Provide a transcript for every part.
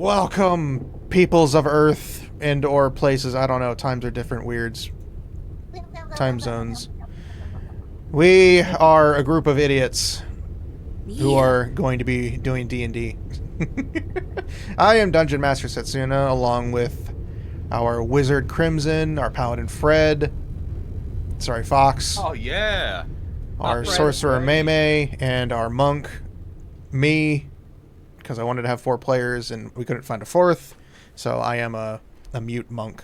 Welcome, peoples of Earth and or places. I don't know. Times are different. Weirds. Time zones. We are a group of idiots who are going to be doing D&D. I am Dungeon Master Setsuna, along with our Wizard Crimson, our Paladin Fred, Fox. Oh yeah. Our Sorcerer Mei, and our Monk, me, because I wanted to have 4 players and we couldn't find a 4th, so I am a mute monk.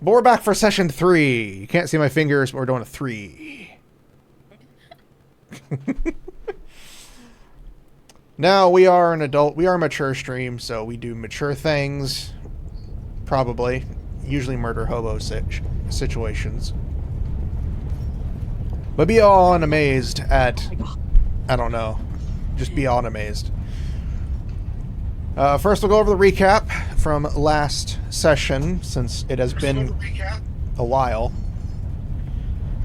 But we're back for session 3. You can't see my fingers, but we're doing a 3. Now we are an adult, we are a mature stream, so we do mature things, probably, usually murder hobo situations. But be all amazed at, I don't know, just be all amazed. First we'll go over the recap from last session, since it has been a while.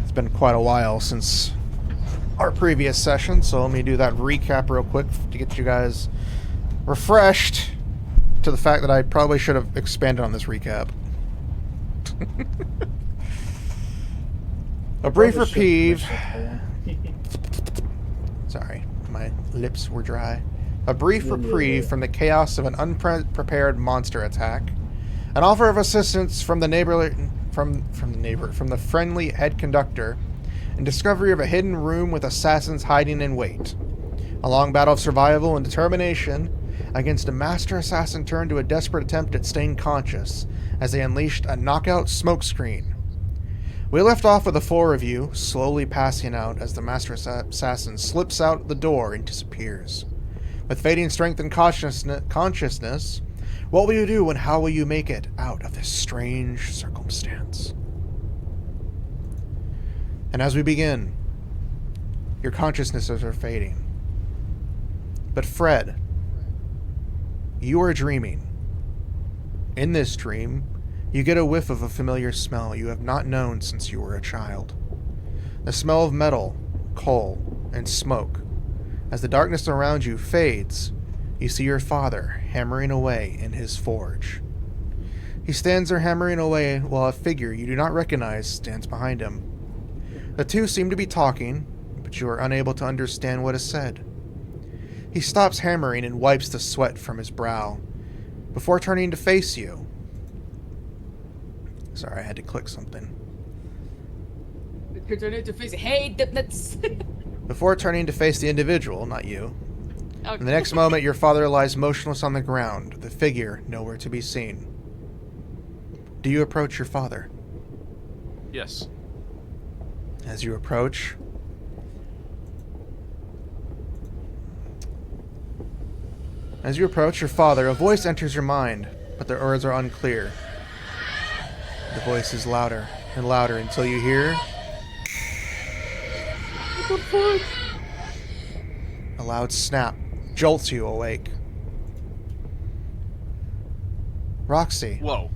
It's been quite a while since our previous session, so let me do that recap real quick to get you guys refreshed to the fact that I probably should have expanded on this recap. A brief reprieve. Sorry, my lips were dry. A brief reprieve from the chaos of an unprepared monster attack. An offer of assistance from the from the friendly head conductor, and discovery of a hidden room with assassins hiding in wait. A long battle of survival and determination against a master assassin turned to a desperate attempt at staying conscious as they unleashed a knockout smokescreen. We left off with the 4 of you slowly passing out as the master assassin slips out the door and disappears. With fading strength and consciousness, what will you do and how will you make it out of this strange circumstance? And as we begin, your consciousnesses are fading. But Fred, you are dreaming. In this dream, you get a whiff of a familiar smell you have not known since you were a child. The smell of metal, coal, and smoke. As the darkness around you fades, you see your father hammering away in his forge. He stands there hammering away while a figure you do not recognize stands behind him. The two seem to be talking, but you are unable to understand what is said. He stops hammering and wipes the sweat from his brow, before turning to face you. Sorry, I had to click something. Before turning to face the individual, not you. Okay. In the next moment, your father lies motionless on the ground, the figure nowhere to be seen. Do you approach your father? Yes. As you approach, your father, a voice enters your mind, but the words are unclear. The voice is louder and louder until you hear what the fuck? A loud snap jolts you awake. Roxy. Whoa.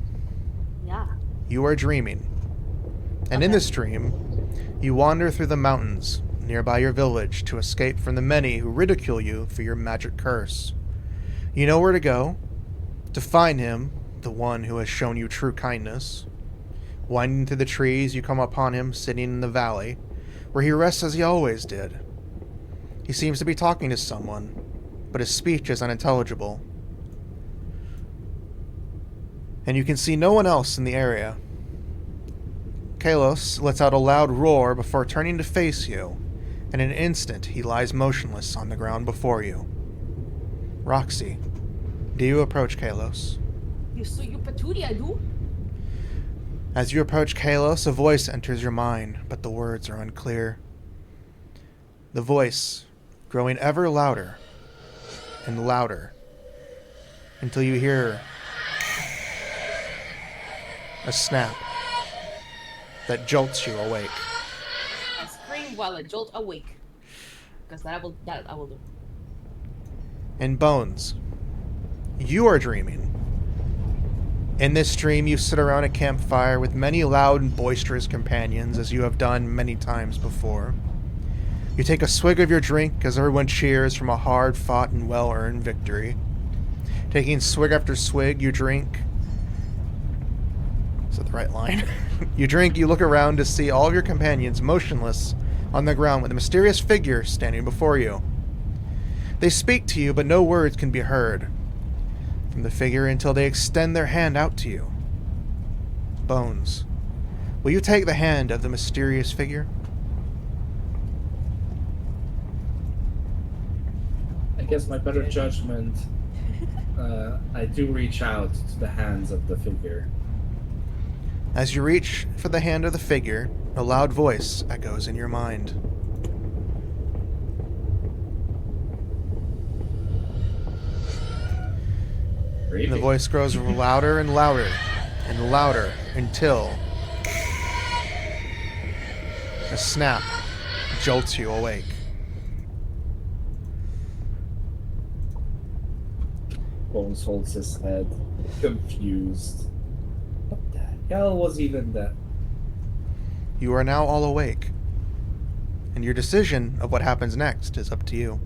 Yeah. You are dreaming. And in this dream, you wander through the mountains nearby your village to escape from the many who ridicule you for your magic curse. You know where to go, to find him, the one who has shown you true kindness. Winding through the trees, you come upon him sitting in the valley, where he rests as he always did. He seems to be talking to someone, but his speech is unintelligible. And you can see no one else in the area. Kalos lets out a loud roar before turning to face you. In an instant, he lies motionless on the ground before you. Roxy, do you approach Kalos? As you approach Kalos, a voice enters your mind, but the words are unclear. The voice growing ever louder and louder until you hear a snap that jolts you awake. I scream while I jolt awake. Because that I will do. In Bones, you are dreaming. In this dream, you sit around a campfire with many loud and boisterous companions, as you have done many times before. You take a swig of your drink as everyone cheers from a hard-fought and well-earned victory. Taking swig after swig, you drink. Is that the right line? You drink, you look around to see all of your companions motionless on the ground with a mysterious figure standing before you. They speak to you, but no words can be heard from the figure until they extend their hand out to you. Bones, will you take the hand of the mysterious figure? Against my better judgment, I do reach out to the hands of the figure. As you reach for the hand of the figure, a loud voice echoes in your mind. And the voice grows louder and louder and louder until a snap jolts you awake. Bones holds his head, confused. What the hell was even that? You are now all awake, and your decision of what happens next is up to you.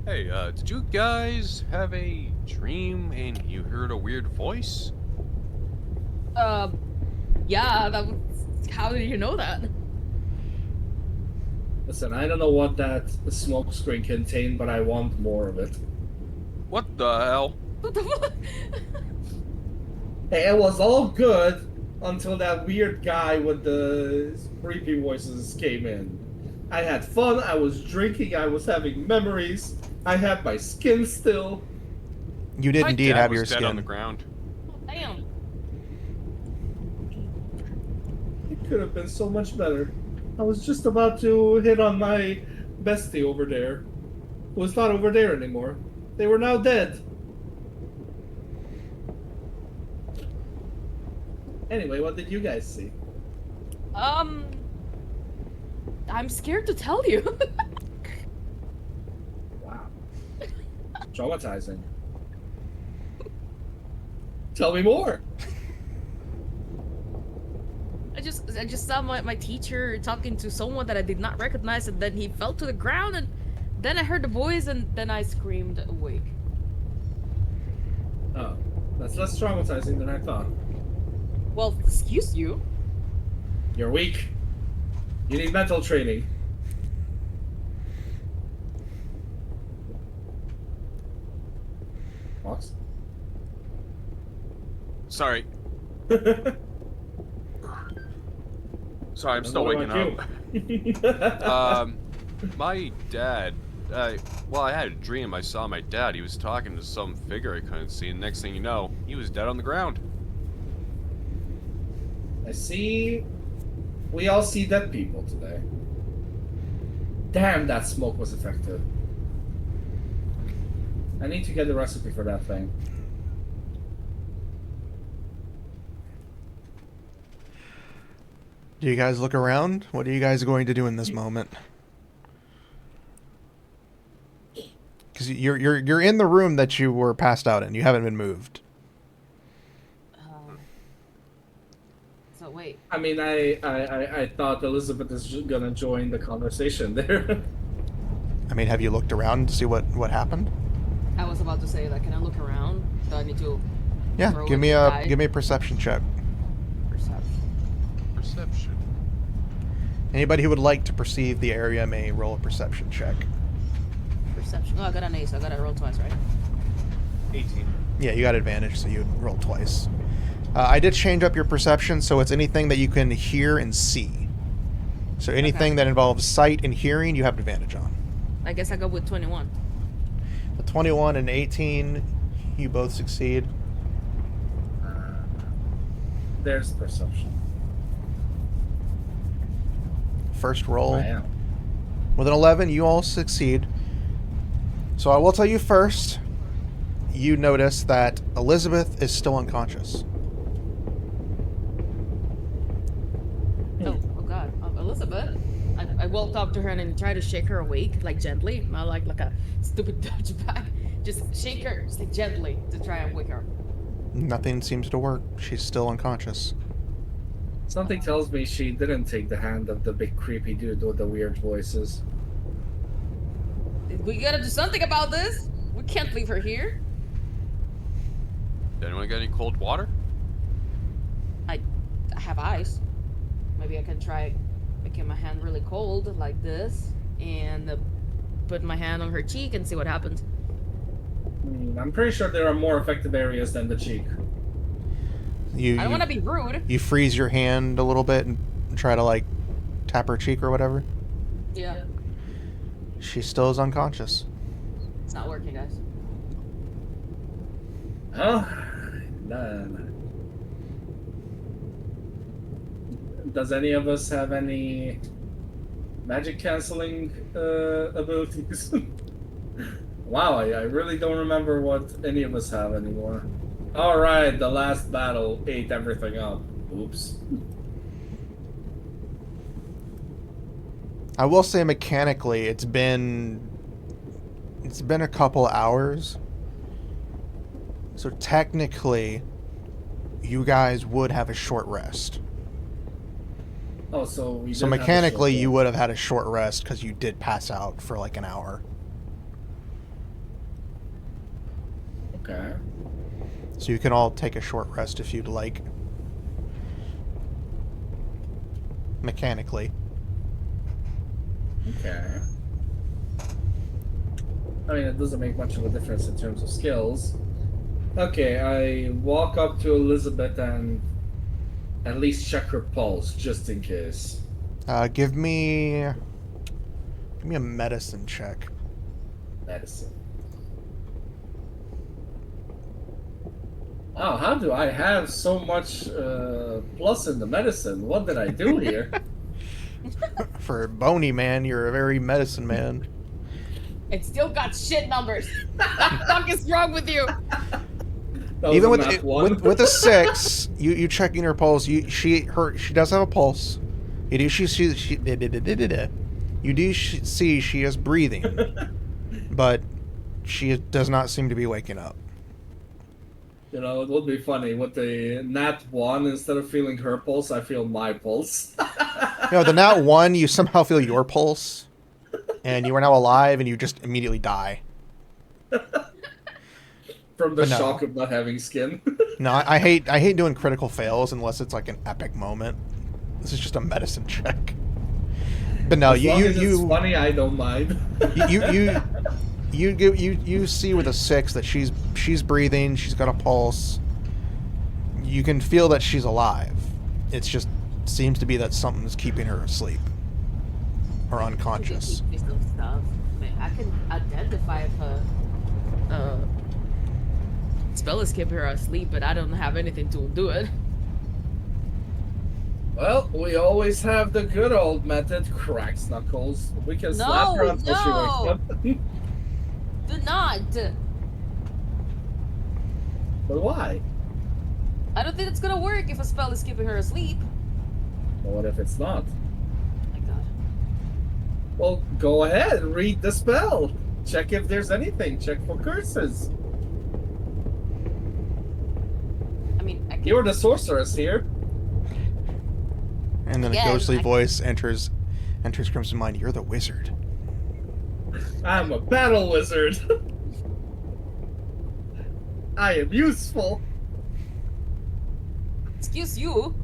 Hey, did you guys have a dream and you heard a weird voice? Yeah, that was... How did you know that? Listen, I don't know what that smoke screen contained, but I want more of it. What the hell? What the fuck? Hey, it was all good until that weird guy with the creepy voices came in. I had fun, I was drinking, I was having memories, I had my skin still. You did My indeed dad have was your dead skin. on the ground. Damn. It could have been so much better. I was just about to hit on my bestie over there, who was not over there anymore. They were now dead. Anyway, what did you guys see? I'm scared to tell you. Wow. Traumatizing. Tell me more. I just saw my teacher talking to someone that I did not recognize, and then he fell to the ground, and then I heard the voice, and then I screamed awake. Oh, that's less traumatizing than I thought. Well, excuse you. You're weak. You need mental training. Fox? Sorry. Sorry, I'm still What waking about up. My dad, well, I had a dream. I saw my dad. He was talking to some figure I couldn't see, and next thing you know, he was dead on the ground. I see. We all see dead people today. Damn, that smoke was effective. I need to get the recipe for that thing. Do you guys look around? What are you guys going to do in this moment? Because you're in the room that you were passed out in. You haven't been moved. So wait. I mean, I thought Elizabeth is gonna join the conversation there. I mean, have you looked around to see what happened? I was about to say, like, can I look around? Do I need to? Yeah, throw give it me to a die? perception check. Perception. Anybody who would like to perceive the area may roll a perception check. Perception. Oh, I got an ace. I got to roll twice, right? 18. Yeah, you got advantage, so you'd roll twice. I did change up your perception, so it's anything that you can hear and see. So anything that involves sight and hearing, you have advantage on. I guess I go with 21. The 21 and 18, you both succeed. There's perception. First roll. I am. With an 11, you all succeed. So I will tell you first, you notice that Elizabeth is still unconscious. Oh God, Elizabeth. I walked up to her and then tried to shake her awake, like gently, not like a stupid Dutchback. Just shake her, just like gently, to try and wake her. Nothing seems to work. She's still unconscious. Something tells me she didn't take the hand of the big creepy dude with the weird voices. We gotta do something about this. We can't leave her here. Anyone got any cold water? I have ice. Maybe I can try making my hand really cold like this and put my hand on her cheek and see what happens. I'm pretty sure there are more effective areas than the cheek. I don't want to be rude. You freeze your hand a little bit and try to, like, tap her cheek or whatever. Yeah. She still is unconscious. It's not working, guys. Huh? No. Does any of us have any magic canceling abilities? Wow, I really don't remember what any of us have anymore. Alright, the last battle ate everything up. Oops. I will say mechanically, it's been a couple hours. So technically, you guys would have a short rest. Oh, so we So did have a mechanically, short you rest. would have had a short rest because you did pass out for like an hour. Okay. So you can all take a short rest if you'd like. Mechanically. Okay. I mean, it doesn't make much of a difference in terms of skills. Okay, I walk up to Elizabeth and at least check her pulse, just in case. Give me a medicine check. Medicine. Wow, how do I have so much plus in the medicine? What did I do here? For a bony man, you're a very medicine man. It still got shit numbers. What the fuck is wrong with you? That was Even a with nat one. with a 6, you checking her pulse. She does have a pulse. You do see she is breathing, but she does not seem to be waking up. You know, it would be funny with the nat 1. Instead of feeling her pulse, I feel my pulse. The nat 1, you somehow feel your pulse, and you are now alive, and you just immediately die. From the But no. shock of not having skin. No, I hate doing critical fails unless it's like an epic moment. This is just a medicine check. But no, As long as it's funny, I don't mind. you see with a 6 that she's breathing, she's got a pulse. You can feel that she's alive. It's just seems to be that something's keeping her asleep or unconscious. Keep some stuff. I mean, I can identify if a spell is keeping her asleep, but I don't have anything to do it. Well, we always have the good old method, cracks knuckles. We can slap her until she wakes up. Do not. But why? I don't think it's gonna work if a spell is keeping her asleep. Well, what if it's not? Oh my god. Well, go ahead, read the spell. Check if there's anything. Check for curses. I mean, I can... You're the sorceress here. And then Again, a ghostly I- voice enters Crimson Mind. You're the wizard. I'm a battle wizard. I am useful. Excuse you,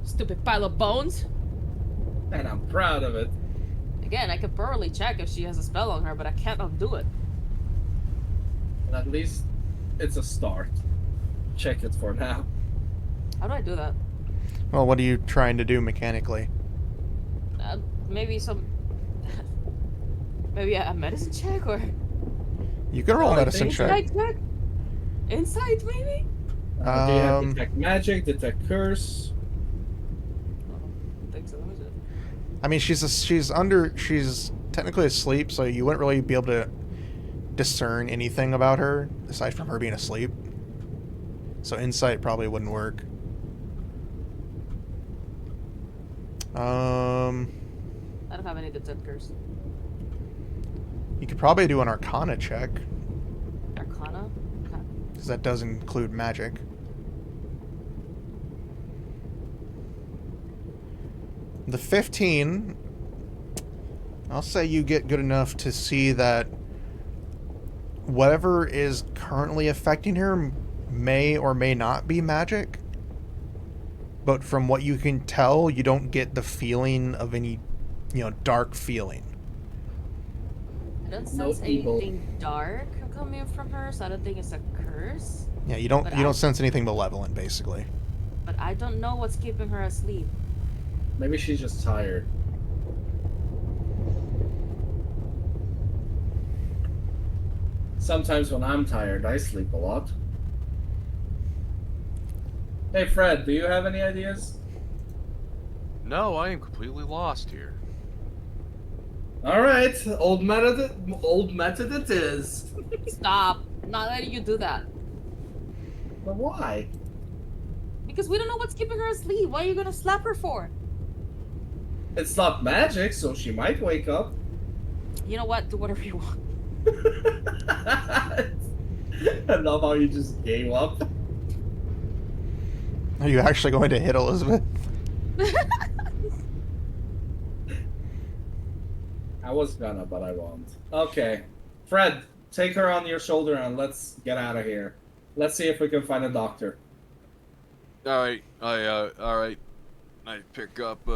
stupid pile of bones. And I'm proud of it. Again, I could thoroughly check if she has a spell on her, but I can't undo it. And at least it's a start. Check it for now. How do I do that? Well, what are you trying to do mechanically? Maybe some... Maybe a medicine check, or... You can roll Oh, a I medicine think so. check. Insight check? Insight, maybe? Do you have Um, detect magic, detect curse? I don't think so. Let me see. I mean, she's technically asleep, so you wouldn't really be able to discern anything about her aside from her being asleep. So insight probably wouldn't work. I don't have any detectors. You could probably do an Arcana check, Arcana? Okay. because that does include magic. The 15, I'll say you get good enough to see that whatever is currently affecting her may or may not be magic. But from what you can tell, you don't get the feeling of any, dark feeling. I don't No sense evil. anything dark coming from her, so I don't think it's a curse. Yeah, you don't But you I- don't sense anything malevolent, basically. But I don't know what's keeping her asleep. Maybe she's just tired. Sometimes when I'm tired, I sleep a lot. Hey Fred, do you have any ideas? No, I am completely lost here. Alright, old method it is. Stop! Not letting you do that. But why? Because we don't know what's keeping her asleep. What are you gonna slap her for? It's not magic, so she might wake up. You know what? Do whatever you want. I love how you just gave up. Are you actually going to hit Elizabeth? I was gonna, but I won't. Okay. Fred, take her on your shoulder and let's get out of here. Let's see if we can find a doctor. Alright, alright. I pick up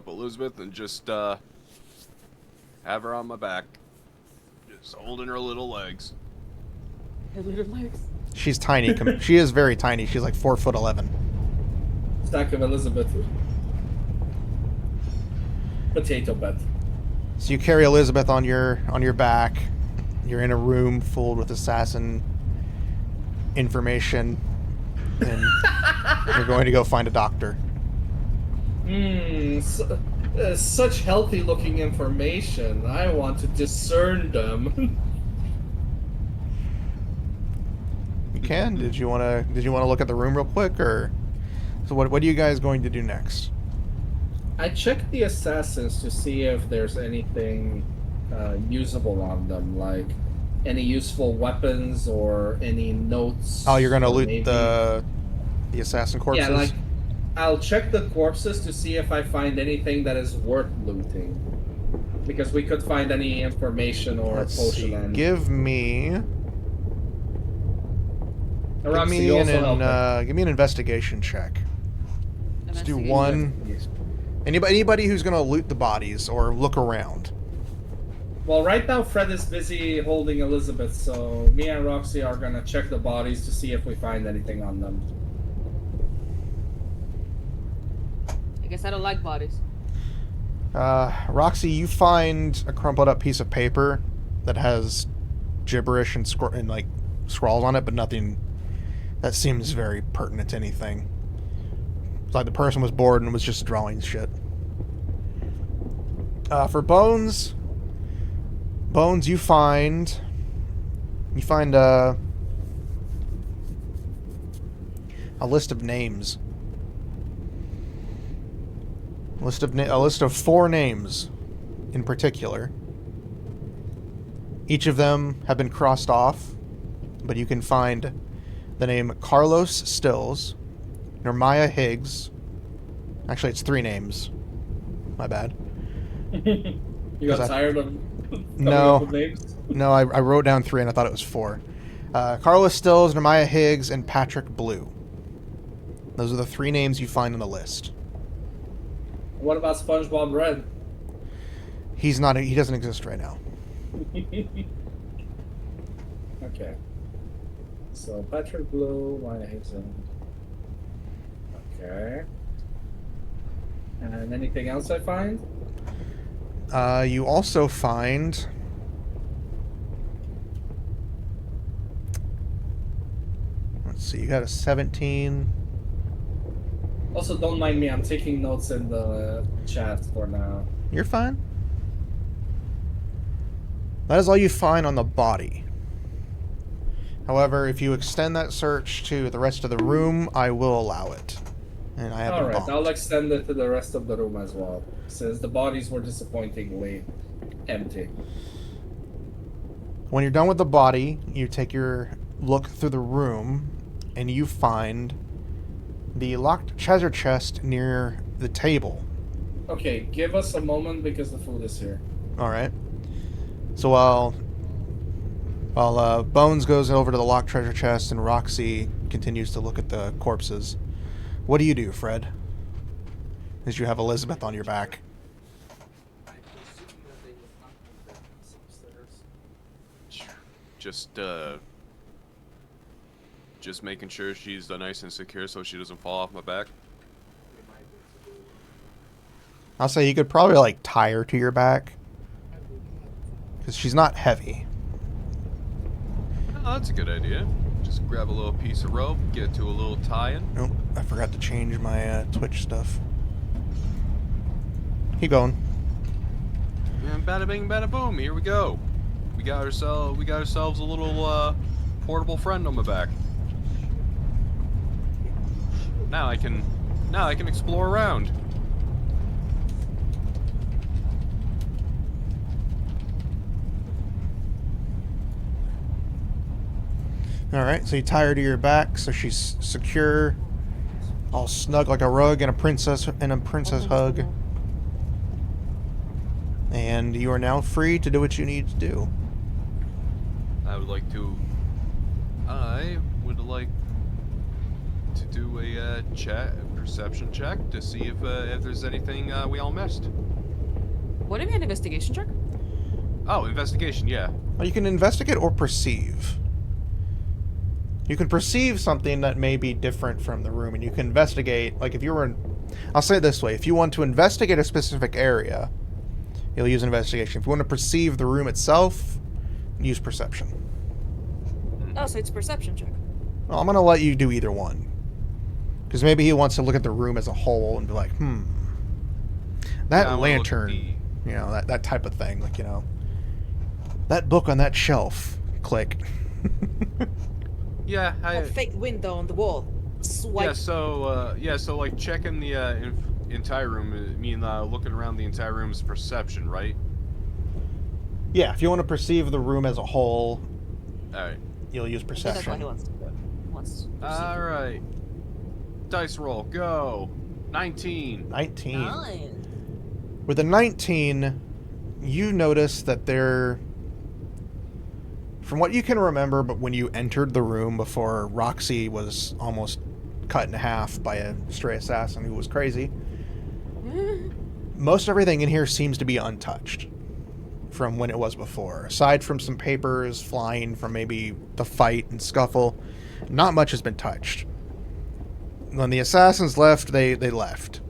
Elizabeth and just, have her on my back. Just holding her little legs. Her little legs. She's tiny. She is very tiny. She's like 4'11". Stack of Elizabeth. Potato bed. So you carry Elizabeth on your back. You're in a room filled with assassin information, and you're going to go find a doctor. Such healthy looking information. I want to discern them. You can. Did you want to look at the room real quick, or so? What are you guys going to do next? I checked the assassins to see if there's anything usable on them, like any useful weapons or any notes. Oh, you're going to or loot maybe- the assassin corpses? Yeah, like I'll check the corpses to see if I find anything that is worth looting, because we could find any information or Let's potion. see. And Give me Roxy, you also help me. give me an investigation check. Let's do Investigation. one. Anybody who's going to loot the bodies or look around. Well, right now Fred is busy holding Elizabeth, so me and Roxy are gonna check the bodies to see if we find anything on them. I guess I don't like bodies. Roxy, you find a crumpled up piece of paper that has gibberish and like scrawls on it, but nothing that seems very pertinent to anything. It's like the person was bored and was just drawing shit. For Bones, you find a list of names. A list of 4 names in particular. Each of them have been crossed off, but you can find the name Carlos Stills, Nermia Higgs. Actually, it's 3 names. My bad. You got 'Cause tired of coming No. up with names? No, I wrote down 3 and I thought it was 4. Carlos Stills, Nermia Higgs, and Patrick Blue. Those are the 3 names you find on the list. What about SpongeBob Red? He doesn't exist right now. Okay. So Patrick Blue, Maya Hickson. Okay. And anything else I find? You also find let's see, you got a 17. Also, don't mind me. I'm taking notes in the chat for now. You're fine. That is all you find on the body. However, if you extend that search to the rest of the room, I will allow it. And I have Alright, bumped. I'll extend it to the rest of the room as well, since the bodies were disappointingly empty. When you're done with the body, you take your look through the room, and you find the locked treasure chest near the table. Okay, give us a moment because the food is here. All right. So while While Bones goes over to the locked treasure chest and Roxy continues to look at the corpses. What do you do, Fred? As you have Elizabeth on your back. Just making sure she's nice and secure so she doesn't fall off my back. I'll say you could probably like tie her to your back. Because she's not heavy. Oh, that's a good idea. Just grab a little piece of rope, get to a little tie-in. Oh, I forgot to change my Twitch stuff. Keep going. And bada bing, bada boom, here we go. We got ourselves a little portable friend on my back. Now I can explore around. Alright, so you tie her to your back so she's secure, all snug like a rug in a princess hug. And you are now free to do what you need to do. I would like to do a perception check to see if there's anything we all missed. What do you mean investigation check? Oh, investigation, yeah. Well, you can investigate or perceive. You can perceive something that may be different from the room, and you can investigate, like if you were in... I'll say it this way, if you want to investigate a specific area, you'll use investigation. If you want to perceive the room itself, use perception. Oh, so it's perception check. Well, I'm going to let you do either one. Because maybe he wants to look at the room as a whole and be like, that lantern, you know, that type of thing. Like, you know, that book on that shelf. Click. Yeah, A fake window on the wall. Swipe. Yeah, so like checking the entire room, I mean, looking around the entire room is perception, right? Yeah, if you want to perceive the room as a whole, Alright. you'll use perception. That's what he wants to do. He wants to perceive. Alright. Dice roll, go. 19. 19. Nine. With a 19, you notice that there... From what you can remember, but when you entered the room before Roxy was almost cut in half by a stray assassin who was crazy, most everything in here seems to be untouched from when it was before. Aside from some papers flying from maybe the fight and scuffle, not much has been touched. When the assassins left, they left.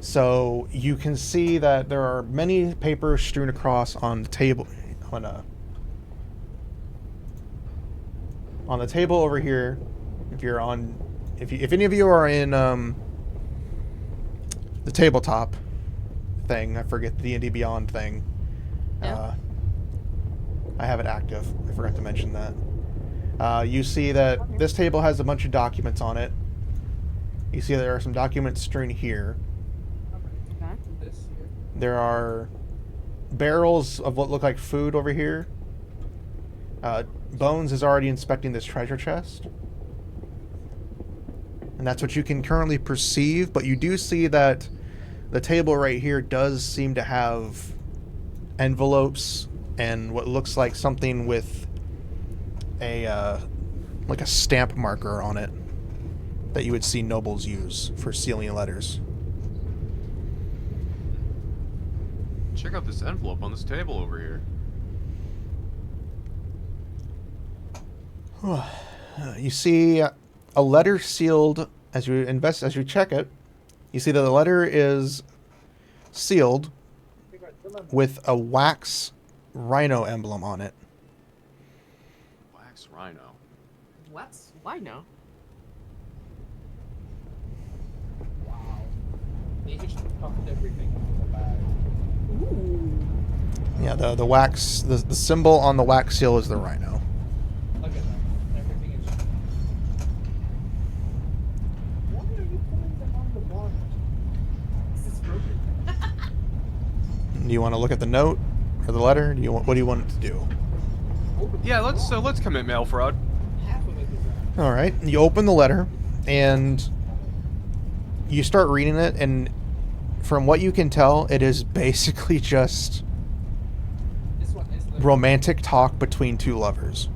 So you can see that there are many papers strewn across on the table, on the table over here. If any of you are in the tabletop thing, I forget the D&D Beyond thing. Yeah. I have it active. I forgot to mention that. You see that this table has a bunch of documents on it. You see there are some documents strewn here. There are barrels of what look like food over here. Bones is already inspecting this treasure chest. And that's what you can currently perceive, but you do see that the table right here does seem to have envelopes and what looks like something with a like a stamp marker on it that you would see nobles use for sealing letters. Check out this envelope on this table over here. You see a letter sealed as you check it. You see that the letter is sealed with a wax rhino emblem on it. Wax rhino. What? Why no? Wow. They just tucked everything in the bag. Ooh. Yeah, the wax, the symbol on the wax seal is the rhino. Look at that. Everything is. Why are you putting them on the bottom? This is broken. Do you want to look at the note or the letter? What do you want it to do? Yeah, let's commit mail fraud. Half of it is that. All right, you open the letter and you start reading it, and from what you can tell, it is basically just romantic talk between two lovers.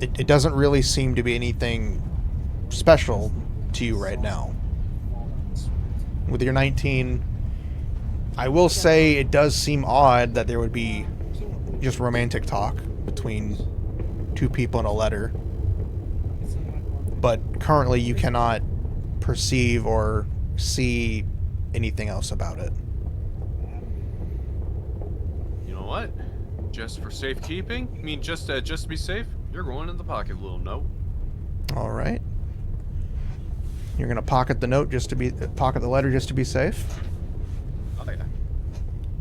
It doesn't really seem to be anything special to you right now. With your 19, I will say it does seem odd that there would be just romantic talk between two people in a letter. But currently you cannot perceive or see anything else about it. You know what? Just for safekeeping? I mean, just to be safe, you're going in the pocket, little note. All right. You're gonna pocket the note pocket the letter just to be safe. Oh yeah.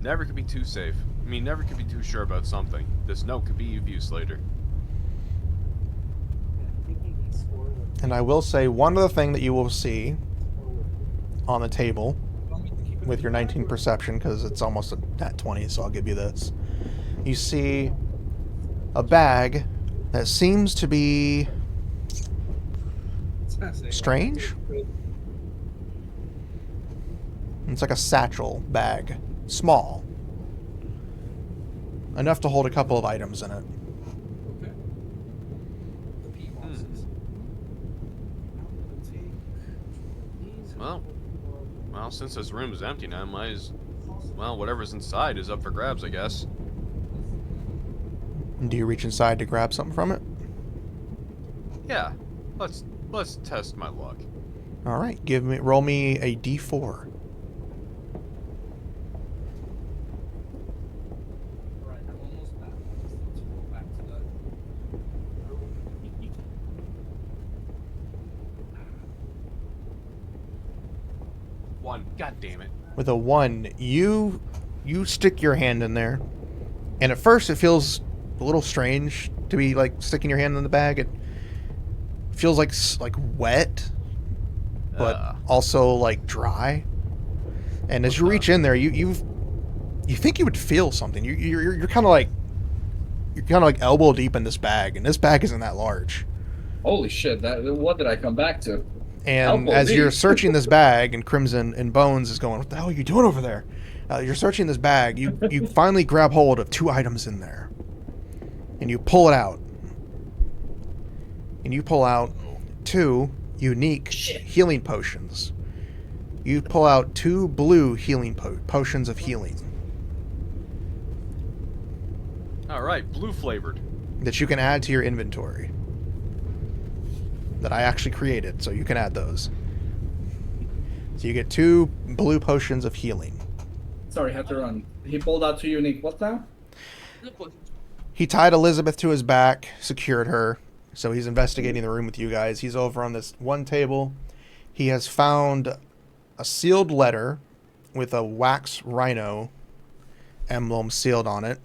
Never could be too safe. I mean, never could be too sure about something. This note could be of use later. And I will say one other thing that you will see on the table with your 19 perception, because it's almost at 20, so I'll give you this. You see a bag that seems to be strange. It's like a satchel bag, small, enough to hold a couple of items in it. Well, since this room is empty now, well, whatever's inside is up for grabs, I guess. Do you reach inside to grab something from it? Yeah, let's test my luck. All right, roll me a d4. One. God damn it. With a 1, you stick your hand in there, and at first it feels a little strange to be like sticking your hand in the bag. It feels like wet, but also like dry. And as you reach in there, you think you would feel something. You're kind of like elbow deep in this bag, and this bag isn't that large. Holy shit! What did I come back to? And elbow as deep. you're searching this bag, and Crimson and Bones is going, "What the hell are you doing over there?" You're searching this bag. You finally grab hold of 2 items in there, and you pull it out. And you pull out 2 unique healing potions. You pull out 2 blue healing potions of healing All right, blue flavored. that you can add to your inventory. That I actually created, so you can add those. So you get 2 blue potions of healing. Sorry, had to run. He pulled out 2 unique. What now? He tied Elizabeth to his back, secured her, so he's investigating the room with you guys. He's over on this one table. He has found a sealed letter with a wax rhino emblem sealed on it.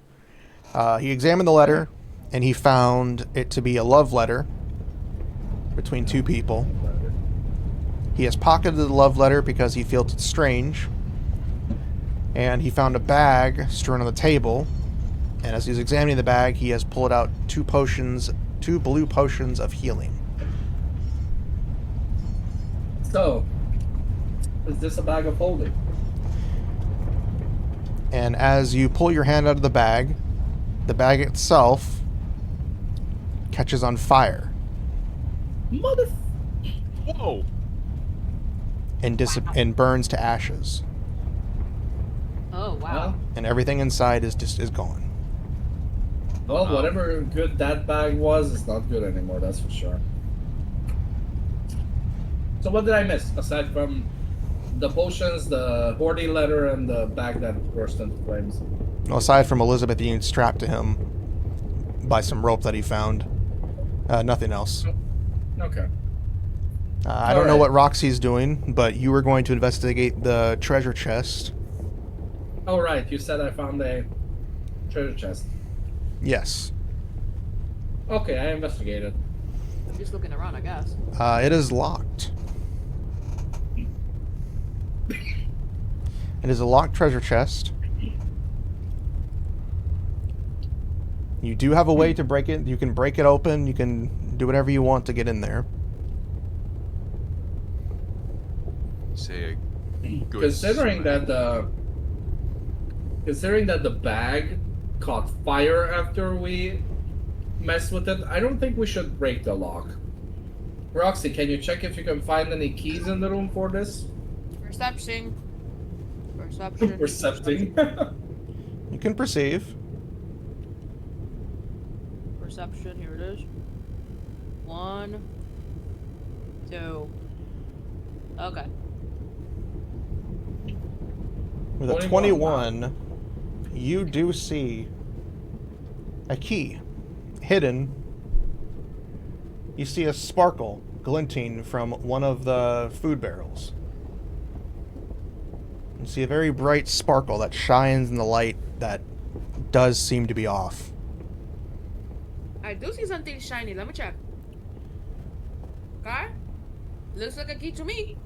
He examined the letter, and he found it to be a love letter between 2 people. He has pocketed the love letter because he feels it's strange. And he found a bag strewn on the table. And as he's examining the bag, he has pulled out 2 blue potions of healing. So, is this a bag of holding? And as you pull your hand out of the bag itself catches on fire. Mother... Whoa! And burns to ashes. Oh, wow. Well, And everything inside is gone. well, whatever good that bag was, it's not good anymore, that's for sure. So what did I miss, aside from the potions, the horny letter, and the bag that burst into flames? Well, aside from Elizabeth being strapped to him by some rope that he found, nothing else. Okay. I don't know what Roxy's doing, but you were going to investigate the treasure chest. Oh, right, you said I found a treasure chest. Yes. Okay, I investigated. I'm just looking around, I guess. It is locked. It is a locked treasure chest. You do have a way to break it. You can break it open. You can do whatever you want to get in there. Say a good Considering smack. that considering that the bag caught fire after we messed with it, I don't think we should break the lock. Roxy, can you check if you can find any keys in the room for this? Perception. Perception. Percepting. You can perceive. Perception. Here it is. 1, 2. Okay. With a 21, you do see a key hidden. You see a sparkle glinting from one of the food barrels. You see a very bright sparkle that shines in the light that does seem to be off. I do see something shiny. Let me check. Okay. Looks like a key to me.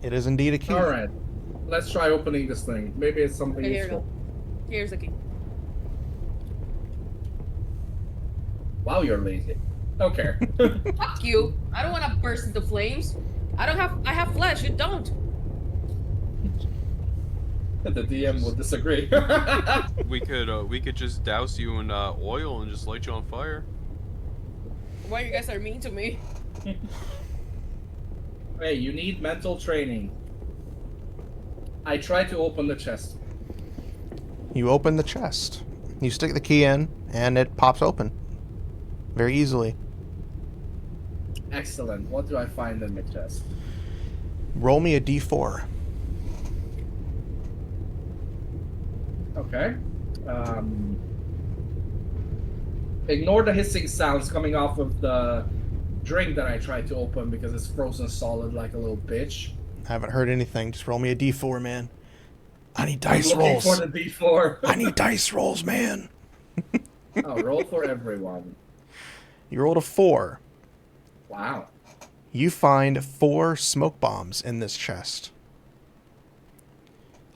It is indeed a key. Alright. Let's try opening this thing. Maybe it's something Okay, here we useful. go. Here's the key. Wow, you're lazy. Okay. Fuck you. I don't want to burst into flames. I have flesh. You don't. The DM will disagree. We could just douse you in oil and just light you on fire. Why you guys are mean to me? Hey, you need mental training. I try to open the chest. You open the chest. You stick the key in, and it pops open. Very easily. Excellent. What do I find in the chest? Roll me a d4. Okay. Ignore the hissing sounds coming off of the drink that I tried to open because it's frozen solid like a little bitch. I haven't heard anything. Just roll me a d4, man. I need dice I'm looking rolls. for the D4. I need dice rolls, man. Oh, roll for everyone. You rolled a 4. Wow. You find 4 smoke bombs in this chest.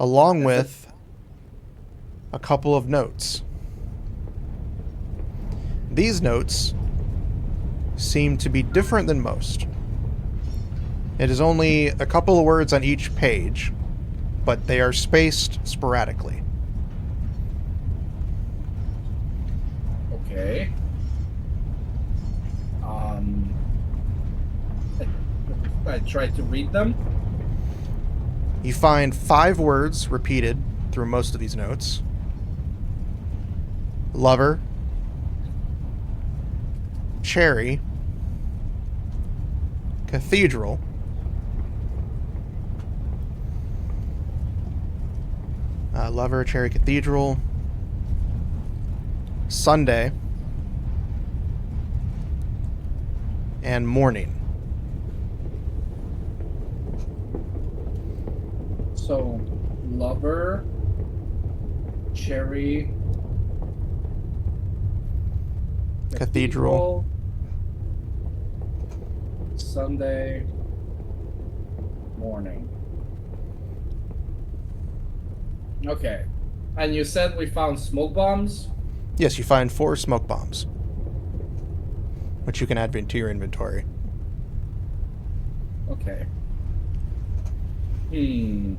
Along with a couple of notes. These notes seem to be different than most. It is only a couple of words on each page, but they are spaced sporadically. Okay. I tried to read them. You find 5 words repeated through most of these notes. Lover, cherry, cathedral, lover, cherry, cathedral, Sunday, and morning. So, lover, cherry, Cathedral. Sunday morning. Okay. And you said we found smoke bombs? Yes, you find 4 smoke bombs, which you can add into your inventory. Okay. And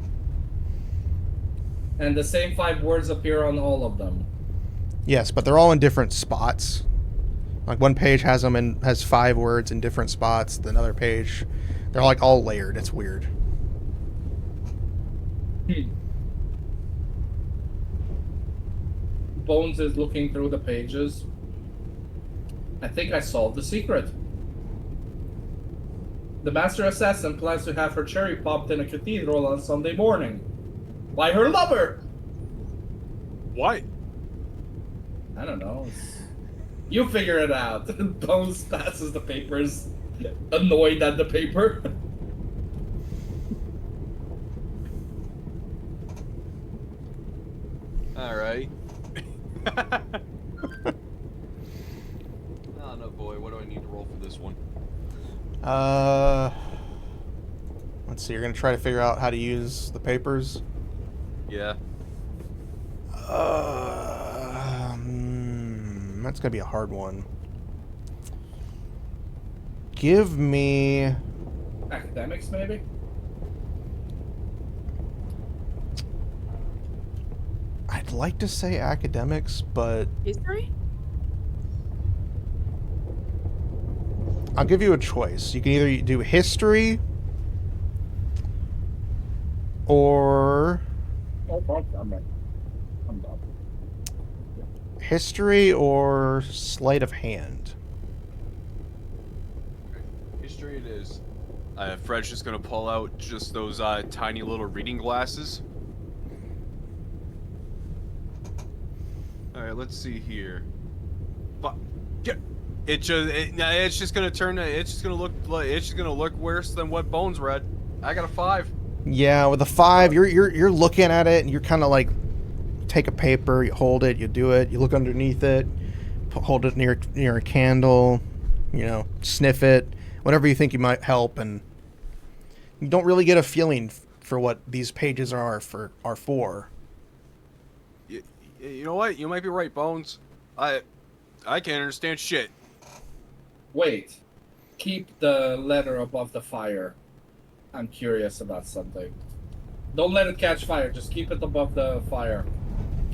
the same 5 words appear on all of them. Yes, but they're all in different spots. Like one page has 5 words in different spots. The another page, they're like all layered. It's weird. Bones is looking through the pages. I think I solved the secret. The master assassin plans to have her cherry popped in a cathedral on Sunday morning. By her lover! What? I don't know. You figure it out. Bones passes the papers, annoyed at the paper. Alright. Oh no, boy, what do I need to roll for this one? Let's see. You're gonna try to figure out how to use the papers. Yeah. That's gonna be a hard one. Give me. Academics, maybe? I'd like to say academics, but History? I'll give you a choice. You can either do history or Oh, fuck, I'm done. history or sleight of hand. History it is. Fred's just gonna pull out just those tiny little reading glasses. All right, let's see here. But it's just gonna turn. It's just gonna look worse than what Bones read. I got a 5. Yeah, with a 5, you're looking at it and you're kind of like take a paper, you hold it, you do it, you look underneath it, hold it near a candle, sniff it, whatever you think you might help, and you don't really get a feeling for what these pages are for. You know what? You might be right, Bones. I can't understand shit. Wait. Keep the letter above the fire. I'm curious about something. Don't let it catch fire. Just keep it above the fire.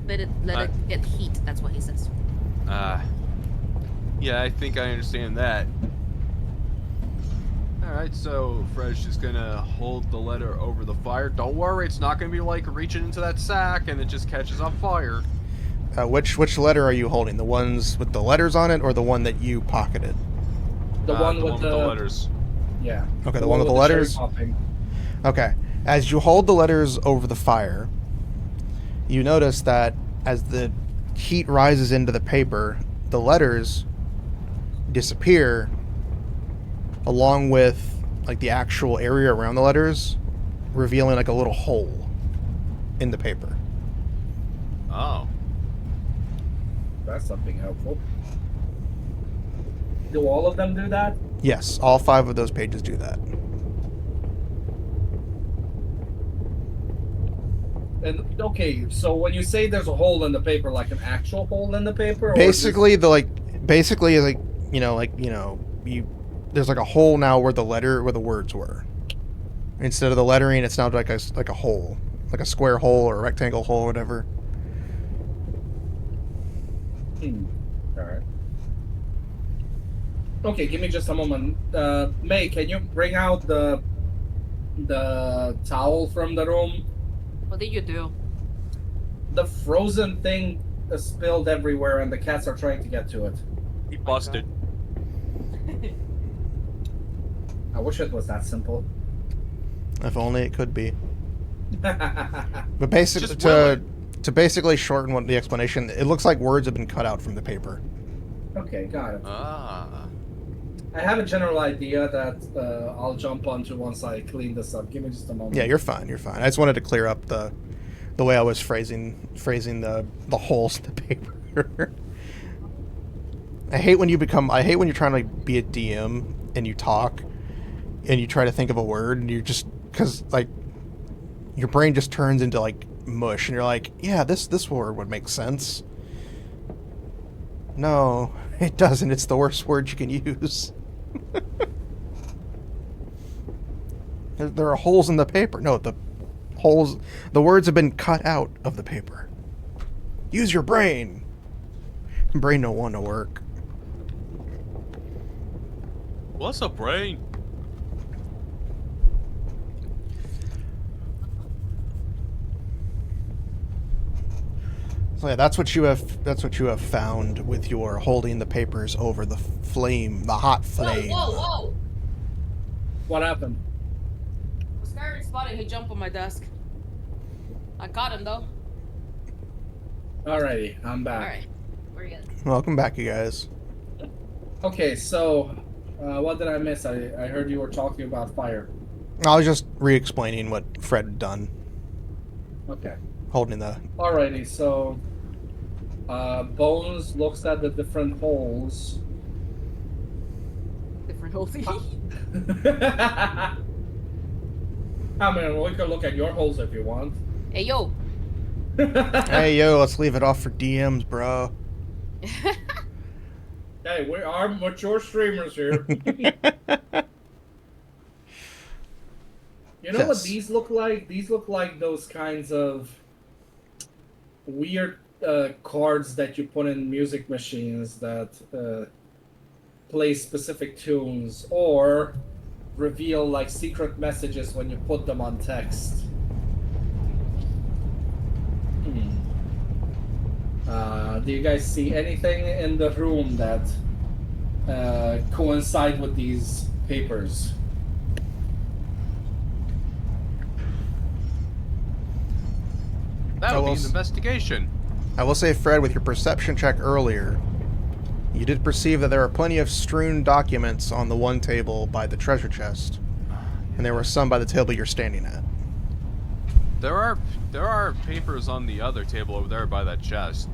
Let it get heat. That's what he says. Yeah, I think I understand that. Alright, so Fred's just gonna hold the letter over the fire. Don't worry, it's not gonna be like reaching into that sack and it just catches on fire. Which letter are you holding? The ones with the letters on it or the one that you pocketed? The one with the letters. Yeah. Okay, the one with the letters? Okay. As you hold the letters over the fire, you notice that as the heat rises into the paper, the letters disappear along with like the actual area around the letters, revealing like a little hole in the paper. Oh. That's something helpful. Do all of them do that? Yes, all 5 of those pages do that. And okay, so when you say there's a hole in the paper, like an actual hole in the paper, or Basically, just... there's like a hole now where the words were. Instead of the lettering, it's now like a hole, like a square hole or a rectangle hole, or whatever. All right. Okay, give me just a moment. May, can you bring out the towel from the room? What did you do? The frozen thing is spilled everywhere, and the cats are trying to get to it. He busted. I wish it was that simple. If only it could be. But basically, Just will to basically shorten what the explanation, it looks like words have been cut out from the paper. Okay, got it. Ah. I have a general idea that I'll jump onto once I clean this up. Give me just a moment. Yeah, you're fine. You're fine. I just wanted to clear up the way I was phrasing the holes in the paper. I hate when you're trying to be a DM and you talk and you try to think of a word and you're just, because like your brain just turns into like mush and you're like, yeah, this word would make sense. No, it doesn't. It's the worst word you can use. There are holes in the paper. No, the words have been cut out of the paper. Use your brain. Brain don't want to work. What's a brain? So yeah, that's what you have found with your holding the papers over the flame, the hot flame. Whoa! What happened? The scary spotted. He jumped on my desk. I caught him though. Alrighty, I'm back. All right, we're good. Welcome back, you guys. Okay, so what did I miss? I heard you were talking about fire. I was just re-explaining what Fred had done, Okay. holding the. Alrighty, so Bones looks at the different holes. Different whole thing. I mean, we can look at your holes if you want. Hey yo. Hey yo, let's leave it off for DMs, bro. Hey, we are mature streamers here. You know what Yes. these look like? These look like those kinds of weird cards that you put in music machines that play specific tunes, or reveal like secret messages when you put them on text. Do you guys see anything in the room that coincide with these papers? That would be an investigation. I will say, Fred, with your perception check earlier, you did perceive that there are plenty of strewn documents on the one table by the treasure chest, and there were some by the table you're standing at. There are papers on the other table over there by that chest,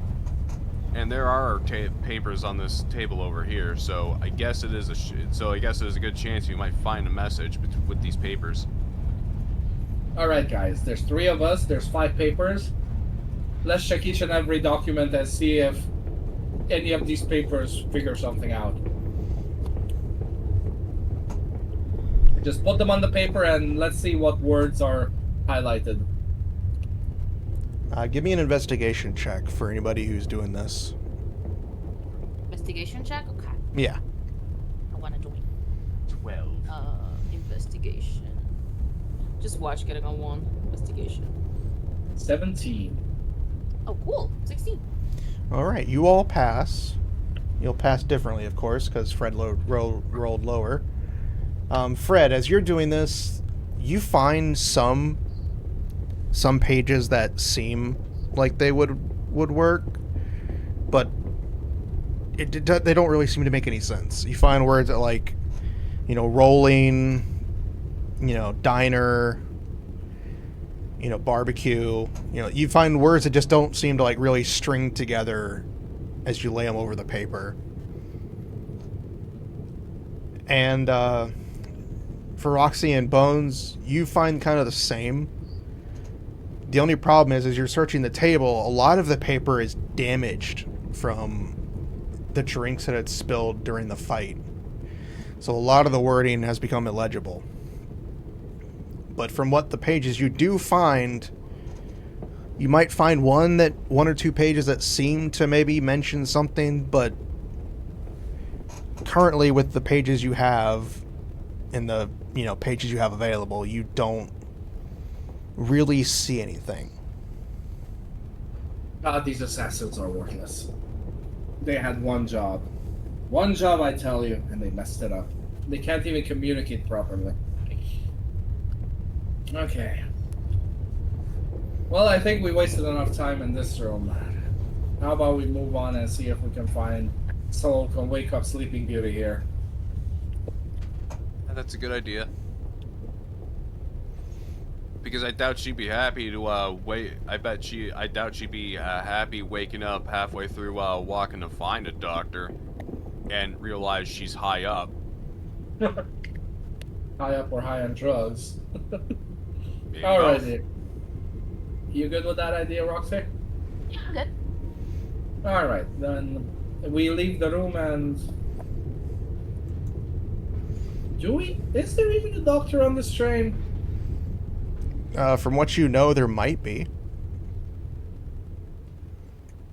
and there are papers on this table over here. So I guess it is a good chance you might find a message with these papers. All right, guys. There's 3 of us. There's 5 papers. Let's check each and every document and see if any of these papers figure something out. Just put them on the paper and let's see what words are highlighted. Give me an investigation check for anybody who's doing this. Investigation check? Okay. Yeah. I want to join. 12. Investigation. Just watch getting on 1. Investigation. 17. Oh, cool. 16. All right, you all pass. You'll pass differently, of course, because Fred rolled lower. Fred, as you're doing this, you find some pages that seem like they would work, but they don't really seem to make any sense. You find words that like, rolling, diner, barbecue. You find words that just don't seem to like really string together as you lay them over the paper. And for Roxy and Bones, you find kind of the same. The only problem is, as you're searching the table, a lot of the paper is damaged from the drinks that had spilled during the fight. So a lot of the wording has become illegible. But from what the pages you do find, you might find one or two pages that seem to maybe mention something, but currently with the pages you have and the pages you have available, you don't really see anything. God, these assassins are worthless. They had one job. One job, I tell you, and they messed it up. They can't even communicate properly. Okay. Well, I think we wasted enough time in this room. How about we move on and see if we can find someone who can wake up Sleeping Beauty here. That's a good idea. Because I doubt she'd be happy to wait. I doubt she'd be happy waking up halfway through walking to find a doctor and realize she's high up. High up or high on drugs. Maybe Alright. both. You good with that idea, Roxy? Yeah, I'm good. Alright, then we leave the room and... Is there even a doctor on this train? From what you know, there might be.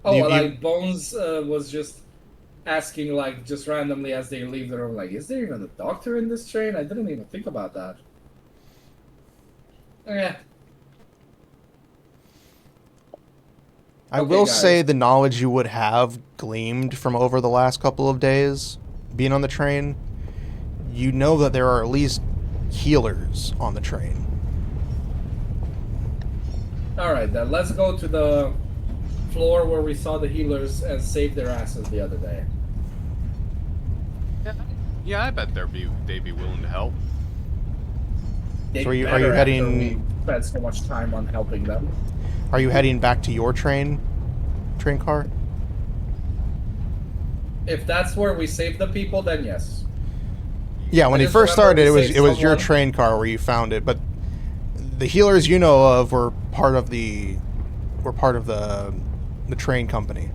Oh, You- like Bones was just asking, like, just randomly as they leave the room, like, is there even a doctor in this train? I didn't even think about that. Yeah. I Okay, will guys. say the knowledge you would have gleaned from over the last couple of days being on the train, you know that there are at least healers on the train. Alright, then let's go to the floor where we saw the healers and saved their asses the other day. Yeah, I bet they'd be willing to help. So are you Better after heading- we spent so much time on helping them. Are you heading back to your train car? If that's where we saved the people, then yes. Yeah, when I he just first remember started, we it saved was your someone. train car where you found it, but the healers you know of were part of the train company.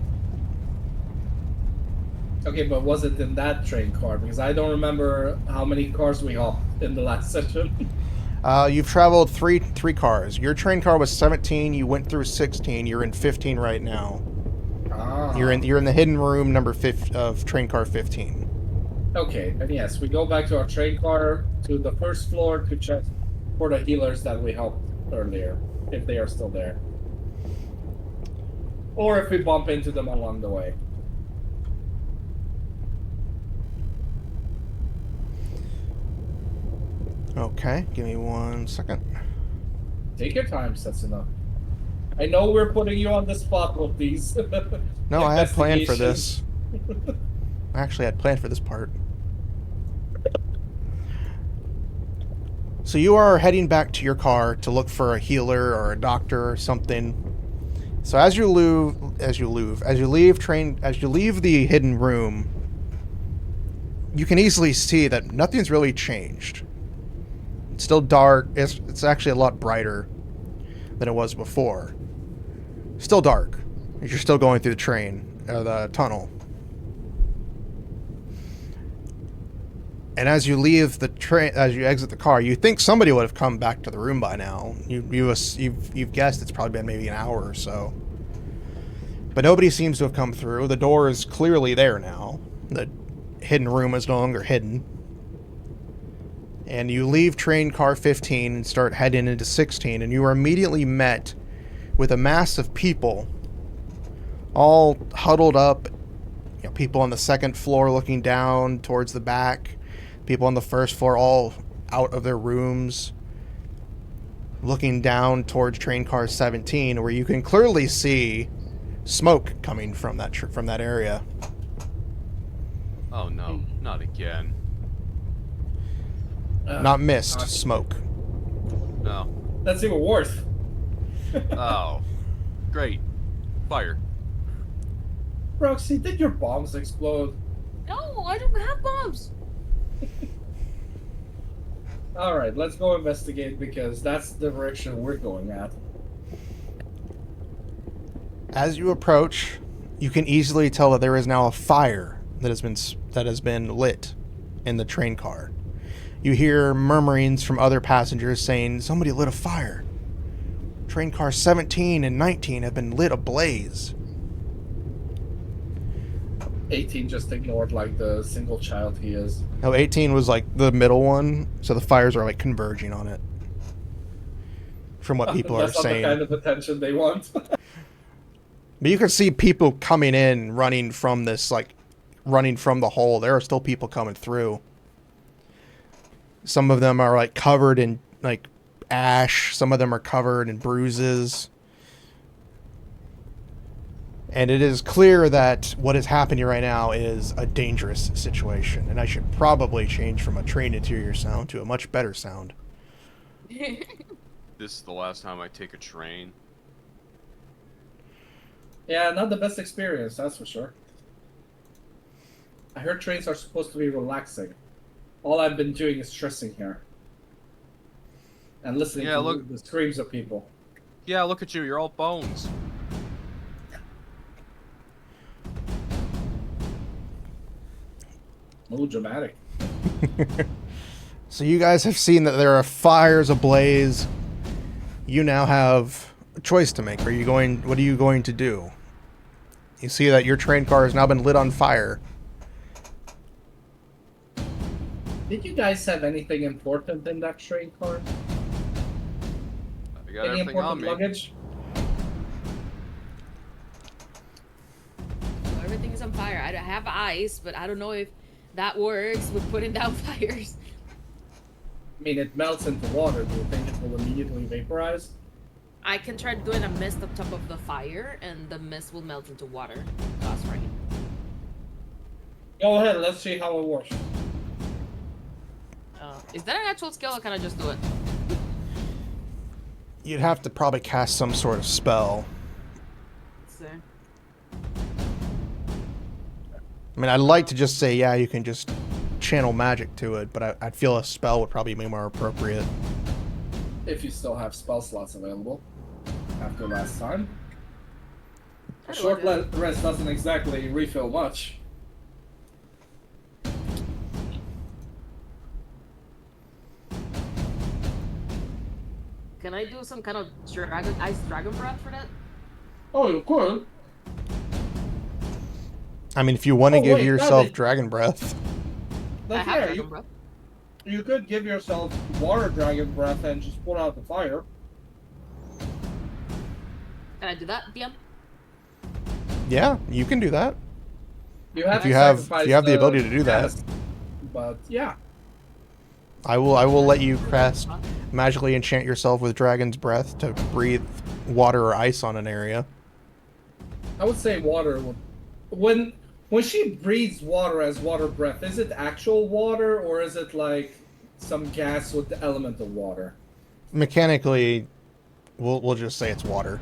Okay, but was it in that train car? Because I don't remember how many cars we hopped in the last session. You've traveled three cars. Your train car was 17. You went through 16. You're in 15 right now. Ah. You're in the hidden room number 5 of train car 15. Okay, and yes, we go back to our train car to the first floor to check for the healers that we helped earlier, if they are still there. Or if we bump into them along the way. Okay, give me 1 second. Take your time, Setsuna. I know we're putting you on the spot with these. No, I had planned for investigations. this. I actually had planned for this part. So you are heading back to your car to look for a healer or a doctor or something. So as you leave the hidden room, you can easily see that nothing's really changed. It's still dark. It's actually a lot brighter than it was before. Still dark. You're still going through the tunnel. And as you leave the train, as you exit the car, you think somebody would have come back to the room by now. You've guessed it's probably been maybe an hour or so. But nobody seems to have come through. The door is clearly there now. The hidden room is no longer hidden. And you leave train car 15 and start heading into 16, and you are immediately met with a mass of people all huddled up. You know, people on the second floor looking down towards the back. People on the first floor all out of their rooms looking down towards train car 17, where you can clearly see smoke coming from that area. Oh no, not again. Not mist, smoke. No. That's even worse. Oh. Great. Fire. Roxy, did your bombs explode? No, I don't have bombs. Alright, let's go investigate because that's the direction we're going at. As you approach, you can easily tell that there is now a fire that has been lit in the train car. You hear murmurings from other passengers saying, "Somebody lit a fire. Train car 17 and 19 have been lit ablaze." 18 just ignored like the single child he is. No, 18 was like the middle one, so the fires are like converging on it. From what people are That's not saying. the kind of attention they want. But you can see people coming in, running from the hole. There are still people coming through. Some of them are like covered in like ash. Some of them are covered in bruises. And it is clear that what is happening right now is a dangerous situation. And I should probably change from a train interior sound to a much better sound. This is the last time I take a train. Yeah, not the best experience, that's for sure. I heard trains are supposed to be relaxing. All I've been doing is stressing here. And listening to the screams of people. Yeah, look at you. You're all bones. Oh, dramatic. So you guys have seen that there are fires ablaze. You now have a choice to make. What are you going to do? You see that your train car has now been lit on fire. Did you guys have anything important in that train car? I got Any everything on important me. luggage? Everything is on fire. I have ice, but I don't know if that works with putting down fires. I mean, it melts into water. Do you think it will immediately vaporize? I can try doing a mist on top of the fire, and the mist will melt into water. That's right. Go ahead, let's see how it works. Is that an actual skill, or can I just do it? You'd have to probably cast some sort of spell. Let's see. I mean, I'd like to just say, yeah, you can just channel magic to it, but I feel a spell would probably be more appropriate. If you still have spell slots available after last time. A How do I short do it? rest doesn't exactly refill much. Can I do some kind of ice dragon breath for that? Oh, you could. I mean, if you want to Oh, give wait, no, yourself they- dragon breath, I Like, have yeah, dragon breath. you could give yourself water dragon breath and just put out the fire. Can I do that, DM? yeah, you can do that. You have If to you have sacrifice the ability to do that. cast, but yeah. I will let you cast magically enchant yourself with dragon's breath to breathe water or ice on an area. I would say water. When she breathes water as water breath, is it actual water or is it like some gas with the element of water? Mechanically, we'll just say it's water.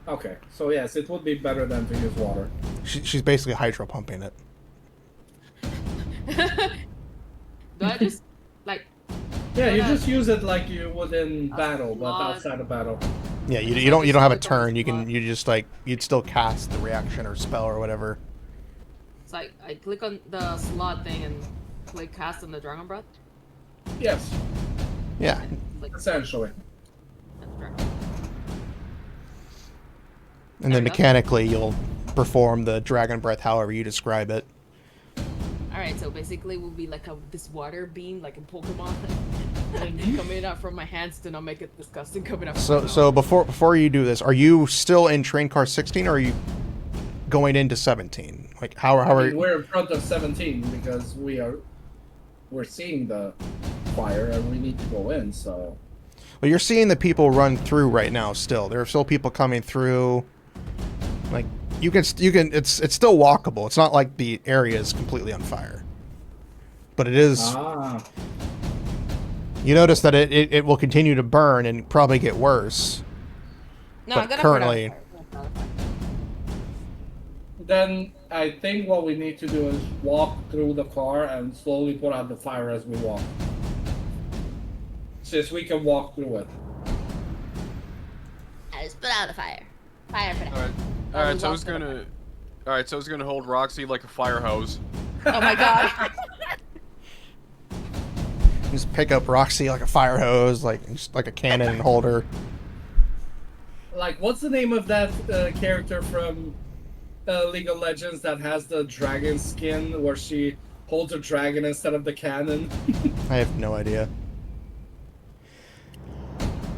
Okay, so yes, it would be better than to use water. She's basically hydro pumping it. Do I just like? Yeah, you Okay. just use it like you would in A battle, but slot. outside of battle. Yeah, you It's don't like you don't have a just click on turn. You can slot. you just like you'd still cast the reaction or spell or whatever. It's like I click on the slot thing and click cast on the dragon breath. Yes, Yeah, Like essentially. that's dragon. and then There we go. mechanically you'll perform the dragon breath however you describe it. All right, so basically, it will be like this water beam, like in Pokemon, and coming out from my hands to not make it disgusting. Coming out. From my So mouth. before you do this, are you still in train car 16 or are you going into 17? Like how I are mean, we're in front of 17 because we're seeing the fire and we need to go in. So well, you're seeing the people run through right now still. There are still people coming through. Like you can it's still walkable. It's not like the area is completely on fire. But it is you notice that it will continue to burn and probably get worse. No, but I'm gonna currently- put out fire. then I think what we need to do is walk through the car and slowly put out the fire as we walk. Since we can walk through it. I just put out the fire. Fire for All that. right. All right. So I was gonna. All right. So I was gonna hold Roxy like a fire hose. Oh my god. Just pick up Roxy like a fire hose, like a cannon and hold her. Like, what's the name of that character from League of Legends that has the dragon skin where she holds a dragon instead of the cannon? I have no idea.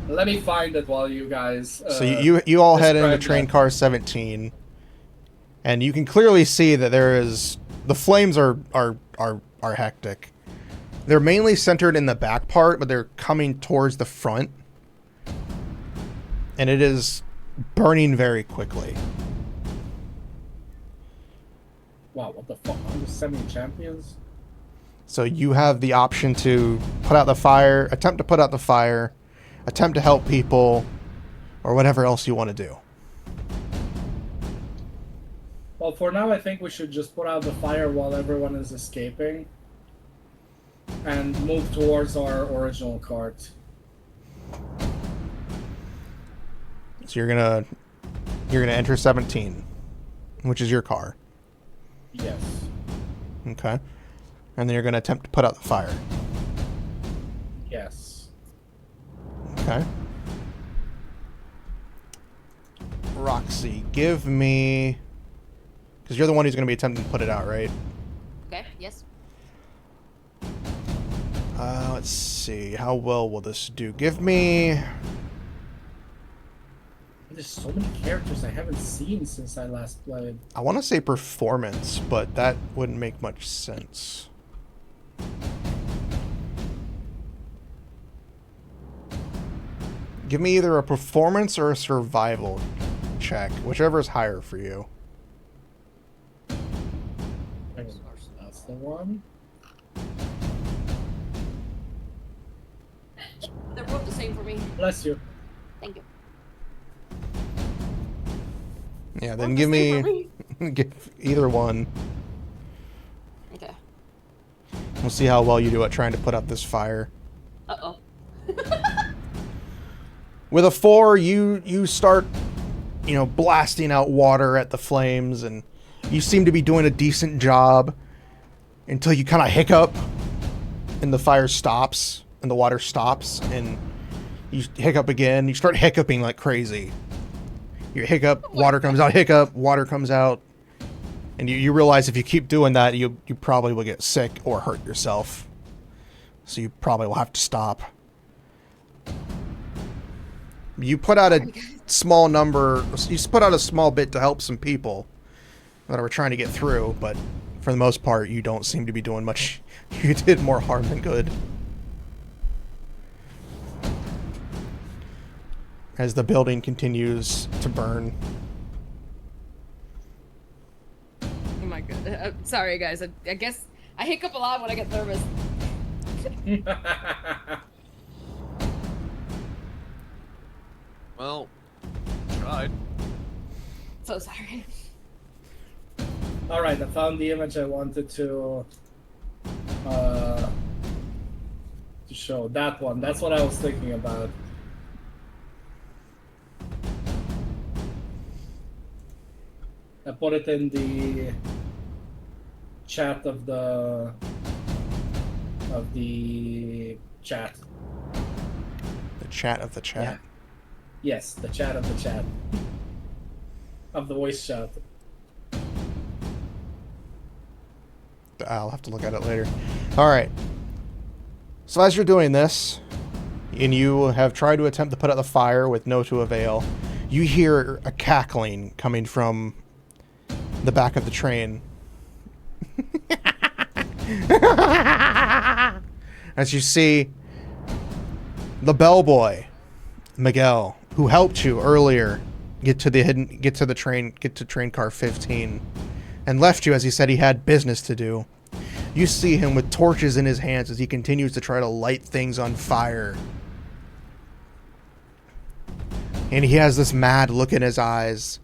Let me find it while you guys. So you all head into describe train that. car 17, and you can clearly see that there is the flames are hectic. They're mainly centered in the back part, but they're coming towards the front, and it is burning very quickly. Wow, what the fuck? I'm just sending champions? So you have the option to put out the fire, attempt to put out the fire, attempt to help people, or whatever else you want to do. Well, for now, I think we should just put out the fire while everyone is escaping. And move towards our original cart. So you're gonna enter 17, which is your car. Yes. Okay. And then you're gonna attempt to put out the fire. Yes. Okay. Roxy, give me... Because you're the one who's going to be attempting to put it out, right? Okay, yes. Let's see. How well will this do? Give me... There's so many characters I haven't seen since I last played. I want to say performance, but that wouldn't make much sense. Give me either a performance or a survival check, whichever is higher for you. That's the one. They're both the same for me. Bless you. Thank you. Yeah, then Both give the same me... for me. give either one. Okay. We'll see how well you do at trying to put out this fire. Uh-oh. With a 4, you start, blasting out water at the flames, and you seem to be doing a decent job until you kind of hiccup, and the fire stops, and the water stops, and You hiccup again. You start hiccuping like crazy. You hiccup, water comes out, hiccup, water comes out. And you realize if you keep doing that, you probably will get sick or hurt yourself. So you probably will have to stop. You put out a small number, you put out a small bit to help some people that are trying to get through, but for the most part, you don't seem to be doing much. You did more harm than good. As the building continues to burn. Oh my god. Sorry, guys. I guess I hiccup a lot when I get nervous. Well, tried. So sorry. Alright, I found the image I wanted to show. That one. That's what I was thinking about. I put it in the chat of the chat. The chat of the chat. Yeah. Yes, the chat of the chat. Of the voice chat. I'll have to look at it later. Alright. So as you're doing this, and you have tried to attempt to put out the fire with no to avail, you hear a cackling coming from the back of the train. As you see the bellboy, Miguel, who helped you earlier get to train car 15 and left you as he said he had business to do. You see him with torches in his hands as he continues to try to light things on fire. And he has this mad look in his eyes.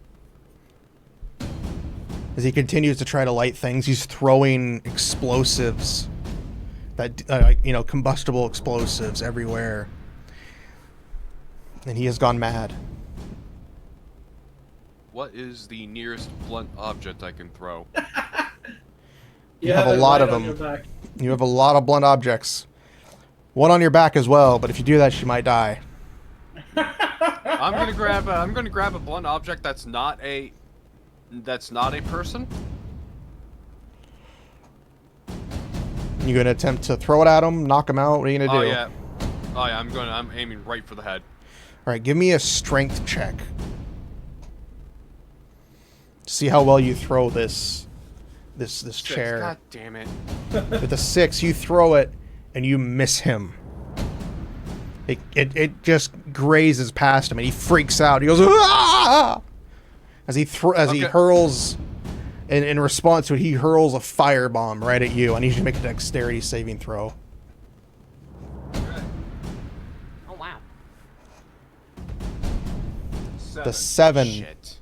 As he continues to try to light things, he's throwing explosives. Combustible explosives everywhere. And he has gone mad. What is the nearest blunt object I can throw? You have a lot of them. You have a lot of blunt objects. One on your back as well, but if you do that, she might die. I'm gonna grab a blunt object that's not a person. You gonna attempt to throw it at him, knock him out? What are you gonna do? Oh yeah, I'm aiming right for the head. All right, give me a strength check. See how well you throw this chair. God damn it. With a 6, you throw it and you miss him. It just grazes past him and he freaks out. He goes, "Ah!" As he hurls, in response to it, he hurls a firebomb right at you. I need you to make a dexterity saving throw. Oh wow. The 7. Shit.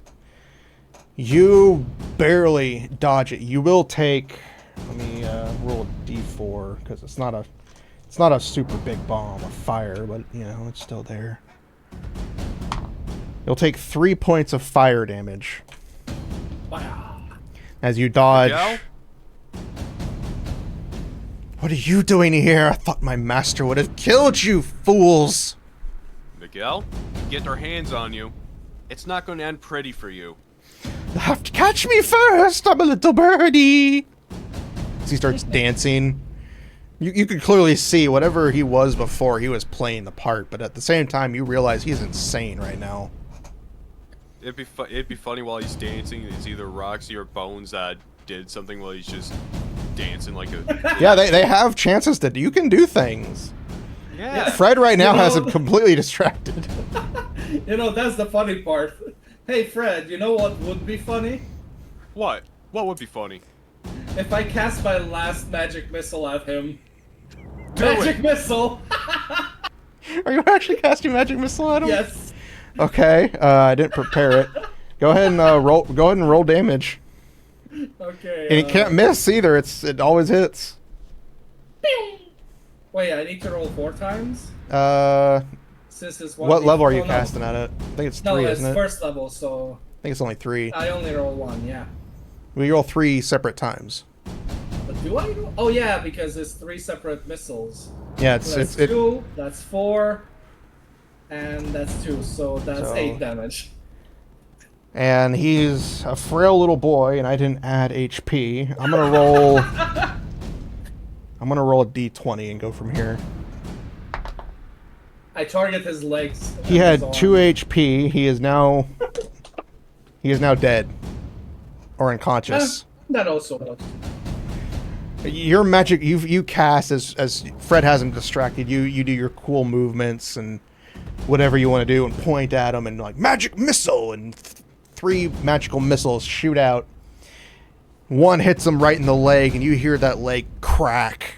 You barely dodge it. You will take. Let me roll a d4 because it's not a super big bomb of fire, but it's still there. You'll take 3 points of fire damage as you dodge. Miguel? What are you doing here? I thought my master would have killed you, fools. Miguel, get their hands on you. It's not going to end pretty for you. You have to catch me first. I'm a little birdie. As he starts dancing. You could clearly see whatever he was before, he was playing the part, but at the same time, you realize he's insane right now. It'd be funny while he's dancing. It's either Roxy or Bones that did something while he's just dancing like a. Yeah, they have chances that you can do things. Yeah. Fred right now has him completely distracted. That's the funny part. Hey, Fred, you know what would be funny? What? What would be funny? If I cast my last magic missile at him. Do magic it. missile! Are you actually casting magic missile at him? Yes. Okay, I didn't prepare it. Go ahead and roll damage. Okay. And he can't miss either. It always hits. Wait, I need to roll 4 times? Since it's What level are you no. casting at it? I think it's 3, No, it's isn't it? first level, so I think it's only 3. I only roll 1, yeah. We roll 3 separate times. But do I roll? Oh yeah, because it's 3 separate missiles. Yeah, So that's it's 2, that's 4, And that's 2, so that's So- 8 damage. And he's a frail little boy, and I didn't add HP. I'm gonna roll. I'm gonna roll a d20 and go from here. I target his legs. He and his had arm. 2 HP. He is now dead or unconscious. That also helps. Your magic you cast as Fred hasn't distracted you. You do your cool movements and whatever you want to do, and point at him and like magic missile, and 3 magical missiles shoot out. One hits him right in the leg, and you hear that leg crack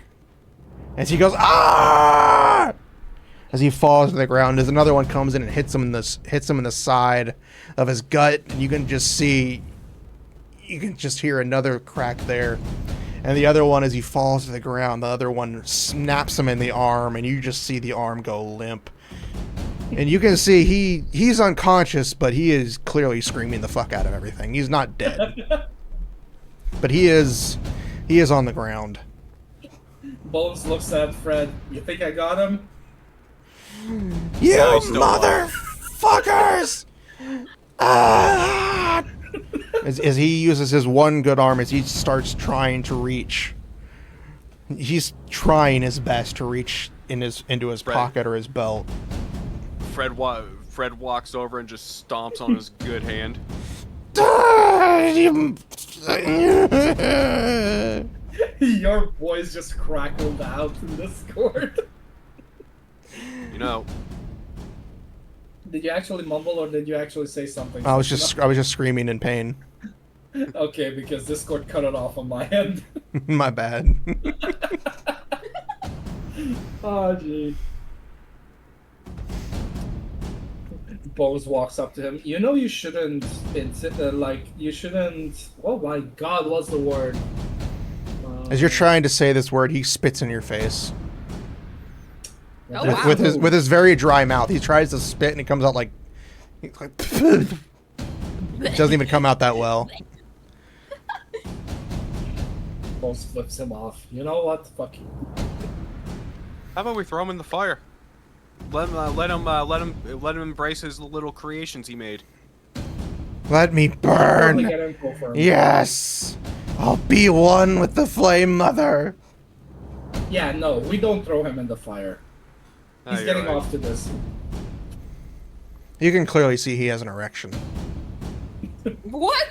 as he goes ah as he falls to the ground. As another one comes in and hits him in the side of his gut, and you can just hear another crack there. And the other one, as he falls to the ground, the other one snaps him in the arm, and you just see the arm go limp. And you can see he's unconscious, but he is clearly screaming the fuck out of everything. He's not dead. But he is on the ground. Bones looks at Fred. You think I got him? You Nice, don't motherfuckers! Ah! As he uses his one good arm, as he starts trying to reach, he's trying his best to reach into his Fred. pocket or his belt. Fred walks over and just stomps on his good hand. Your voice just crackled out in Discord. You know, Did you actually mumble or did you actually say something? I was just screaming in pain. Okay, because Discord cut it off on my end. My bad. Oh, gee. Bones walks up to him. You know you shouldn't, you shouldn't... Oh my god, what's the word? As you're trying to say this word, he spits in your face. Oh, with, wow. with his very dry mouth. He tries to spit and it comes out like it doesn't even come out that well. Bones flips him off. You know what? Fuck you. how about we throw him in the fire? Let him embrace his little creations he made. Let me Probably burn. get info for him. Yes, I'll be one with the Flame Mother. Yeah, no, we don't throw him in the fire. He's you're getting right. off to this. You can clearly see he has an erection. What?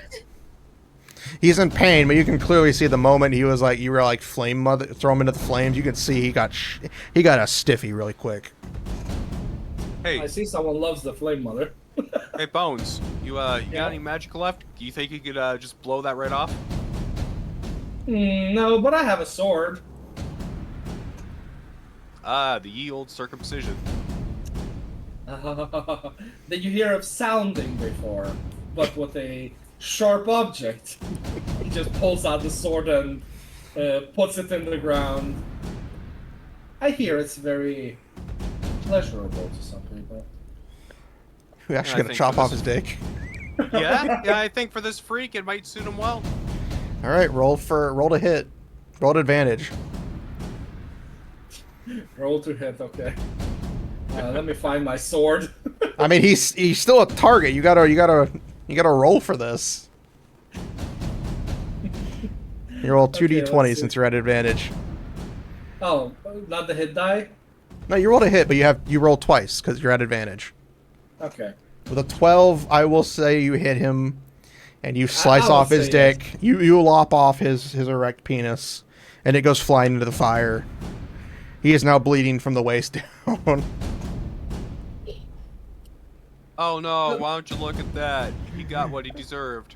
He's in pain, but you can clearly see the moment you were like Flame Mother, throw him into the flames. You can see he got a stiffy really quick. Hey, I see someone loves the Flame Mother. hey, Bones, you Yeah? got any magic left? Do you think you could just blow that right off? No, but I have a sword. Ah, the ye old circumcision. Did you hear of sounding before? But with a sharp object. He just pulls out the sword and puts it in the ground. I hear it's very pleasurable to some people. You're actually I gonna think chop for off this- his dick. Yeah, I think for this freak it might suit him well. All right, roll to hit. Roll to advantage. Roll to hit, okay. Let me find my sword. I mean, he's still a target. You gotta roll for this. You roll 2d20 let's see. since you're at advantage. Oh, not the hit die? No, you rolled a hit, but you roll twice because you're at advantage. Okay. With a 12, I will say you hit him, and you slice I will off his say dick. You lop off his erect penis, and it goes flying into the fire. He is now bleeding from the waist down. Oh no, why don't you look at that? He got what he deserved.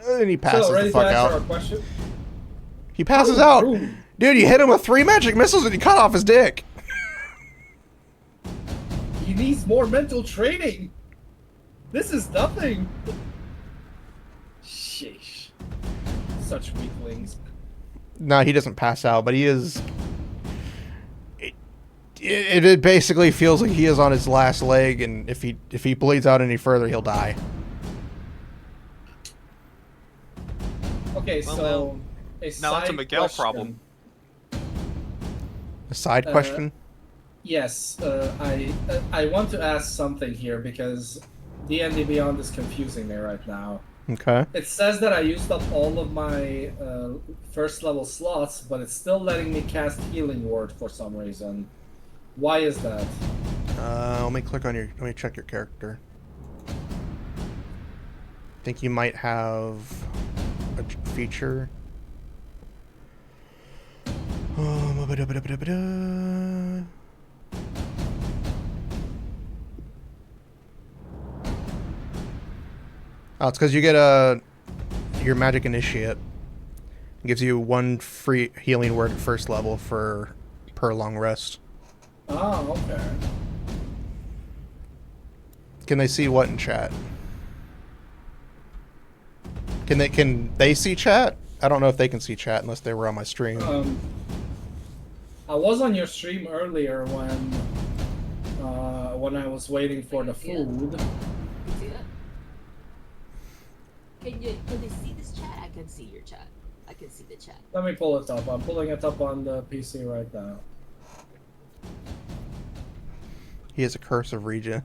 And he passes So, ready the to fuck answer our out. question? He passes How out. rude. Dude, you hit him with 3 magic missiles and you cut off his dick. He needs more mental training. This is nothing. Sheesh. Such weaklings. No, he doesn't pass out, but he is... It basically feels like he is on his last leg, and if he bleeds out any further, he'll die. Okay, Well, so well. Now that's a side Miguel question. problem. A side question? Yes, I want to ask something here because D&D Beyond is confusing me right now. Okay. It says that I used up all of my first level slots, but it's still letting me cast Healing Word for some reason. Why is that? Let me click on your. Let me check your character. I think you might have a feature. Oh, it's because you get your magic initiate. It gives you 1 free healing word at first level per long rest. Oh, okay. Can they see what in chat? Can they see chat? I don't know if they can see chat unless they were on my stream. I was on your stream earlier when I was waiting for the food. Can see that? Can they see this chat? I can see your chat. I can see the chat. Let me pull it up. I'm pulling it up on the PC right now. He has a curse of regen.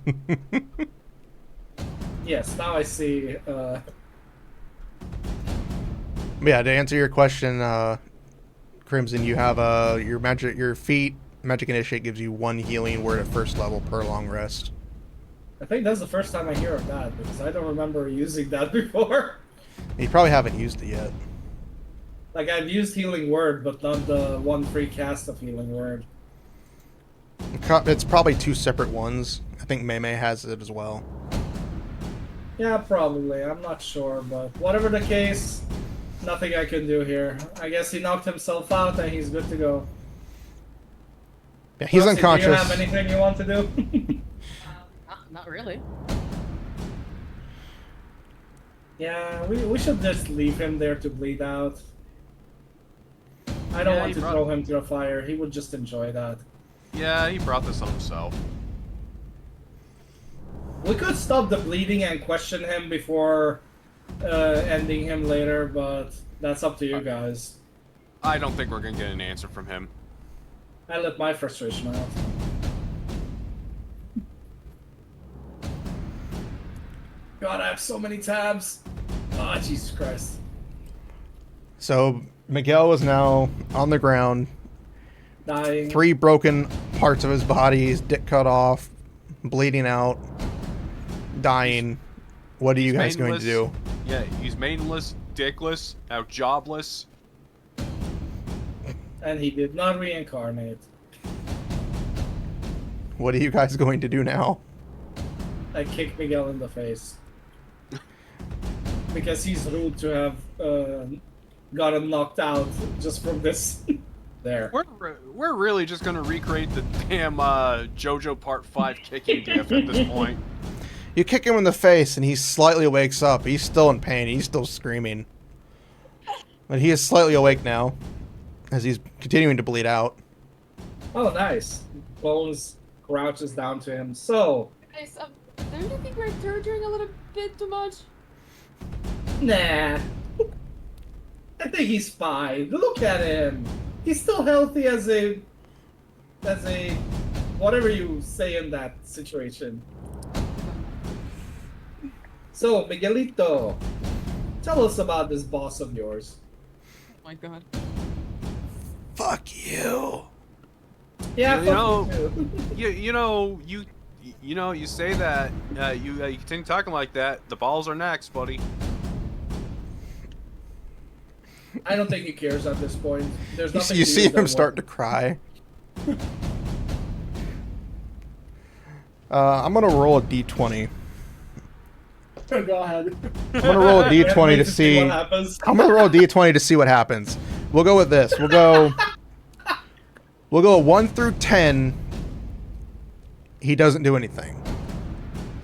Yes, now I see. Yeah, to answer your question, Crimson, you have your feat magic initiate gives you 1 healing word at first level per long rest. I think that's the first time I hear of that because I don't remember using that before. You probably haven't used it yet. Like I've used Healing Word, but not the 1 free cast of Healing Word. It's probably 2 separate ones. I think Mei has it as well. Yeah, probably. I'm not sure, but whatever the case, nothing I can do here. I guess he knocked himself out and he's good to go. Yeah, he's Rusty, unconscious. Do you have anything you want to do? Not really. Yeah, we should just leave him there to bleed out. I don't Yeah, want to throw him to a fire. He would just enjoy that. Yeah, he brought this on himself. We could stop the bleeding and question him before ending him later, but that's up to you guys. I don't think we're gonna get an answer from him. I let my frustration out. God, I have so many tabs. Oh, Jesus Christ. So Miguel is now on the ground. Dying. 3 broken parts of his body, his dick cut off, bleeding out, dying. What are you guys going to do? Yeah, he's mainless, dickless, now jobless. And he did not reincarnate. What are you guys going to do now? I kicked Miguel in the face. Because he's rude to have gotten knocked out just from this. There. We're really just gonna recreate the damn JoJo Part 5 kicking gif at this point. You kick him in the face and he slightly wakes up. He's still in pain. He's still screaming. But he is slightly awake now as he's continuing to bleed out. Oh, nice. Bones crouches down to him. So, Guys, don't you think we're torturing a little bit too much? nah. I think he's fine. Look at him. He's still healthy as a whatever you say in that situation. So, Miguelito, tell us about this boss of yours. Oh my god. Fuck you. Yeah, You know- fuck you too. You say that, you continue talking like that, the balls are next, buddy. I don't think he cares at this point. There's nothing You to see use him that start to weapon. cry. I'm gonna roll a d20. Go ahead. I'm gonna roll a Can't d20 wait to see. what happens. I'm gonna roll a d20 to see what happens. We'll go with this. We'll go 1 through 10. He doesn't do anything.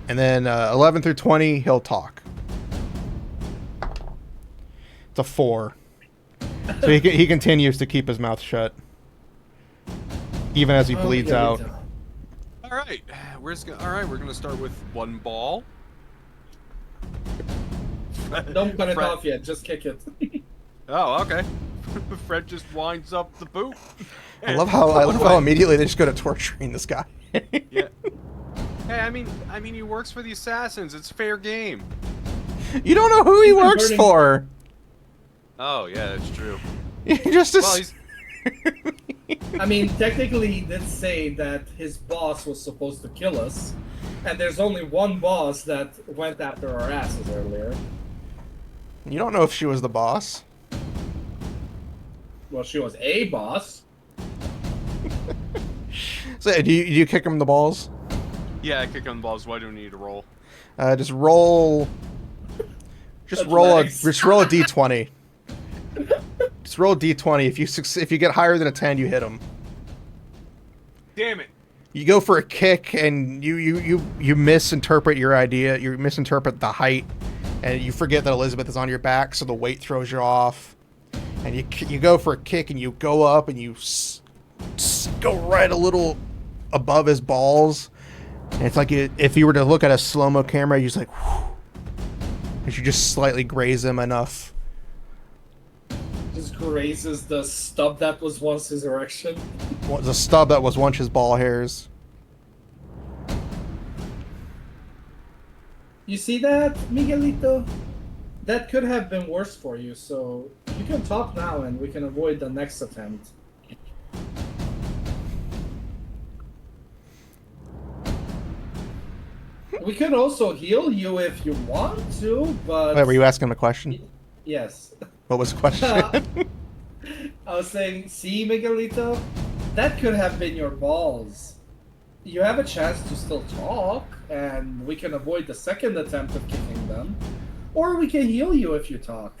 And then 11 through 20, he'll talk. It's a 4. So he continues to keep his mouth shut, even as he Oh, bleeds out. Miguelito. All right, we're gonna start with 1 ball. Don't cut it Fred- off yet. Just kick it. Oh, okay. Fred just winds up the boot. I love how immediately they just go to torturing this guy. Yeah. Hey, I mean, he works for the assassins. It's fair game. You don't know who he works for. Oh yeah, that's true. You're just a... Well, he's... I mean, technically, he did say that his boss was supposed to kill us, and there's only one boss that went after our asses earlier. You don't know if she was the boss. Well, she was a boss. So, do you kick him in the balls? Yeah, I kick on the balls. Why do we need to roll? Just roll. Just roll a d20. Just roll a d20. If you get higher than a 10, you hit him. Damn it! You go for a kick and you misinterpret your idea. You misinterpret the height, and you forget that Elizabeth is on your back, so the weight throws you off. And you go for a kick and you go up and you go right a little above his balls. And it's like if you were to look at a slow-mo camera, you just like, whew, and you just slightly graze him enough. Just grazes the stub that was once his erection. The stub that was once his ball hairs. You see that, Miguelito? That could have been worse for you, so you can talk now and we can avoid the next attempt. We could also heal you if you want to, but... Wait, were you asking him a question? Yes. What was the question? I was saying, see, Miguelito? That could have been your balls. You have a chance to still talk, and we can avoid the second attempt of kicking them. Or we can heal you if you talk.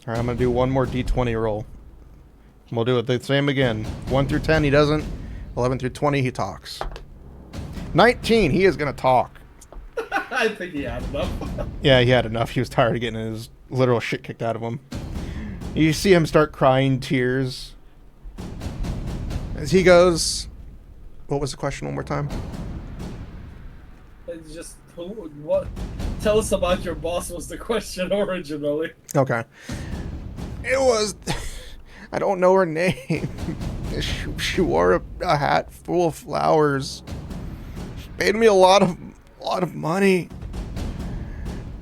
Alright, I'm gonna do one more d20 roll. We'll do it the same again. 1 through 10, he doesn't. 11 through 20, he talks. 19, he is gonna talk. I think he had enough. Yeah, he had enough. He was tired of getting his literal shit kicked out of him. You see him start crying tears. As he goes... What was the question one more time? It's just, what? Tell us about your boss was the question originally. Okay. It was... I don't know her name. She wore a hat full of flowers. She paid me a lot of money.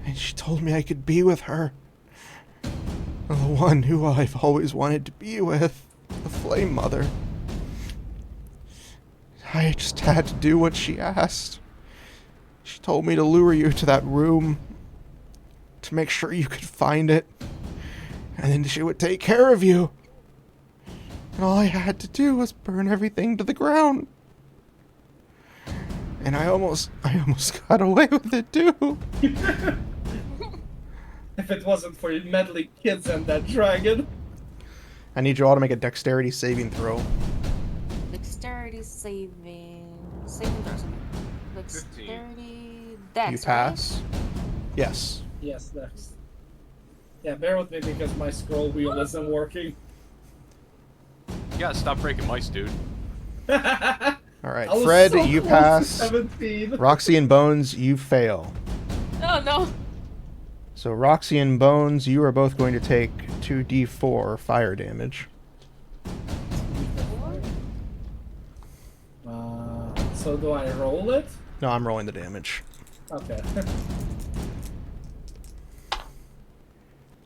And she told me I could be with her. The one who I've always wanted to be with. The Flame Mother. I just had to do what she asked. She told me to lure you to that room. To make sure you could find it. And then she would take care of you. And all I had to do was burn everything to the ground. And I almost got away with it too. If it wasn't for your meddling kids and that dragon. I need you all to make a dexterity saving throw. Dexterity saving throws. Dexterity. Dex, You pass. Yes. Yes, next. Yeah, bear with me because my scroll wheel isn't working. You gotta stop breaking mice, dude. All right, Fred, so you close pass. to 17. Roxy and Bones, you fail. Oh no. So Roxy and Bones, you are both going to take 2d4 fire damage. So do I roll it? No, I'm rolling the damage. Okay.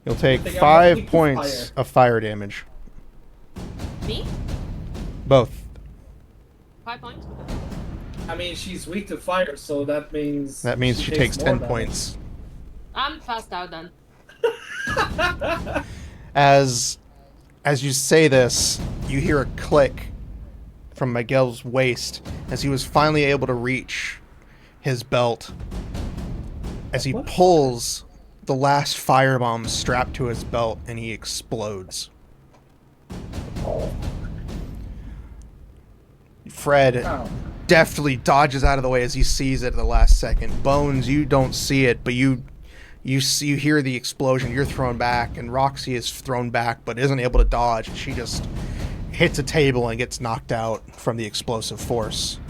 You'll take I think I'm 5 weak to points fire. of fire damage. Me? Both. 5 points? I mean, she's weak to fire, so that means... That means she takes more 10 damage. points. I'm passed out then. As you say this, you hear a click from Miguel's waist as he was finally able to reach his belt. As he pulls the last firebomb strapped to his belt and he explodes. Fred Ow. deftly dodges out of the way as he sees it at the last second. Bones, you don't see it, but you hear the explosion. You're thrown back, and Roxy is thrown back, but isn't able to dodge. She just hits a table and gets knocked out from the explosive force.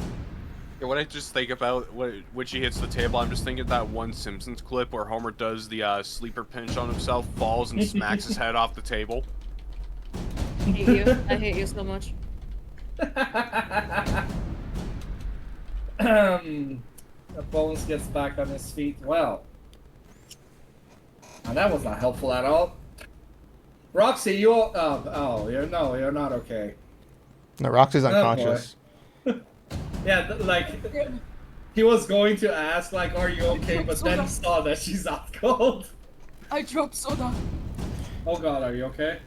Yeah, what I just think about when she hits the table, I'm just thinking of that one Simpsons clip where Homer does the sleeper pinch on himself, falls and smacks his head off the table. hate you. I hate you so much. Bones gets back on his feet. Well, now that was not helpful at all. Roxy, you're not okay. No, Roxy's boy. unconscious. Yeah, like he was going to ask, like, "Are you okay?" But then saw that she's out cold. I dropped soda. Oh God, are you okay?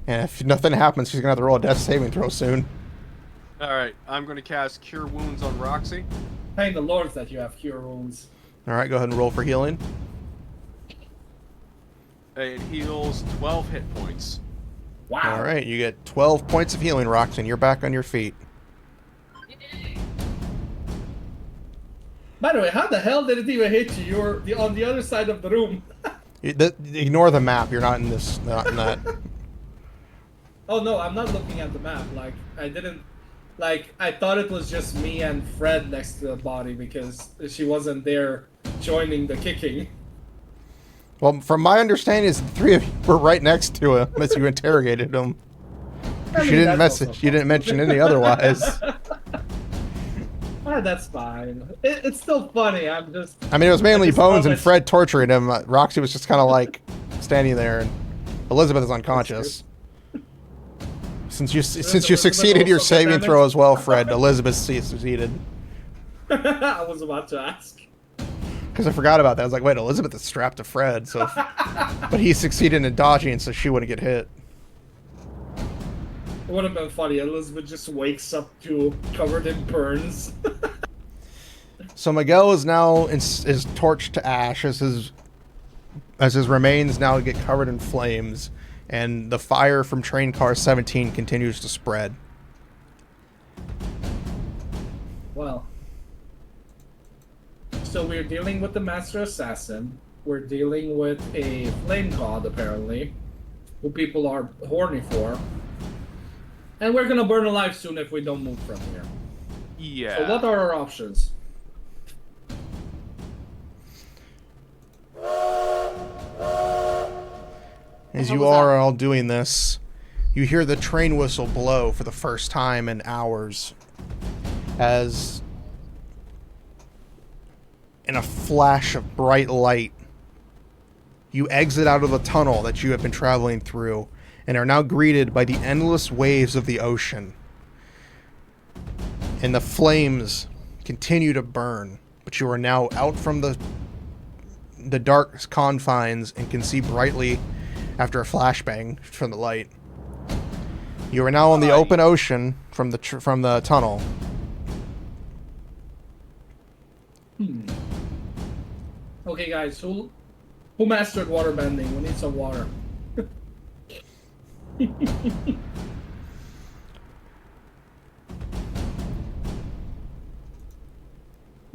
And if nothing happens, she's gonna have to roll a death saving throw soon. Alright, I'm gonna cast Cure Wounds on Roxy. Thank the Lord that you have cure wounds. All right, go ahead and roll for healing. It heals 12 hit points. Wow. All right, you get 12 points of healing, Roxy, and you're back on your feet. By the way, how the hell did it even hit you? You were on the other side of the room. Ignore the map. You're not in this. Not in that. Oh no, I'm not looking at the map. Like, I didn't... Like, I thought it was just me and Fred next to the body because she wasn't there joining the kicking. Well, from my understanding, is the three of you were right next to him as you interrogated him. I She mean, didn't that's message. also You didn't mention any otherwise. Ah, that's fine. It's still funny. I'm just... I mean, it was mainly I just Bones love and it. Fred torturing him. Roxy was just kind of like standing there, and Elizabeth is unconscious. Since you Elizabeth succeeded your also got saving damage? throw as well, Fred, Elizabeth succeeded. I was about to ask. Because I forgot about that. I was like, wait, Elizabeth is strapped to Fred, so. But he succeeded in dodging, so she wouldn't get hit. It would have been funny. Elizabeth just wakes up to covered in burns. So Miguel is now is torched to ash as his remains now get covered in flames, and the fire from train car 17 continues to spread. Well, so we're dealing with the Master Assassin. We're dealing with a flame god, apparently, who people are horny for. And we're gonna burn alive soon if we don't move from here. Yeah. So what are our options? As hell you was that? are all doing this, you hear the train whistle blow for the first time in hours. As in a flash of bright light, you exit out of the tunnel that you have been traveling through and are now greeted by the endless waves of the ocean. And the flames continue to burn, but you are now out from the dark confines and can see brightly after a flashbang from the light. You are now on the open ocean from the tunnel. Okay, guys, who mastered waterbending? We need some water.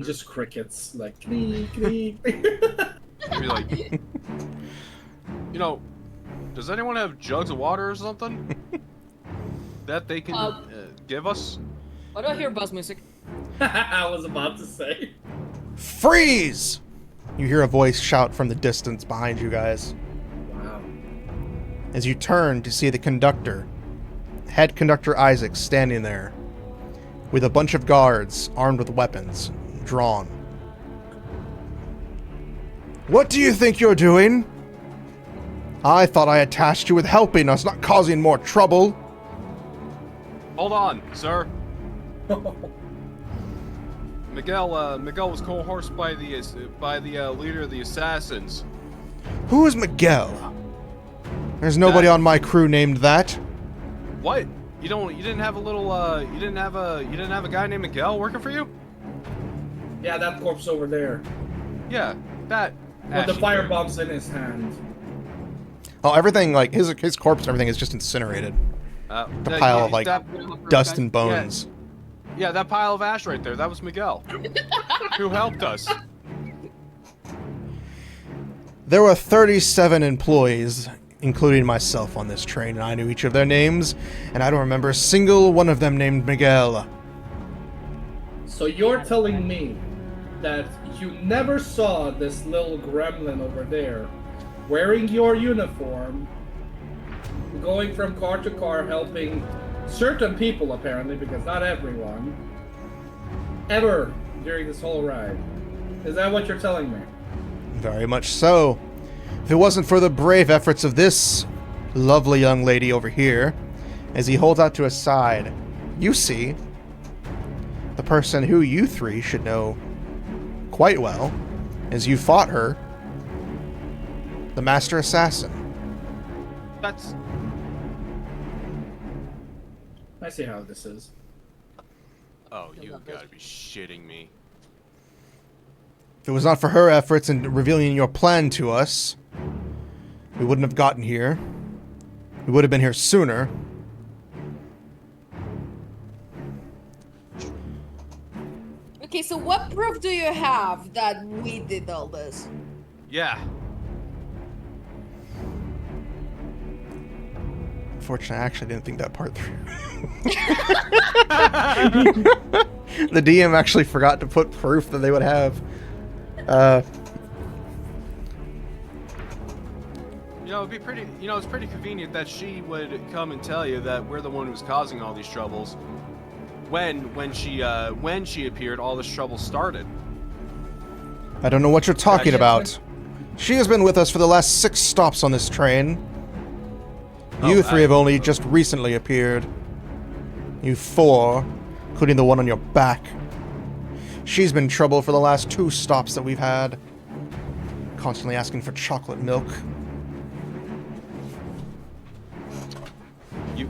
Just crickets, like clee, clee. Be like, you know, does anyone have jugs of water or something that they can give us? Why do I hear buzz music? I was about to say. Freeze! You hear a voice shout from the distance behind you guys. Wow. As you turn to see the conductor, head conductor Isaac, standing there with a bunch of guards armed with weapons drawn. What do you think you're doing? I thought I had tasked you with helping us, not causing more trouble. Hold on, sir. Miguel was coerced by the leader of the assassins. Who is Miguel? There's nobody on my crew named that. What? You didn't have a guy named Miguel working for you? Yeah, that corpse over there. Yeah, that. With the ashy fire dude. bombs in his hand. Oh, everything, like, his corpse and everything is just incinerated. The A pile of, like, dust and bones. Yeah, that pile of ash right there. That was Miguel, who helped us. There were 37 employees, including myself, on this train, and I knew each of their names, and I don't remember a single one of them named Miguel. So you're telling me that you never saw this little gremlin over there wearing your uniform, going from car to car, helping certain people apparently, because not everyone, ever during this whole ride. Is that what you're telling me? Very much so. If it wasn't for the brave efforts of this lovely young lady over here, as he holds out to his side, you see the person who you three should know quite well, as you fought her, the Master Assassin. That's I see how this is. oh, you gotta be shitting me. If it was not for her efforts in revealing your plan to us, we wouldn't have gotten here. We would have been here sooner. Okay, so what proof do you have that we did all this? Yeah. Unfortunately, I actually didn't think that part through. The DM actually forgot to put proof that they would have. You know, it'd be pretty. You know, it's pretty convenient that she would come and tell you that we're the one who's causing all these troubles. When she appeared, all this trouble started. I don't know what you're talking Gotcha. about. She has been with us for the last 6 stops on this train. You Oh, three have only just recently appeared. You 4, including the one on your back. She's been in trouble for the last 2 stops that we've had. Constantly asking for chocolate milk. You.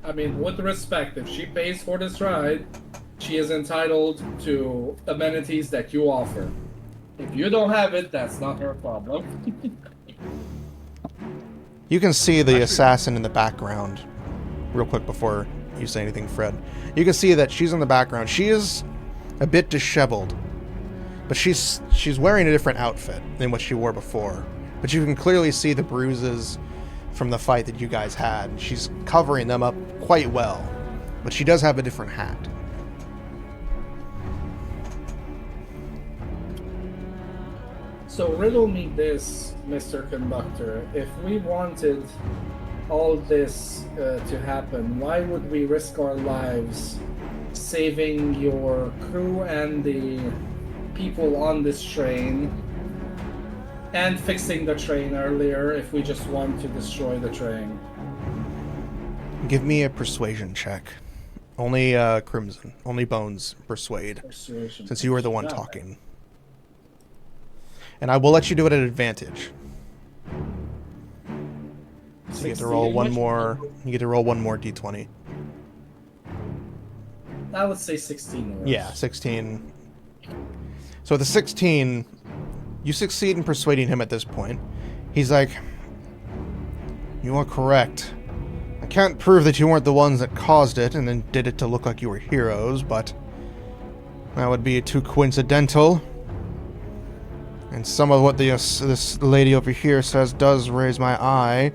I mean, with respect, if she pays for this ride, she is entitled to amenities that you offer. If you don't have it, that's not her problem. You can see the assassin in the background. Real quick before you say anything, Fred. You can see that she's in the background. She is a bit disheveled. But she's wearing a different outfit than what she wore before. But you can clearly see the bruises from the fight that you guys had. She's covering them up quite well. But she does have a different hat. So riddle me this, Mr. Conductor. If we wanted all this to happen, why would we risk our lives saving your crew and the people on this train and fixing the train earlier if we just want to destroy the train? Give me a persuasion check. Only Crimson. Only Bones persuade. Persuasion. Since you were the one Okay. talking. And I will let you do it at advantage. You get to roll one more. You get to roll one more d20. I would say 16 or Yeah, 16. So the 16, you succeed in persuading him at this point. He's like, "You are correct. I can't prove that you weren't the ones that caused it and then did it to look like you were heroes, but that would be too coincidental. And some of what this lady over here says does raise my eye.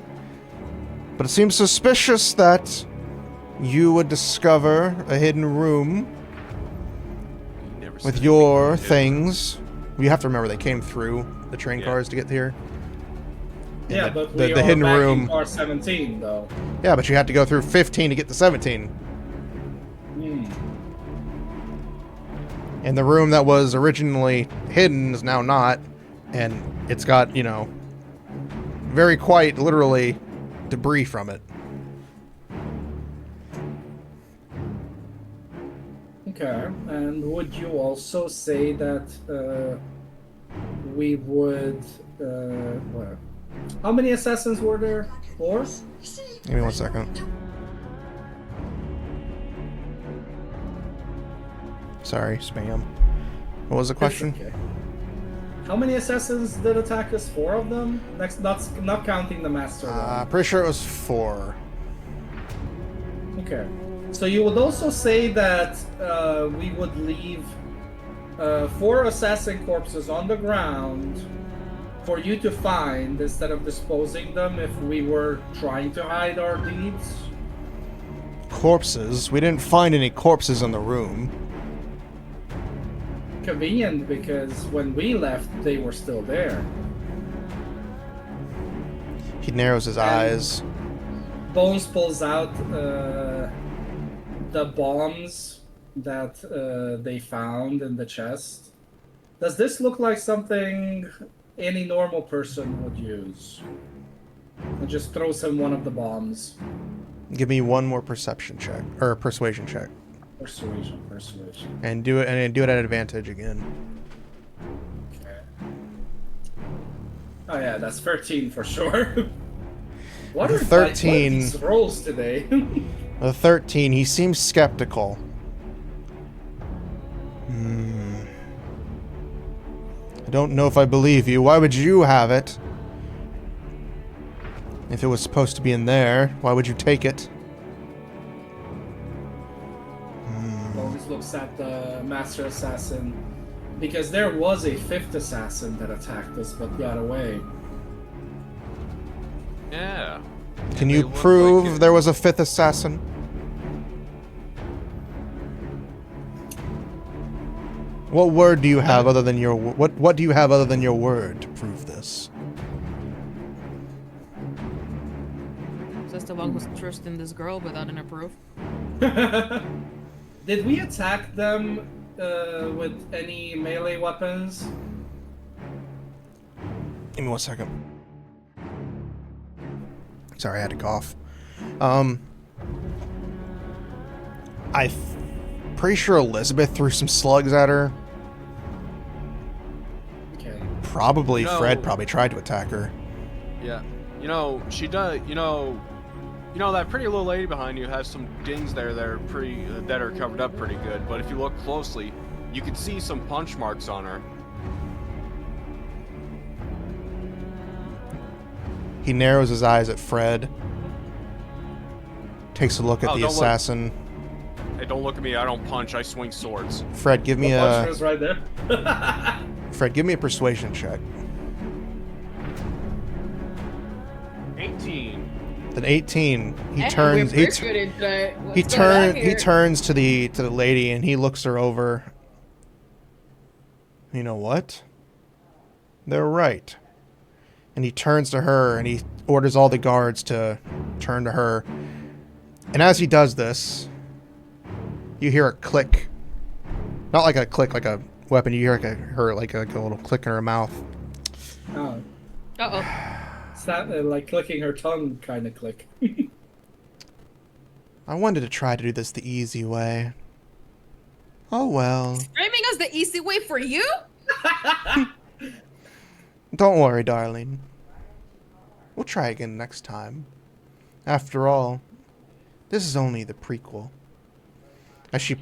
But it seems suspicious that you would discover a hidden room Never said with anything your you did. things. You have to remember they came through the train Yeah. cars to get here. And Yeah, the, but the we are hidden back room. in car 17, though. Yeah, but you had to go through 15 to get to 17. Hmm. And the room that was originally hidden is now not. And it's got, you know, very quite literally debris from it. Okay, and would you also say that we would... what? How many assassins were there? 4? Give me 1 second. Sorry, spam. What was the question? Okay. How many assassins did attack us? 4 of them? Next, not counting the master one. Pretty sure it was 4. Okay. So you would also say that we would leave 4 assassin corpses on the ground for you to find instead of disposing them if we were trying to hide our deeds? Corpses? We didn't find any corpses in the room. Convenient, because when we left, they were still there. narrows his eyes. Bones pulls out the bombs that they found in the chest. Does this look like something any normal person would use? And just throws him one of the bombs. Give me one more perception check or persuasion check, Persuasion. and do it at advantage again. Okay. Oh yeah, that's 13 for sure. What The are 13 these rolls today? The 13, he seems skeptical. I don't know if I believe you. Why would you have it? If it was supposed to be in there, why would you take it? Bones looks at the Master Assassin. Because there was a fifth assassin that attacked us but got away. Yeah. Can They you look prove like it. there was a fifth assassin? What word do you have other than your what do you have other than your word to prove this? Is this the one who's trusting this girl without any proof? Did we attack them with any melee weapons? Give me 1 second. Sorry, I had to cough. Pretty sure Elizabeth threw some slugs at her. Okay. Probably No. Fred probably tried to attack her. Yeah. You know, she does. You know that pretty little lady behind you has some dings there that are covered up pretty good. But if you look closely, you can see some punch marks on her. He narrows his eyes at Fred. Takes a look at Oh, the don't look. assassin. Hey, don't look at me. I don't punch. I swing swords. Fred, give me The a puncher is right there. Fred, give me a persuasion check. 18. Then 18. He Hey, turns. we're pretty good into it. He What's going on He here? turns to the lady and he looks her over. You know what? They're right. And he turns to her and he orders all the guards to turn to her. And as he does this, you hear a click. Not like a click like a weapon. You hear like a little click in her mouth. Oh, Uh-oh. it's not like clicking her tongue kind of click. I wanted to try to do this the easy way. Oh well. Streaming is the easy way for you? Don't worry, darling. We'll try again next time. After all, this is only the prequel. As she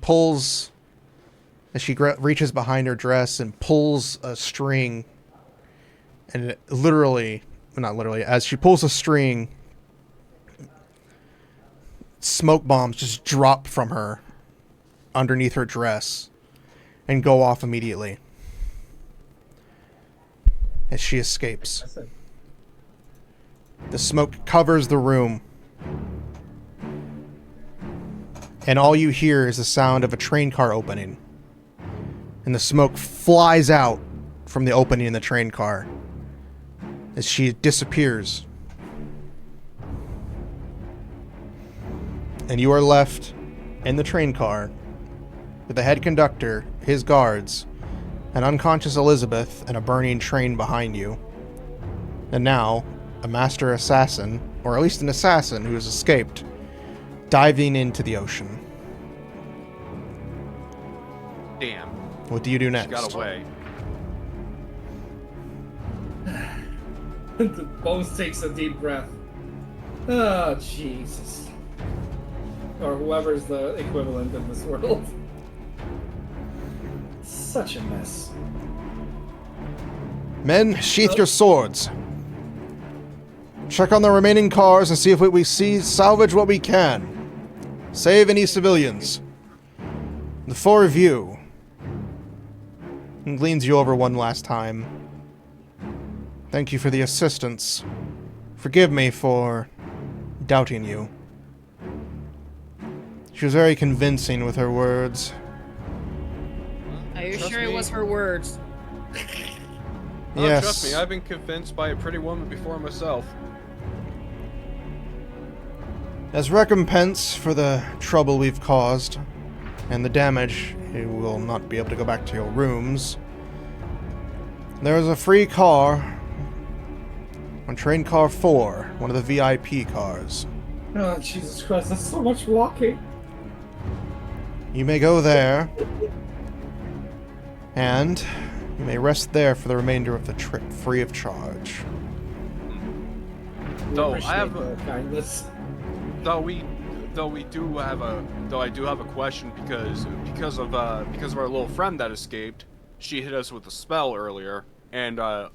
reaches behind her dress and pulls a string, and as she pulls a string, smoke bombs just drop from her underneath her dress and go off immediately as she escapes. The smoke covers the room, and all you hear is the sound of a train car opening, and the smoke flies out from the opening in the train car as she disappears. And you are left in the train car with the head conductor, his guards, an unconscious Elizabeth, and a burning train behind you. And now, a master assassin, or at least an assassin who has escaped, diving into the ocean. Damn. What do you do She next? got away. The Bones takes a deep breath. Oh, Jesus. Or whoever's the equivalent in this world. Such a mess. Men, sheath your swords. Check on the remaining cars and see if we salvage what we can. Save any civilians. The four of you. And leans you over one last time. Thank you for the assistance. Forgive me for doubting you. She was very convincing with her words. Are you Trust sure it me. was her words? Oh, Yes. trust me, I've been convinced by a pretty woman before myself. As recompense for the trouble we've caused and the damage, you will not be able to go back to your rooms. There is a free car on train car 4, one of the VIP cars. Oh, Jesus Christ, that's so much walking. You may go there, and you may rest there for the remainder of the trip, free of charge. Though Appreciate I have the a, kindness. though I do have a question because of our little friend that escaped. She hit us with a spell earlier, and our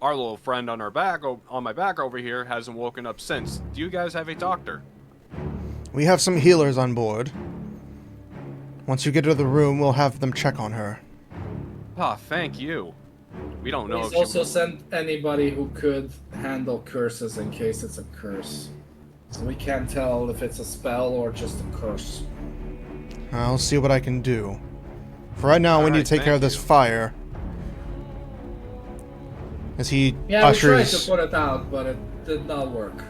little friend on my back over here hasn't woken up since. Do you guys have a doctor? We have some healers on board. Once you get to the room, we'll have them check on her. Ah, thank you. We don't know Please if she also was... send anybody who could handle curses in case it's a curse. So we can't tell if it's a spell or just a curse. I'll see what I can do. For right now, we need to take care of this fire. As he Yeah, we tried ushers... to put it out, but it did not work.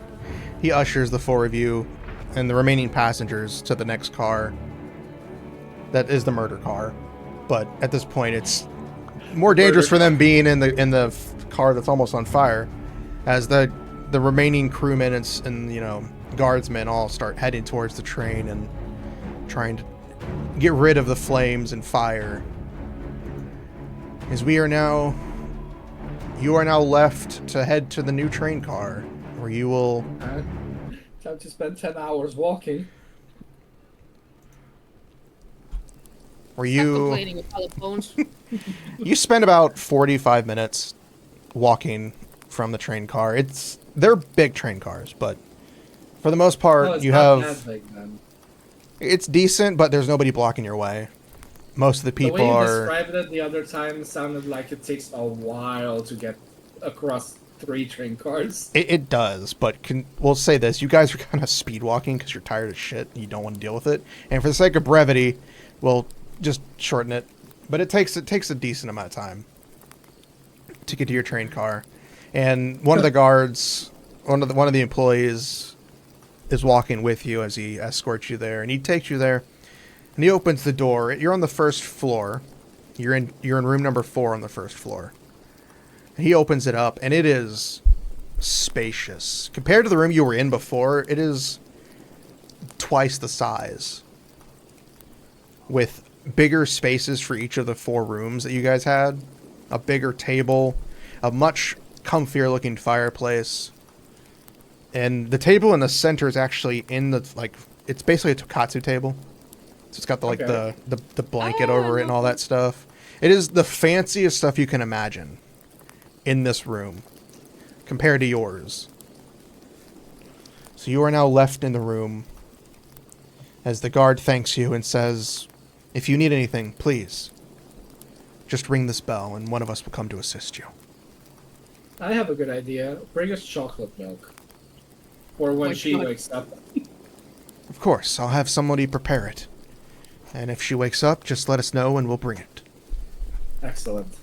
He ushers the 4 of you and the remaining passengers to the next car. That is the murder car. But at this point, it's more dangerous for them being in the car that's almost on fire, as the remaining crewmen and guardsmen all start heading towards the train and trying to get rid of the flames and fire. As you are now left to head to the new train car, where you will... Time to spend 10 hours walking. Where Stop you... complaining with hollow bones. You spend about 45 minutes walking from the train car. They're big train cars, but for the most part, No, it's you not have... that big, then. It's decent, but there's nobody blocking your way. Most of the people The way you are... described it the other time sounded like it takes a while to get across 3 train cars. It does, but we'll say this. You guys are kind of speed walking because you're tired of shit and you don't want to deal with it. And for the sake of brevity, we'll just shorten it. But it takes a decent amount of time to get to your train car. And one of the guards, one of the employees is walking with you as he escorts you there, and he takes you there, and he opens the door. You're on the first floor. You're in room number 4 on the first floor. And he opens it up, and it is spacious compared to the room you were in before. It is twice the size, with bigger spaces for each of the 4 rooms that you guys had, a bigger table, a much comfier looking fireplace. And the table in the center is actually in the, it's basically a tokatsu table. So it's got the blanket over it and all that stuff. It is the fanciest stuff you can imagine in this room compared to yours. So you are now left in the room as the guard thanks you and says, if you need anything, please just ring this bell and one of us will come to assist you. I have a good idea. Bring us chocolate milk. For when she wakes up. Of course, I'll have somebody prepare it. And if she wakes up, just let us know and we'll bring it. Excellent.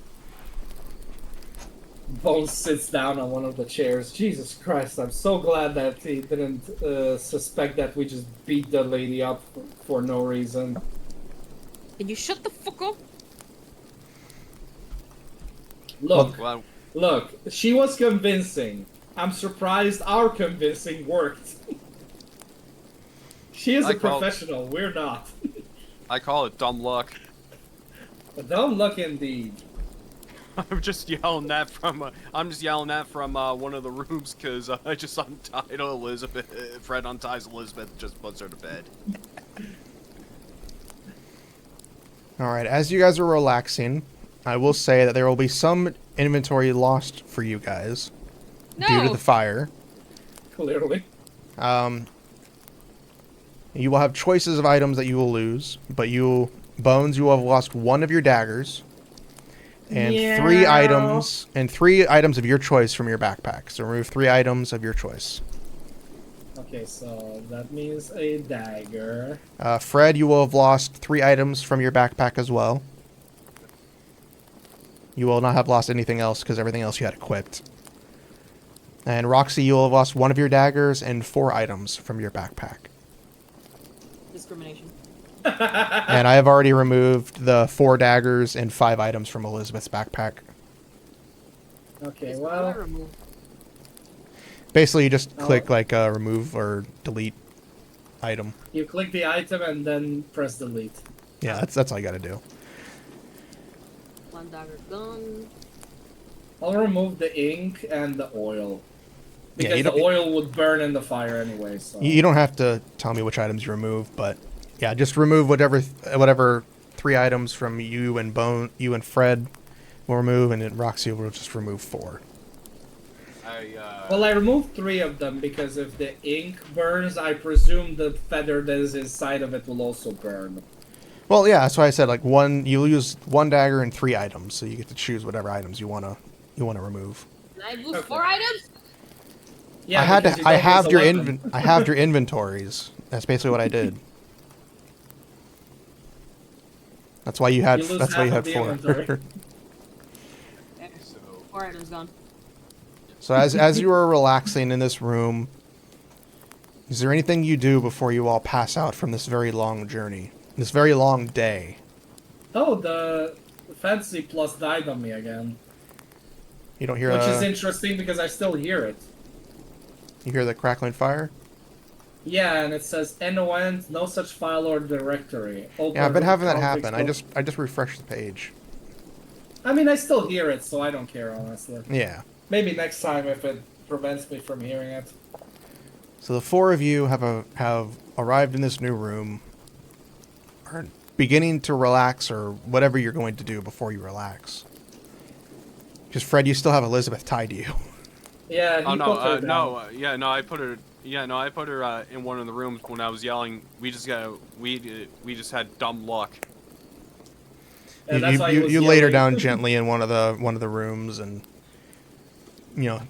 Bones sits down on one of the chairs. Jesus Christ, I'm so glad that he didn't suspect that we just beat the lady up for no reason. Can you shut the fuck up? Look, she was convincing. I'm surprised our convincing worked. She is a professional, we're not. I call it dumb luck. Dumb luck indeed. I'm just yelling that from one of the rooms because I just untied Elizabeth. Fred unties Elizabeth, just puts her to bed. Alright, as you guys are relaxing, I will say that there will be some inventory lost for you guys due to the fire. Clearly. You will have choices of items that you will lose, but Bones, you will have lost 1 of your daggers. And 3 items of your choice from your backpack. So remove 3 items of your choice. Okay, so that means a dagger. Fred, you will have lost 3 items from your backpack as well. You will not have lost anything else because everything else you had equipped. And Roxy, you'll have lost one of your daggers and 4 items from your backpack. Discrimination. And I have already removed the 4 daggers and 5 items from Elizabeth's backpack. Okay, What do I well, remove? Basically, you just Oh. click like remove or delete item. you click the item and then press delete. Yeah, that's all you gotta do. One dagger gone. I'll remove the ink and the oil. Yeah, Because you the don't- oil would burn in the fire anyway, so... You don't have to tell me which items you remove, but yeah, just remove whatever 3 items from you and Fred will remove, and then Roxy will just remove 4. Well, I removed 3 of them because if the ink burns, I presume the feather that is inside of it will also burn. Well, yeah, that's why I said like you'll use 1 dagger and 3 items, so you get to choose whatever items you wanna remove. Can I move Okay. 4 items? Yeah, I because you I don't have use your a weapon. I have your inventories. That's basically what I did. That's why you had You lose that's why you half had of the 4. inventory. So 4 items gone. So as you are relaxing in this room, is there anything you do before you all pass out from this very long journey? This very long day? Oh, the fantasy plus died on me again. You don't hear Which is interesting because I still hear it. you hear the crackling fire? Yeah, and it says NON, no such file or directory. Yeah, I've been having that Conflict happen. scope. I just refreshed the page. I mean, I still hear it, so I don't care, honestly. Yeah. Maybe next time if it prevents me from hearing it. So the 4 of you have arrived in this new room, are beginning to relax or whatever you're going to do before you relax. Because Fred, you still have Elizabeth tied to you. Yeah, he Oh no, put her down. no, yeah, no, I put her. Yeah, no, I put her in one of the rooms when I was yelling. We just had dumb luck. And that's why he was You laid her yelling. down gently in one of the rooms and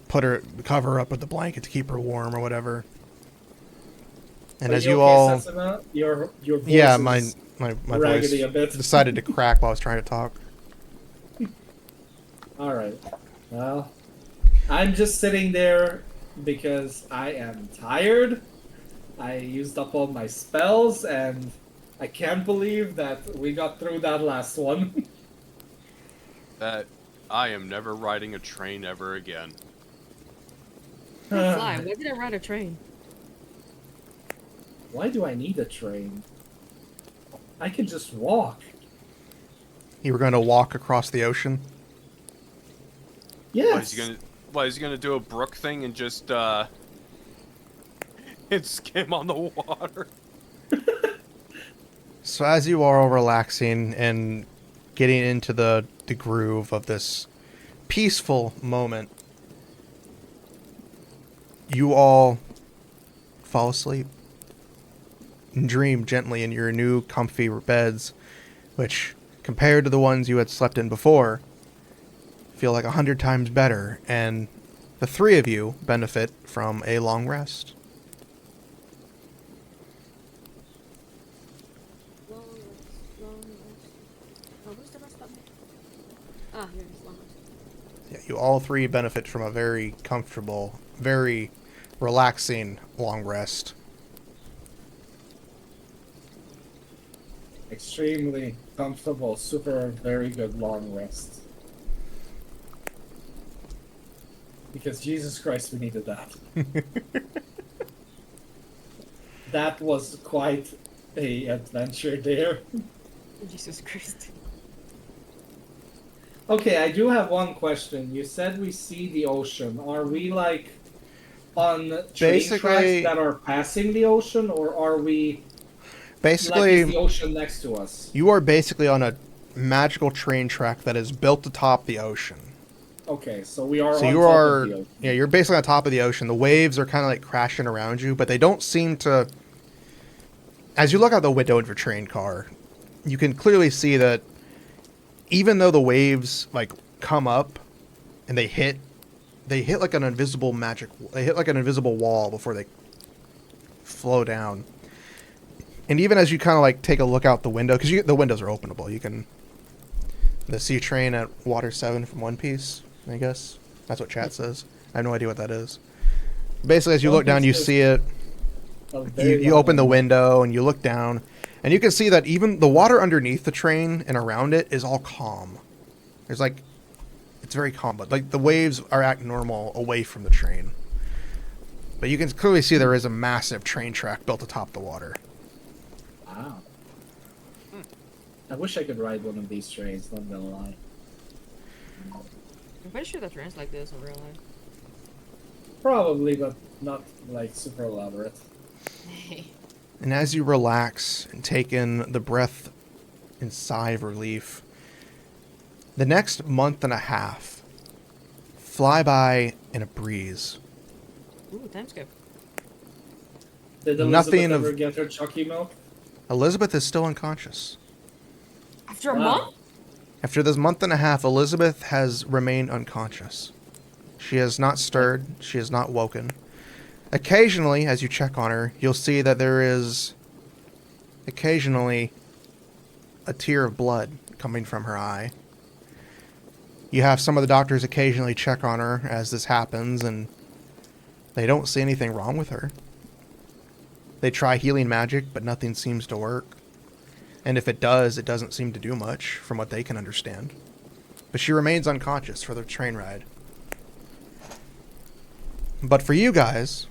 cover her up with the blanket to keep her warm or whatever. And Are as you you okay, all Setsuna? Your voice yeah, is my voice raggedy a bit. decided to crack while I was trying to talk. Alright. Well, I'm just sitting there because I am tired. I used up all my spells, and I can't believe that we got through that last one. That I am never riding a train ever again. I fly. Why did I ride a train? Why do I need a train? I can just walk. You were going to walk across the ocean? Yes. What is he gonna do a Brook thing and just and skim on the water? So as you are all relaxing and getting into the groove of this peaceful moment, you all fall asleep and dream gently in your new comfy beds, which, compared to the ones you had slept in before, feel like 100 times better, and the 3 of you benefit from a long rest. Long rest, long rest. Oh, where's the rest button? Ah, here it is. Long rest. Yeah, you all 3 benefit from a very comfortable, very relaxing long rest. Extremely comfortable, super, very good long rest. Because Jesus Christ, we needed that. That was quite a adventure there. Jesus Christ. Okay, I do have one question. You said we see the ocean. Are we like on train Basically- tracks that are passing the ocean, or are we like is the Basically, ocean next to us? you are basically on a magical train track that is built atop the ocean. Okay, so we are So on you top are, of the ocean. yeah, you're basically on top of the ocean. The waves are kind of like crashing around you, but they don't seem to. As you look out the window of your train car, you can clearly see that even though the waves like come up and they hit like an invisible They hit like an invisible wall before they flow down. And even as you kind of like take a look out the window, because the windows are openable, you can see a train at Water 7 from One Piece. I guess that's what chat says. I have no idea what that is. Basically, as you One look down, Piece you is see it. a You, very you long open the one. window and you look down, and you can see that even the water underneath the train and around it is all calm. There's like, it's very calm, but like the waves are act normal away from the train. But you can clearly see there is a massive train track built atop the water. Wow. I wish I could ride one of these trains, not gonna lie. I'm pretty sure the train's like this in real life. Probably, but not like super elaborate. And as you relax and take in the breath and sigh of relief, the next month and a half fly by in a breeze. Ooh, time skip. Did Elizabeth Nothing ever of- get her Chucky milk? Elizabeth is still unconscious. After a Wow. month? After this month and a half, Elizabeth has remained unconscious. She has not stirred. She has not woken. Occasionally, as you check on her, you'll see that there is occasionally a tear of blood coming from her eye. You have some of the doctors occasionally check on her as this happens, and they don't see anything wrong with her. They try healing magic, but nothing seems to work. And if it does, it doesn't seem to do much, from what they can understand. But she remains unconscious for the train ride. But for you guys,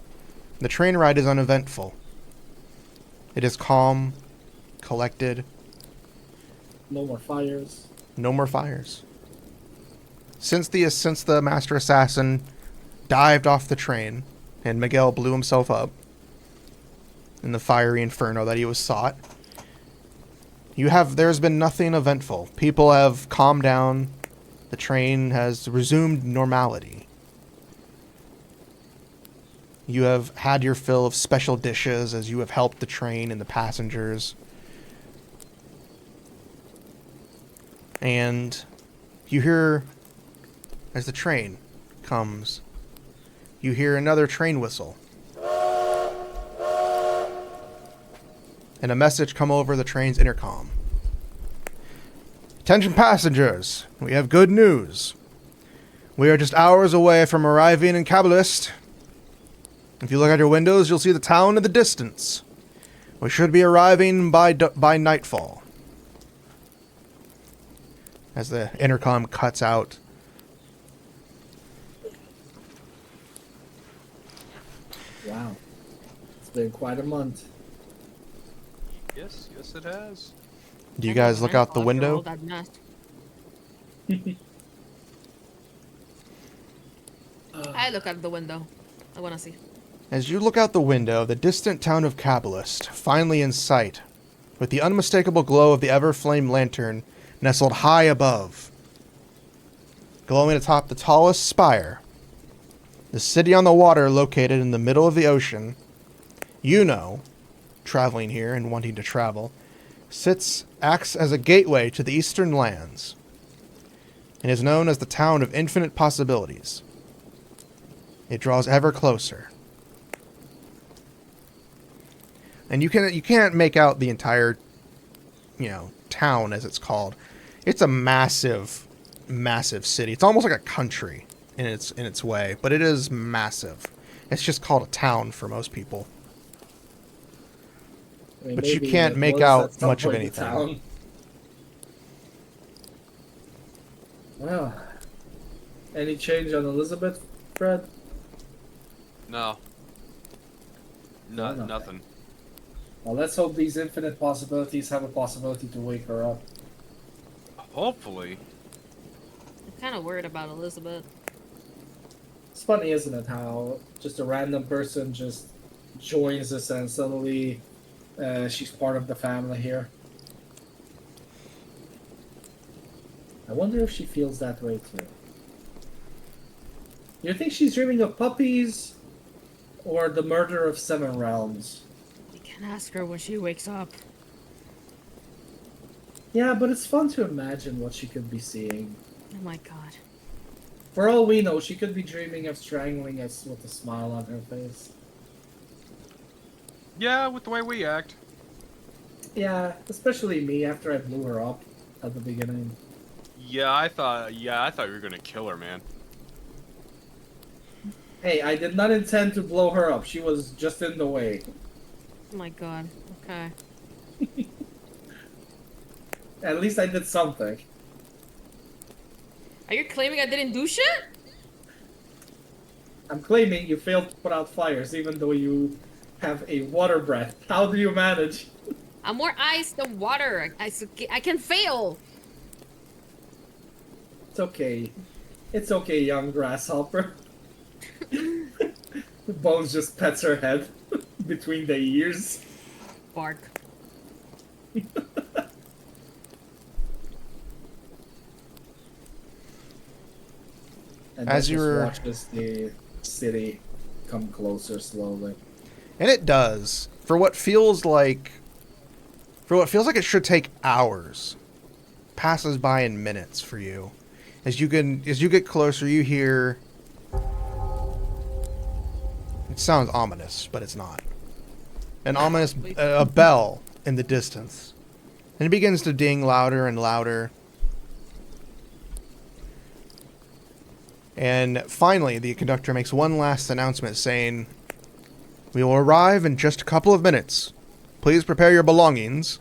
the train ride is uneventful. It is calm, collected, No more fires. no more fires. Since the master assassin dived off the train and Miguel blew himself up in the fiery inferno that he was sought, there's been nothing eventful. People have calmed down. The train has resumed normality. You have had your fill of special dishes as you have helped the train and the passengers. And you hear, as the train comes, you hear another train whistle. And a message come over the train's intercom. Attention passengers, we have good news. We are just hours away from arriving in Kabbalist. If you look out your windows, you'll see the town in the distance. We should be arriving by nightfall. As the intercom cuts out. Wow. It's been quite a month. Yes, it has. Do you guys look out the window? I look out the window. I want to see. As you look out the window, the distant town of Kabbalist, finally in sight, with the unmistakable glow of the ever-flame lantern nestled high above. Glowing atop the tallest spire, the city on the water located in the middle of the ocean, you know, traveling here and wanting to travel, acts as a gateway to the eastern lands, and is known as the town of infinite possibilities. It draws ever closer. And you can't make out the entire, town as it's called. It's a massive, massive city. It's almost like a country in its way, but it is massive. It's just called a town for most people. I mean, But you maybe can't it make was out at some much of point in anything. town. Well, any change on Elizabeth, Fred? No. No. Nothing. Well, let's hope these infinite possibilities have a possibility to wake her up. Hopefully. I'm kind of worried about Elizabeth. It's funny, isn't it, how just a random person just joins us and suddenly she's part of the family here. I wonder if she feels that way too. You think she's dreaming of puppies or the murder of 7 realms? We can ask her when she wakes up. Yeah, but it's fun to imagine what she could be seeing. Oh my god. For all we know, she could be dreaming of strangling us with a smile on her face. Yeah, with the way we act. Yeah, especially me after I blew her up at the beginning. Yeah, I thought you were gonna kill her, man. Hey, I did not intend to blow her up. She was just in the way. Oh my god. Okay. At least I did something. Are you claiming I didn't do shit? I'm claiming you failed to put out fires even though you have a water breath. How do you manage? I'm more ice than water. I can fail. It's okay. It's okay, young grasshopper. Bones just pets her head between the ears. Bark. And As then you just were- watches the city come closer slowly. And it does. For what feels like it should take hours, passes by in minutes for you. As you get closer, you hear. It sounds ominous, but it's not. An ominous a bell in the distance, and it begins to ding louder and louder. And finally, the conductor makes one last announcement saying, "We will arrive in just a couple of minutes. Please prepare your belongings.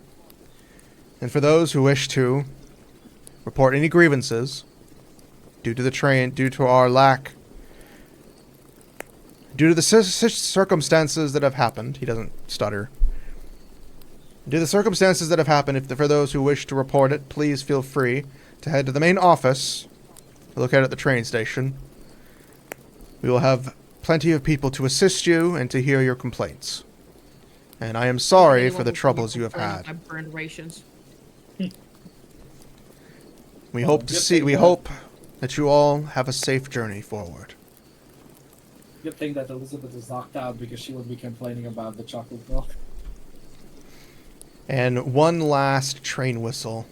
And for those who wish to report any grievances due to the circumstances that have happened," he doesn't stutter. "Due to the circumstances that have happened, for those who wish to report it, please feel free to head to the main office located at the train station. We will have plenty of people to assist you and to hear your complaints. And I am sorry for the troubles you have had. I burned rations. We Well, hope good hope thing that you all have a safe journey forward." Good thing that Elizabeth is knocked out because she would be complaining about the chocolate milk. And one last train whistle.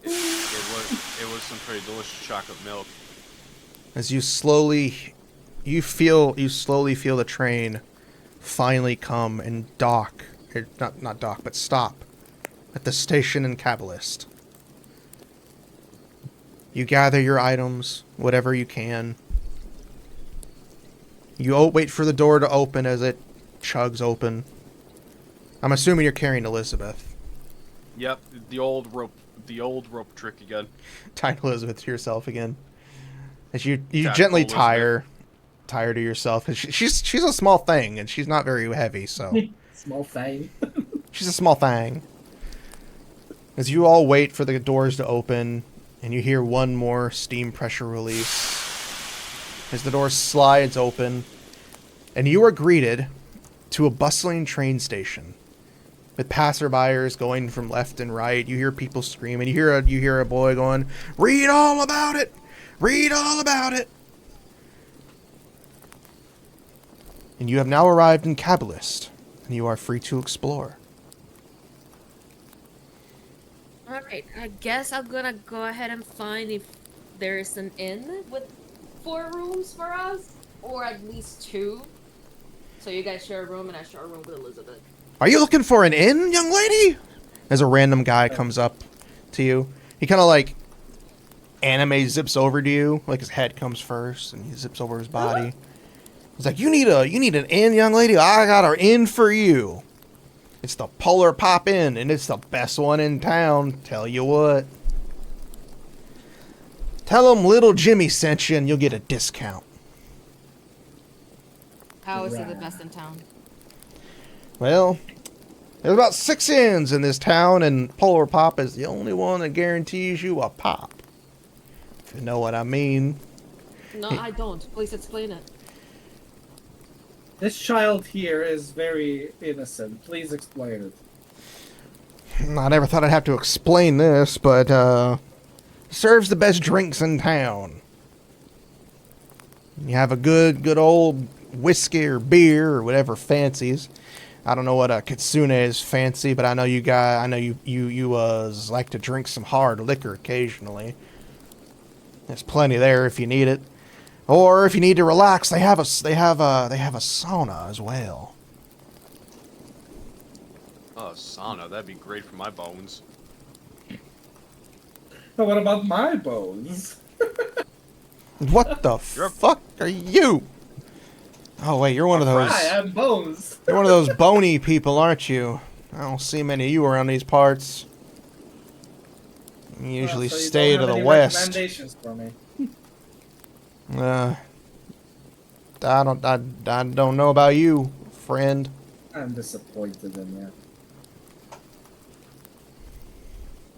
It was some pretty delicious chocolate milk. As you slowly feel the train finally come and dock, not dock, but stop at the station in Kabbalist. You gather your items, whatever you can. You wait for the door to open as it chugs open. I'm assuming you're carrying Elizabeth. Yep, the old rope trick again. Tie Elizabeth to yourself again. As you Tackle gently Elizabeth. tie her to yourself. 'Cause she's a small thing and she's not very heavy, so Small thing. she's a small thing. As you all wait for the doors to open, and you hear one more steam pressure release as the door slides open, and you are greeted to a bustling train station with passerbyers going from left and right. You hear people screaming. You hear a boy going, "Read all about it! Read all about it!" And you have now arrived in Kabbalist, and you are free to explore. Alright, I guess I'm gonna go ahead and find if there's an inn with 4 rooms for us, or at least 2. So you guys share a room and I share a room with Elizabeth. "Are you looking for an inn, young lady?" As a random guy comes up to you. He kind of like anime zips over to you, like his head comes first and he zips over his body. He's like, you need an inn, young lady? I got an inn for you. It's the Polar Pop Inn, and it's the best one in town. Tell you what. Tell them little Jimmy sent you and you'll get a discount. How is it the best in town? Well, there's about 6 inns in this town, and Polar Pop is the only one that guarantees you a pop. If you know what I mean. No, I don't. Please explain it. This child here is very innocent. Please explain it. I never thought I'd have to explain this, but, serves the best drinks in town. You have a good old whiskey or beer or whatever fancies. I don't know what a kitsune is fancy, but I know you like to drink some hard liquor occasionally. There's plenty there if you need it. Or if you need to relax, they have a sauna as well. Oh, sauna, that'd be great for my bones. But what about my bones? What the fuck are you? Oh wait, you're one of those. Hi, I'm Bones. You're one of those bony people, aren't you? I don't see many of you around these parts. You usually So you stay don't to have the any west. recommendations for me? I don't know about you, friend. I'm disappointed in you.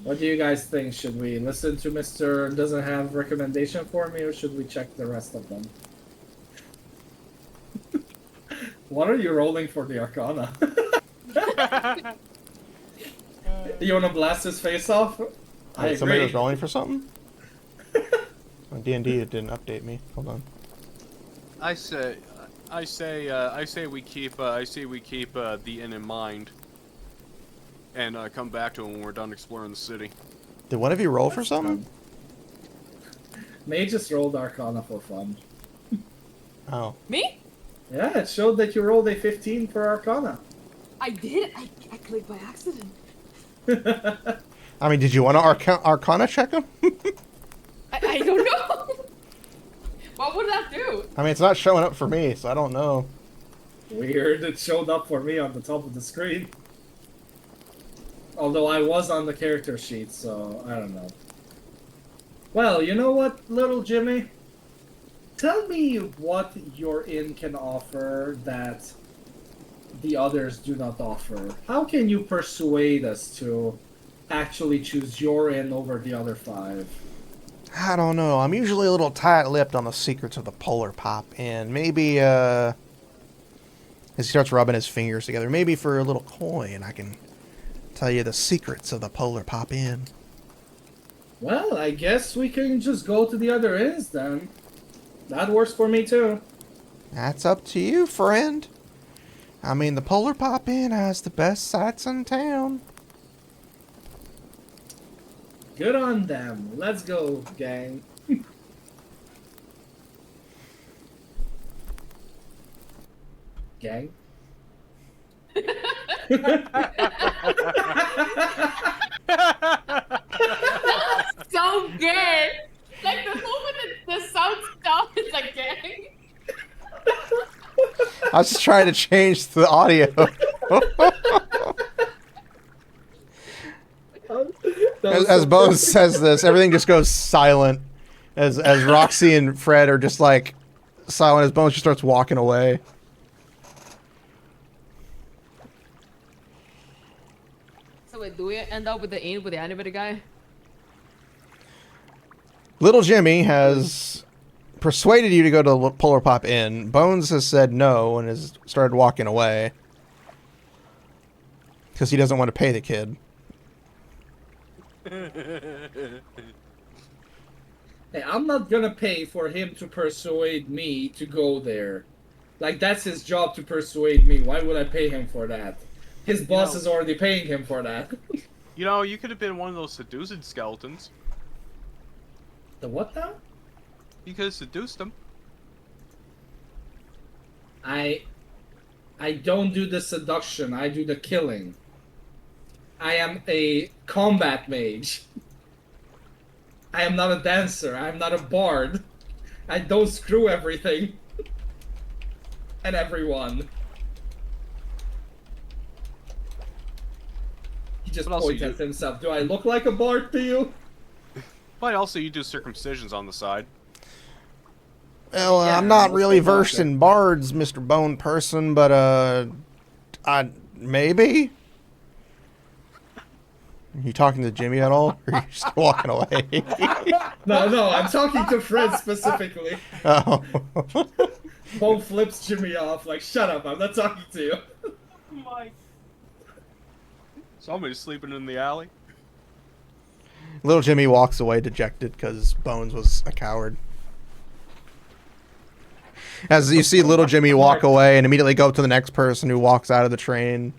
What do you guys think? Should we listen to Mr. Doesn't have recommendation for me, or should we check the rest of them? What are you rolling for the Arcana? You wanna blast his face off? I Wait, somebody agree. was rolling for something? D&D didn't update me. Hold on. I say we keep the inn in mind, and come back to it when we're done exploring the city. Did one of you roll for something? May just rolled Arcana for fun. Oh. Me? Yeah, it showed that you rolled a 15 for Arcana. I did. I clicked by accident. I mean, did you want to Arcana check him? I don't know. What would that do? I mean, it's not showing up for me, so I don't know. Weird, it showed up for me on the top of the screen. Although I was on the character sheet, so I don't know. Well, you know what, little Jimmy? Tell me what your inn can offer that the others do not offer. How can you persuade us to actually choose your inn over the other 5? I don't know. I'm usually a little tight-lipped on the secrets of the Polar Pop, and maybe, as he starts rubbing his fingers together, maybe for a little coin I can tell you the secrets of the Polar Pop Inn. Well, I guess we can just go to the other inns then. That works for me too. That's up to you, friend. I mean, the Polar Pop Inn has the best sights in town. Good on them. Let's go, gang. Gang? So gay. Like the moment the sound stops, it's like gang. I was just trying to change the audio. As Bones says this, everything just goes silent. As Roxy and Fred are just like silent as Bones just starts walking away. So wait, do we end up with the inn with the animated guy? Little Jimmy has persuaded you to go to the Polar Pop Inn. Bones has said no and has started walking away. Because he doesn't want to pay the kid. Hey, I'm not gonna pay for him to persuade me to go there. Like, that's his job to persuade me. Why would I pay him for that? His boss is already paying him for that. You know, you could have been one of those seduced skeletons. The what now? You could have seduced them. I don't do the seduction, I do the killing. I am a combat mage. I am not a dancer, I am not a bard. I don't screw everything. And everyone. He just What else points do you at do? himself. Do I look like a bard to you? But also, you do circumcisions on the side. Well, Yeah, I'm not let's really go back versed there. in bards, Mr. Bone Person, but, maybe? Are you talking to Jimmy at all? Or are you just walking away? No, I'm talking to Fred specifically. Oh. Bo flips Jimmy off, like, shut up, I'm not talking to you. Somebody's sleeping in the alley. Little Jimmy walks away dejected because Bones was a coward. As you see Little Jimmy walk away and immediately go up to the next person who walks out of the train.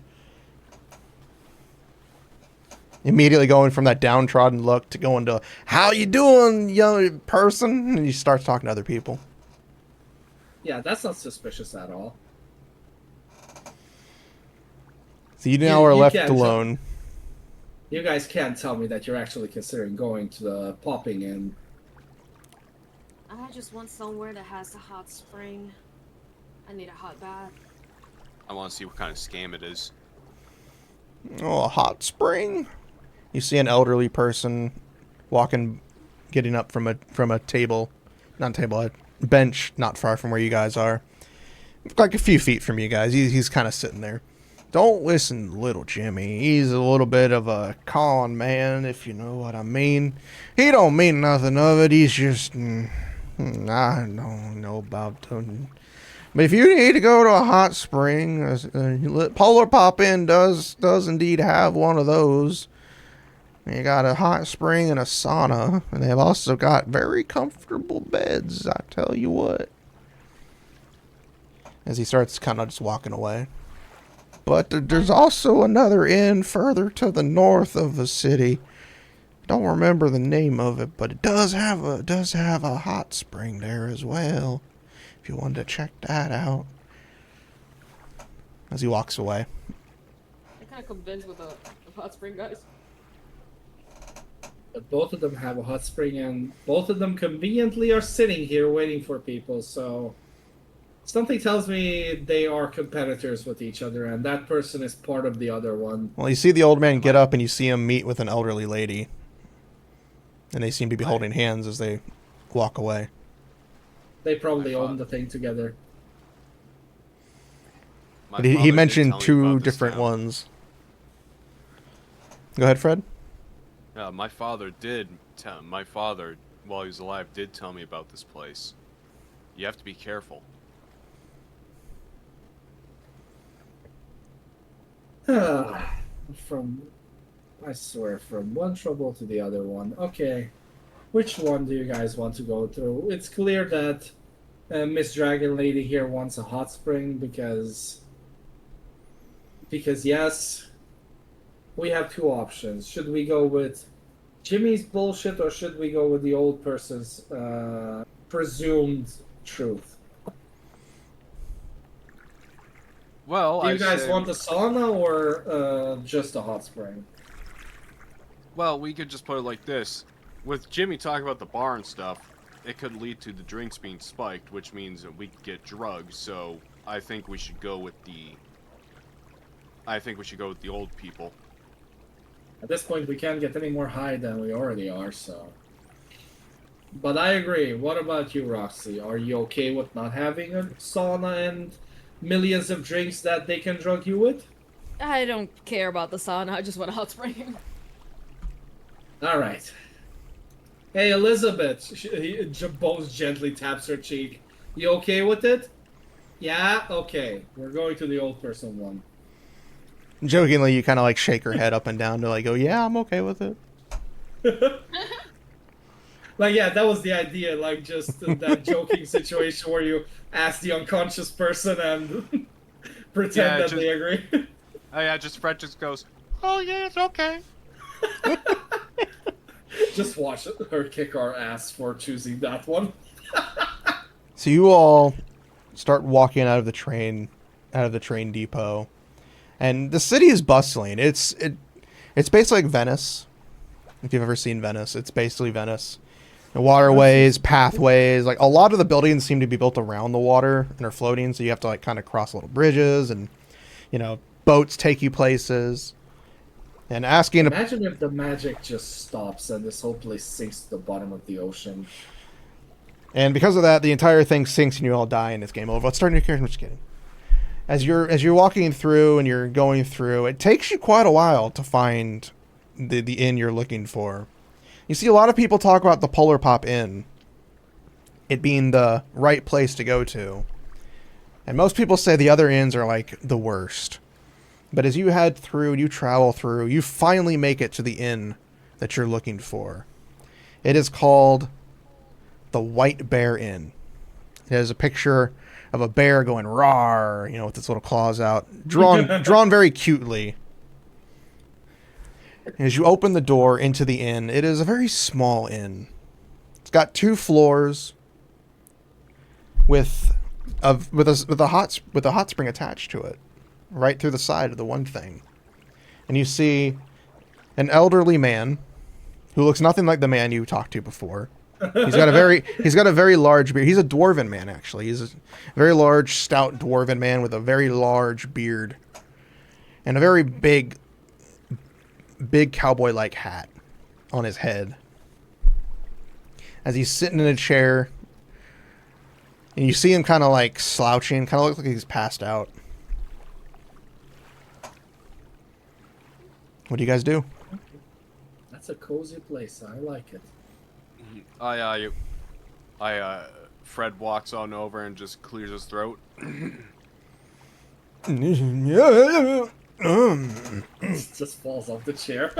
Immediately going from that downtrodden look to going to, how you doing, young person? And he starts talking to other people. Yeah, that's not suspicious at all. So you now are you left can't alone. You guys can't tell me that you're actually considering going to the popping in. I just want somewhere that has a hot spring. I need a hot bath. I want to see what kind of scam it is. Oh, a hot spring. You see an elderly person walking, getting up from a table, not a table, a bench not far from where you guys are, like a few feet from you guys. He's kind of sitting there. Don't listen to little Jimmy. He's a little bit of a con man, if you know what I mean. He don't mean nothing of it. He's just, I don't know about them. But if you need to go to a hot spring, Polar Pop Inn does indeed have one of those. You got a hot spring and a sauna, and they've also got very comfortable beds, I tell you what. As he starts kind of just walking away. But there's also another inn further to the north of the city. Don't remember the name of it, but it does have a hot spring there as well. If you wanted to check that out. As he walks away. I'm kind of convinced with the hot spring, guys. But both of them have a hot spring, and both of them conveniently are sitting here waiting for people, so something tells me they are competitors with each other, and that person is part of the other one. Well, you see the old man get up, and you see him meet with an elderly lady. And they seem to be holding hands as they walk away. They probably own the thing together. But he mentioned two different ones. Go ahead, Fred. My father did. My father, while he was alive, did tell me about this place. You have to be careful. I swear, from one trouble to the other one. Okay, which one do you guys want to go through? It's clear that Miss Dragon Lady here wants a hot spring because yes, we have two options. Should we go with Jimmy's bullshit, or should we go with the old person's presumed truth? Well, do you guys want a sauna or just a hot spring? Well, we could just put it like this. With Jimmy talking about the bar and stuff, it could lead to the drinks being spiked, which means that we could get drugged, so I think we should go with the old people. At this point, we can't get any more high than we already are, so. But I agree. What about you, Roxy? Are you okay with not having a sauna and millions of drinks that they can drug you with? I don't care about the sauna. I just want a hot spring. All right. Hey, Elizabeth. Bones gently taps her cheek. You okay with it? Yeah? Okay. We're going to the old person one. Jokingly, you kind of like shake her head up and down to like, oh yeah, I'm okay with it. Like, yeah, that was the idea. Like, just that joking situation where you ask the unconscious person and pretend that they agree. Oh yeah, just Fred just goes, oh yeah, it's okay. Just watch her kick our ass for choosing that one. So you all start walking out of the train depot, and the city is bustling. It's basically like Venice. If you've ever seen Venice, it's basically Venice. The waterways, pathways, like a lot of the buildings seem to be built around the water and are floating, so you have to like kind of cross little bridges, and boats take you places. And asking Imagine if the magic just stops and this whole place sinks to the bottom of the ocean. And because of that, the entire thing sinks and you all die and it's game over. Let's start a new character. I'm just kidding. As you're walking through and you're going through, it takes you quite a while to find the inn you're looking for. You see a lot of people talk about the Polar Pop Inn, it being the right place to go to. And most people say the other inns are like the worst. But as you head through and you travel through, you finally make it to the inn that you're looking for. It is called the White Bear Inn. It has a picture of a bear going roar, with its little claws out, drawn very cutely. As you open the door into the inn, it is a very small inn. It's got 2 floors with a hot spring attached to it, right through the side of the one thing. And you see an elderly man who looks nothing like the man you talked to before. He's got a very large beard. He's a dwarven man, actually. He's a very large, stout dwarven man with a very large beard and a very big cowboy-like hat on his head. As he's sitting in a chair, and you see him kind of like slouching, kind of looks like he's passed out. What do you guys do? That's a cozy place. I like it. Fred walks on over and just clears his throat. Just falls off the chair.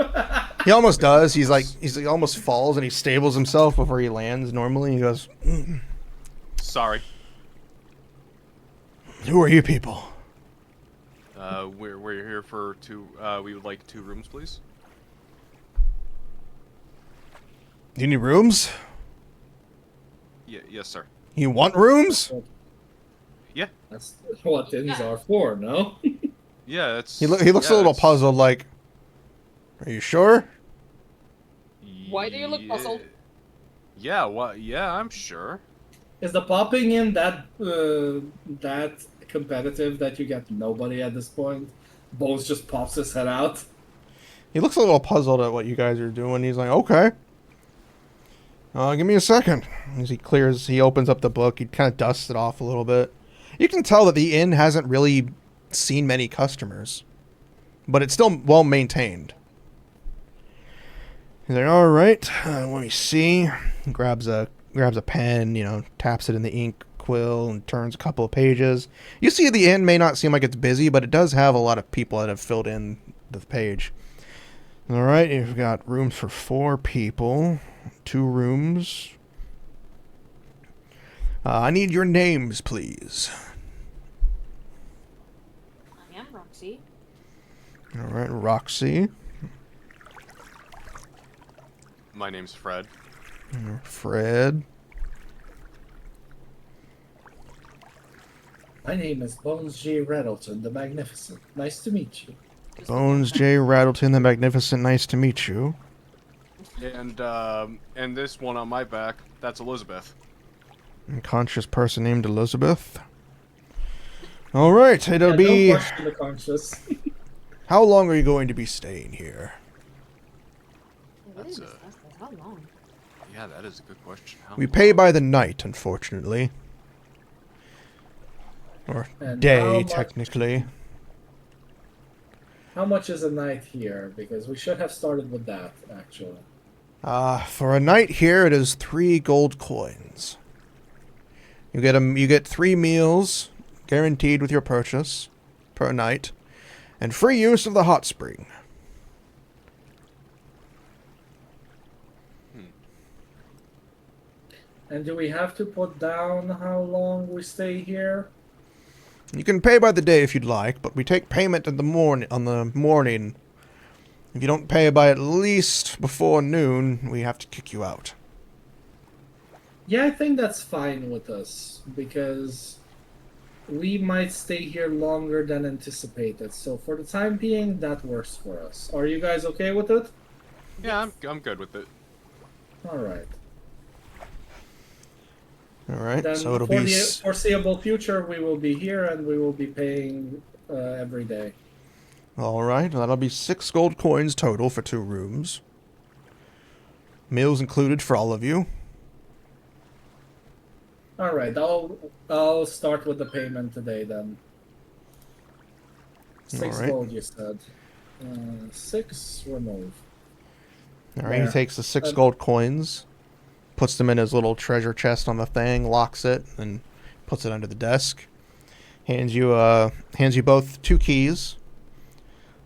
He almost does. He's like almost falls and he stables himself before he lands normally. He goes, Sorry. "Who are you people?" We're here for two. We would like 2 rooms, please. Do you need rooms? Yes, sir. You want rooms? Yeah. That's what inns are for, no? Yeah, that's. He looks a little puzzled. Like, are you sure? Why do you look puzzled? Yeah. What? Yeah, I'm sure. Is the popping in that competitive that you get nobody at this point? Bones just pops his head out. He looks a little puzzled at what you guys are doing. He's like, okay. Give me a second. As he opens up the book, he kind of dusts it off a little bit. You can tell that the inn hasn't really seen many customers, but it's still well maintained. He's like, all right, let me see. He grabs a pen, taps it in the ink quill and turns a couple of pages. You see the inn may not seem like it's busy, but it does have a lot of people that have filled in the page. All right, you've got rooms for 4 people. 2 rooms. I need your names, please. I am Roxy. All right, Roxy. My name's Fred. Fred. My name is Bones J. Rattleton the Magnificent. Nice to meet you. Bones J. Rattleton the Magnificent. Nice to meet you. And this one on my back, that's Elizabeth. Unconscious person named Elizabeth. All right, it'll be. Don't question the conscious. How long are you going to be staying here? That's How long? Yeah, that is a good question. We pay by the night, unfortunately. Or And how day, much- technically. How much is a night here? Because we should have started with that, actually. For a night here, it is 3 gold coins. You get 3 meals guaranteed with your purchase per night, and free use of the hot spring. And do we have to put down how long we stay here? You can pay by the day if you'd like, but we take payment in the morning. If you don't pay by at least before noon, we have to kick you out. Yeah, I think that's fine with us, because we might stay here longer than anticipated. So for the time being, that works for us. Are you guys okay with it? Yeah, I'm good with it. Alright. Alright, Then so it'll for be... the foreseeable future, we will be here and we will be paying every day. Alright, that'll be 6 gold coins total for 2 rooms. Meals included for all of you. Alright, I'll start with the payment today then. 6 Alright. gold, you said. 6, remove. Alright, he There. takes the 6 gold coins, puts them in his little treasure chest on the thing, locks it, and puts it under the desk. Hands you both 2 keys.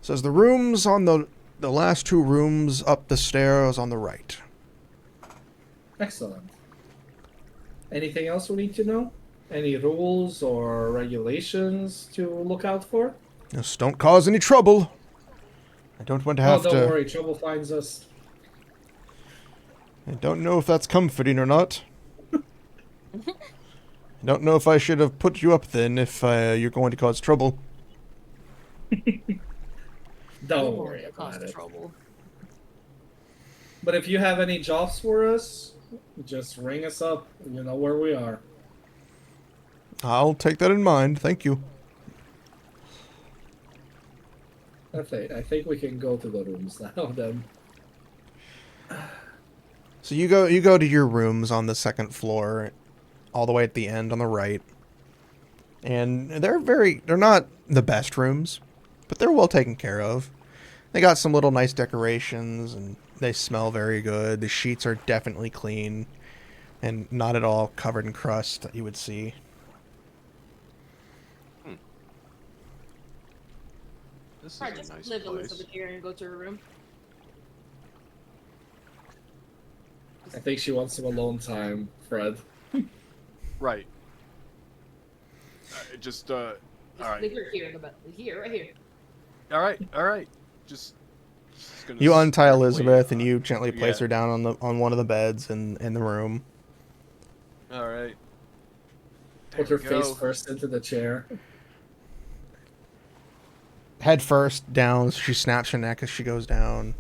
Says the rooms on the last 2 rooms up the stairs on the right. Excellent. Anything else we need to know? Any rules or regulations to look out for? Just don't cause any trouble. I don't want to have don't to... worry, trouble finds us. I don't know if that's comforting or not. I don't know if I should have put you up then if you're going to cause trouble. Don't worry about Cause it. trouble. But if you have any jobs for us, Just ring us up. You know where we are. I'll take that in mind. Thank you. I think we can go to the rooms now then. So you go to your rooms on the second floor, all the way at the end on the right. And they're not the best rooms, but they're well taken care of. They got some little nice decorations and they smell very good. The sheets are definitely clean and not at all covered in crust that you would see. This is Alright, a just nice live place. Elizabeth here and go to her room. I think she wants some alone time, Fred. Right. Just all Just right. leave her here in the bed. Here, right here. All right. Just gonna You untie carefully, Elizabeth and you gently place yeah. her down on one of the beds in the room. All right. Put her There we face go. first into the chair. Head first down, so she snaps her neck as she goes down.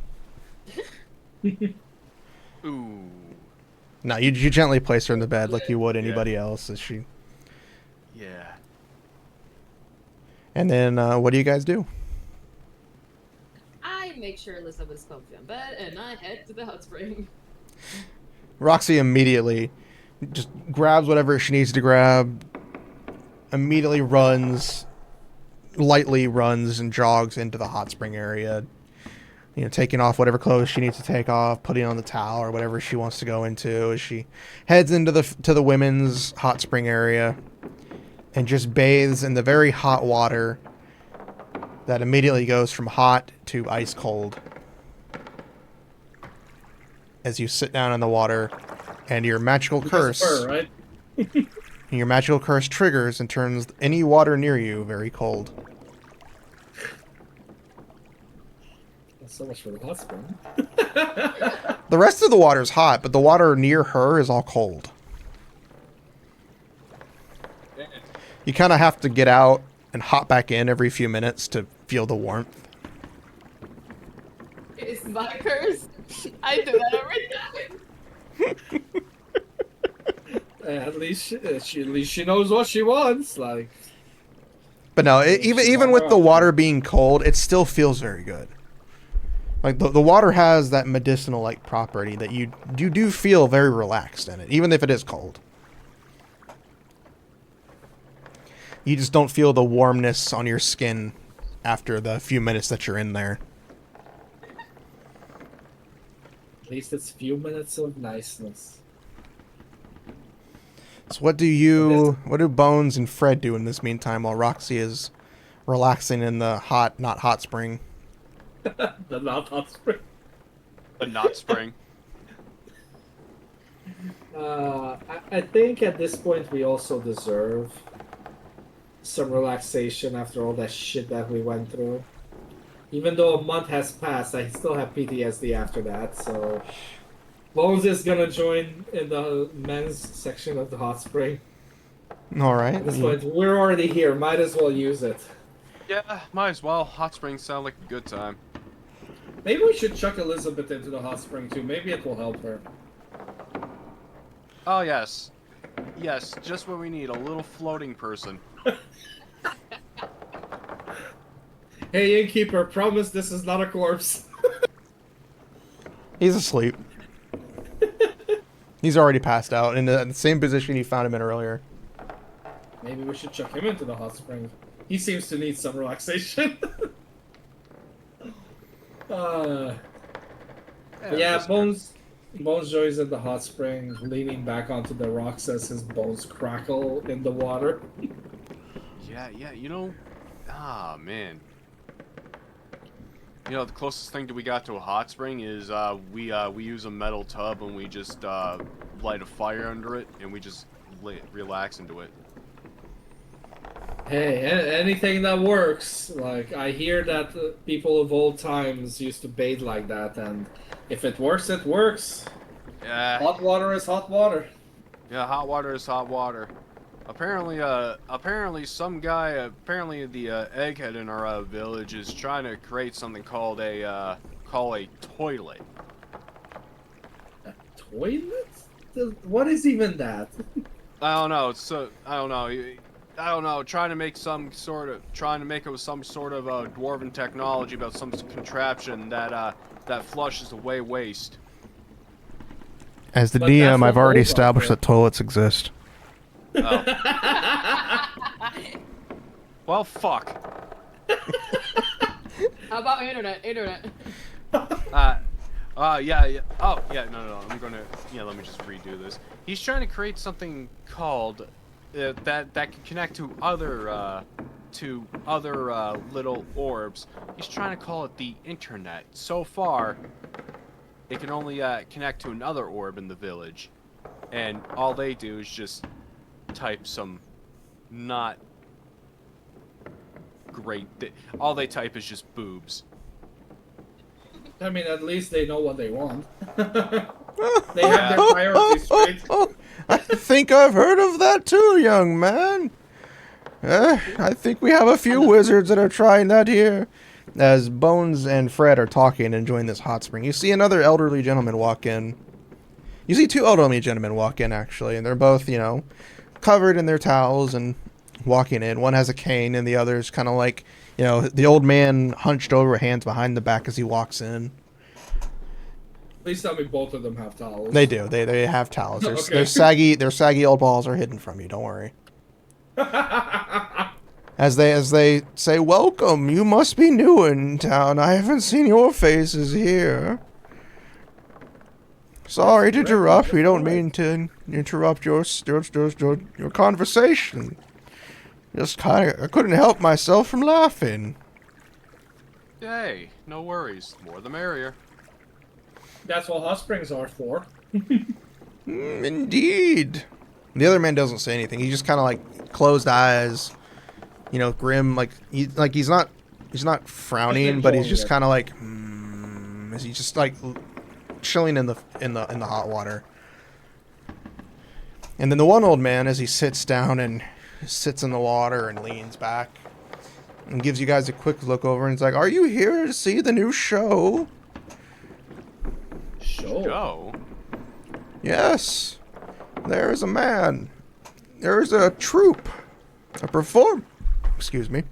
Ooh. No, you gently place her in the bed like you would Yeah. anybody else as she. Yeah. And then what do you guys do? I make sure Elizabeth's comfy on bed and I head to the hot spring. Roxy immediately just grabs whatever she needs to grab, immediately lightly runs and jogs into the hot spring area, you know, taking off whatever clothes she needs to take off, putting on the towel or whatever she wants to go into as she heads into the women's hot spring area and just bathes in the very hot water that immediately goes from hot to ice cold as you sit down in the water and your magical Because curse of her, right? your magical curse triggers and turns any water near you very cold. So much for the hot spring. The rest of the water is hot, but the water near her is all cold. You kind of have to get out and hop back in every few minutes to feel the warmth. It's my curse. I do that every time. At least she knows what she wants. Like, But no, She's even on with her the own. water being cold, it still feels very good. Like the water has that medicinal like property that you do feel very relaxed in it, even if it is cold. You just don't feel the warmness on your skin after the few minutes that you're in there. at least it's a few minutes of niceness. So what do Bones and Fred do in this meantime while Roxy is relaxing in the not hot spring? The not hot spring. A not spring. I think at this point we also deserve some relaxation after all that shit that we went through. Even though a month has passed, I still have PTSD after that, so Bones is gonna join in the men's section of the hot spring. All right. At this point, we're already here, might as well use it. Yeah, might as well. Hot springs sound like a good time. Maybe we should chuck Elizabeth into the hot spring too, maybe it will help her. Oh yes. Yes, just what we need, a little floating person. Hey innkeeper, promise this is not a corpse. He's asleep. He's already passed out in the same position you found him in earlier. Maybe we should chuck him into the hot spring. He seems to need some relaxation. Yeah, just- Bones joins in the hot spring, leaning back onto the rocks as his bones crackle in the water. Yeah, you know. Ah, man. You know, the closest thing that we got to a hot spring is we use a metal tub and we just light a fire under it and we just relax into it. Hey, anything that works. Like, I hear that people of old times used to bathe like that, and if it works, it works. Yeah. Hot water is hot water. Yeah, hot water is hot water. Apparently the egghead in our village is trying to create something called a toilet. A toilet? What is even that? I don't know. So I don't know. I don't know. Trying to make it with some sort of dwarven technology about some contraption that that flushes away waste. As the But that's DM, what I've already holes are established for. that toilets exist. Oh. Well, fuck. How about internet? Internet. Yeah. Oh, yeah. No. Let me just redo this. He's trying to create something called that can connect to other little orbs. He's trying to call it the internet. So far, it can only connect to another orb in the village, and all they do is just type some not great. All they type is just boobs. I mean, at least they know what they want. They have their priorities straight. I think I've heard of that too, young man. I think we have a few wizards that are trying that here. As Bones and Fred are talking and enjoying this hot spring, you see another elderly gentleman walk in. You see two elderly gentlemen walk in, actually, and they're both, covered in their towels and walking in. One has a cane, and the other's kind of like, the old man hunched over, hands behind the back as he walks in. Please tell me both of them have towels. They do. They have towels. Okay. Their saggy old balls are hidden from you. Don't worry. As they say, welcome. You must be new in town. I haven't seen your faces here. Sorry to interrupt. We don't mean to interrupt your conversation. I couldn't help myself from laughing. Hey, no worries. More the merrier. That's what hot springs are for. Indeed. The other man doesn't say anything. He just kind of like closed eyes, grim. He's not frowning, but he's just kind of like, is he just like chilling in the hot water. And then the one old man, as he sits down and sits in the water and leans back and gives you guys a quick look over and he's like, "Are you here to see the new show?" Show? Yes. There's a man. There's a troupe. Excuse me.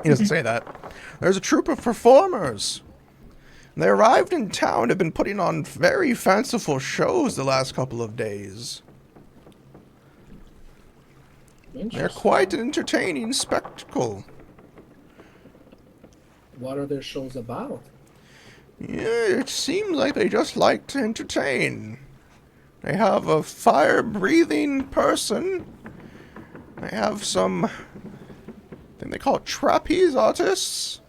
He doesn't say that. There's a troupe of performers. They arrived in town and have been putting on very fanciful shows the last couple of days. They're quite an entertaining spectacle. What are their shows about? Yeah, it seems like they just like to entertain. They have a fire-breathing person. They have some, I think they call it trapeze artists.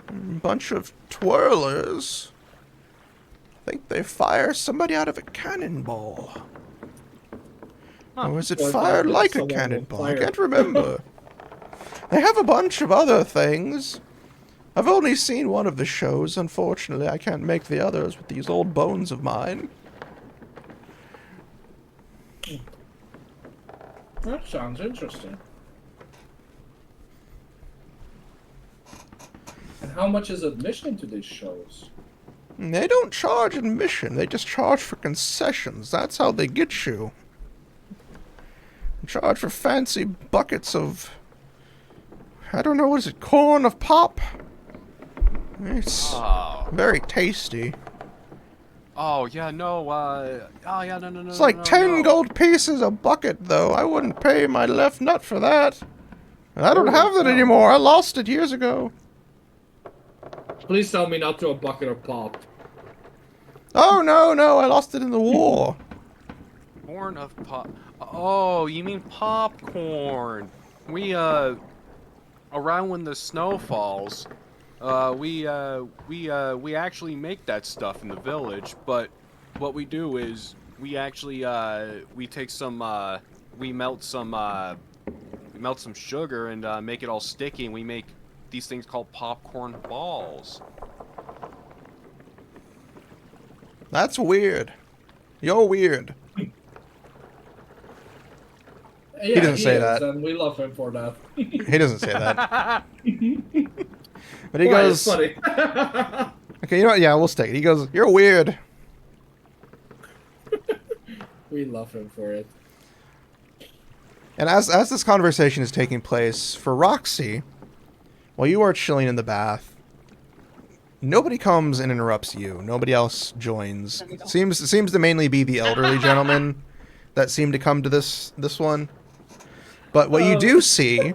A bunch of twirlers. I think they fire somebody out of a cannonball. Or is it Or fired like like a someone will cannonball? I fire. can't remember. They have a bunch of other things. I've only seen one of the shows. Unfortunately, I can't make the others with these old bones of mine. That sounds interesting. And how much is admission to these shows? They don't charge admission. They just charge for concessions. That's how they get you. They charge for fancy buckets of, I don't know, what is it, corn of pop? It's Oh. very tasty. Oh yeah, no. Oh yeah, no. It's like 10 gold pieces a bucket, though. I wouldn't pay my left nut for that. And I don't have that anymore. I lost it years ago. Please tell me not to a bucket of pop. Oh, no. I lost it in the war. Corn of pop. Oh, you mean popcorn? We around when the snow falls, we actually make that stuff in the village. But what we do is we actually we take some we melt some sugar and make it all sticky, and we make these things called popcorn balls. That's weird. You're weird. Yeah, doesn't say is, that. and we love him for that. He doesn't say that. But he Why, goes, it's funny. okay, you know what? Yeah, we'll stick it. He goes, "You're weird." We love him for it. And as this conversation is taking place, for Roxy, while you are chilling in the bath, nobody comes and interrupts you. Nobody else joins. Seems to mainly be the elderly gentlemen that seem to come to this one. But what you do see,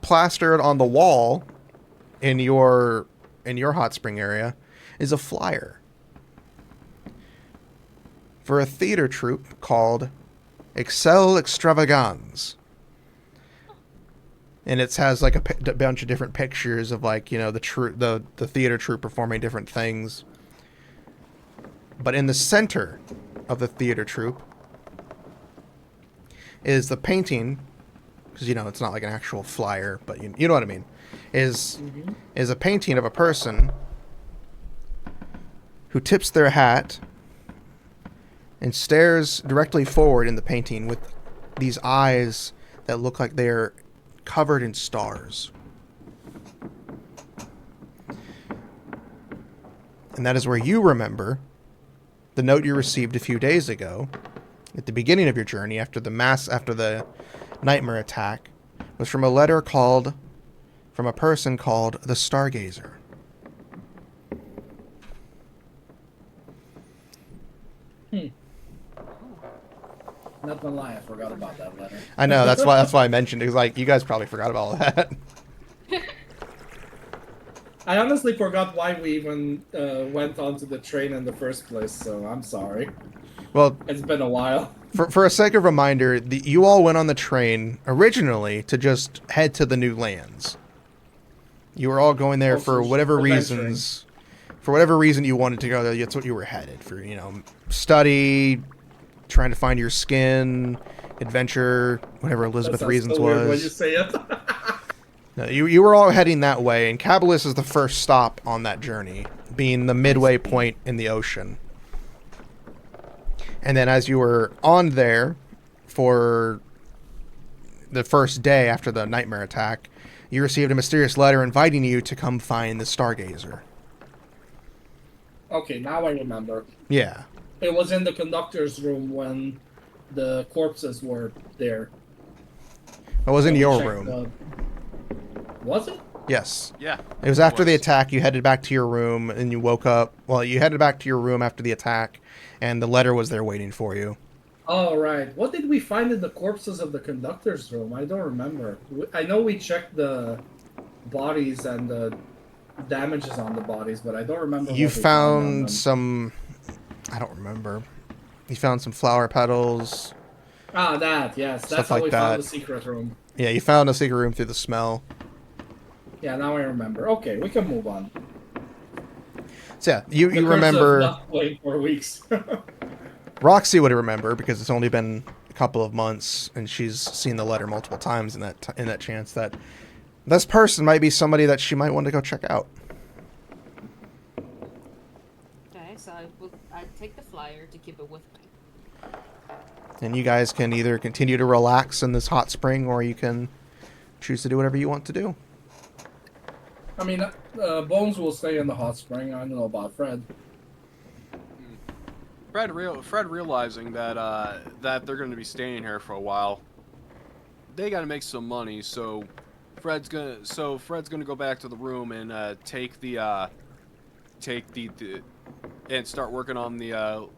plastered on the wall in your hot spring area, is a flyer for a theater troupe called Excel Extravagance. And it has like a bunch of different pictures of like, you know, the theater troupe performing different things. But in the center of the theater troupe is the painting, because, you know, it's not like an actual flyer, but you know what I mean, is a painting of a person who tips their hat and stares directly forward in the painting with these eyes that look like they're covered in stars. And that is where you remember the note you received a few days ago at the beginning of your journey after the nightmare attack was from a person called the Stargazer. Not gonna lie, I forgot about that letter. I know, that's why I mentioned it, because like you guys probably forgot about all that. I honestly forgot why we even went onto the train in the first place, so I'm sorry. Well, It's been a while. for a sake of reminder, you all went on the train originally to just head to the new lands. You were all going there for whatever reasons. For whatever reason you wanted to go there, that's what you were headed for. You know, study, trying to find your skin, adventure, whatever Elizabeth Reasons so weird when you was. say it. No, you were all heading that way, and Cabalus is the first stop on that journey, being the midway point in the ocean. And then as you were on there for the first day after the nightmare attack, you received a mysterious letter inviting you to come find the Stargazer. Okay, now I remember. Yeah. It was in the conductor's room when the corpses were there. It was in We your checked room. Was it? Yes. Yeah. It was after the attack. You headed back to your room, and you woke up. Well, you headed back to your room after the attack, and the letter was there waiting for you. Oh, right. What did we find in the corpses of the conductor's room? I don't remember. I know we checked the bodies and the damages on the bodies, but I don't remember. You what we found on them. found some... I don't remember. You found some flower petals. Ah, that, yes. That's Stuff how like we that. found the secret room. Yeah, you found a secret room through the smell. Yeah, now I remember. Okay, we can move on. So yeah, you The curse of remember... not playing for weeks. Roxy would remember because it's only been a couple of months, and she's seen the letter multiple times in that chance that this person might be somebody that she might want to go check out. Okay, so I take the flyer to keep it with me. And you guys can either continue to relax in this hot spring, or you can choose to do whatever you want to do. I mean, Bones will stay in the hot spring. I don't know about Fred. Fred realizing that that they're going to be staying here for a while, they got to make some money. So Fred's gonna go back to the room and take the and start working on the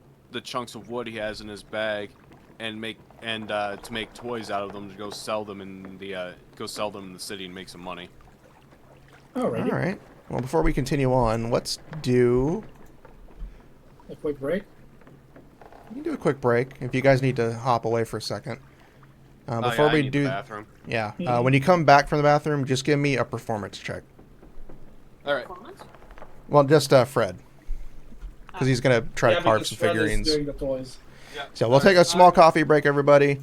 chunks of wood he has in his bag, and to make toys out of them to go sell them in the city and make some money. Alrighty. All right. Well, before we continue on, let's do... A quick break. We can do a quick break if you guys need to hop away for a second. Before I we need do... the bathroom. Yeah. When you come back from the bathroom, just give me a performance check. All right. Performance? Well, just Fred. Because he's going to try to carve because some Fred is figurines. doing the toys. Yeah. So we'll take a small coffee break, everybody.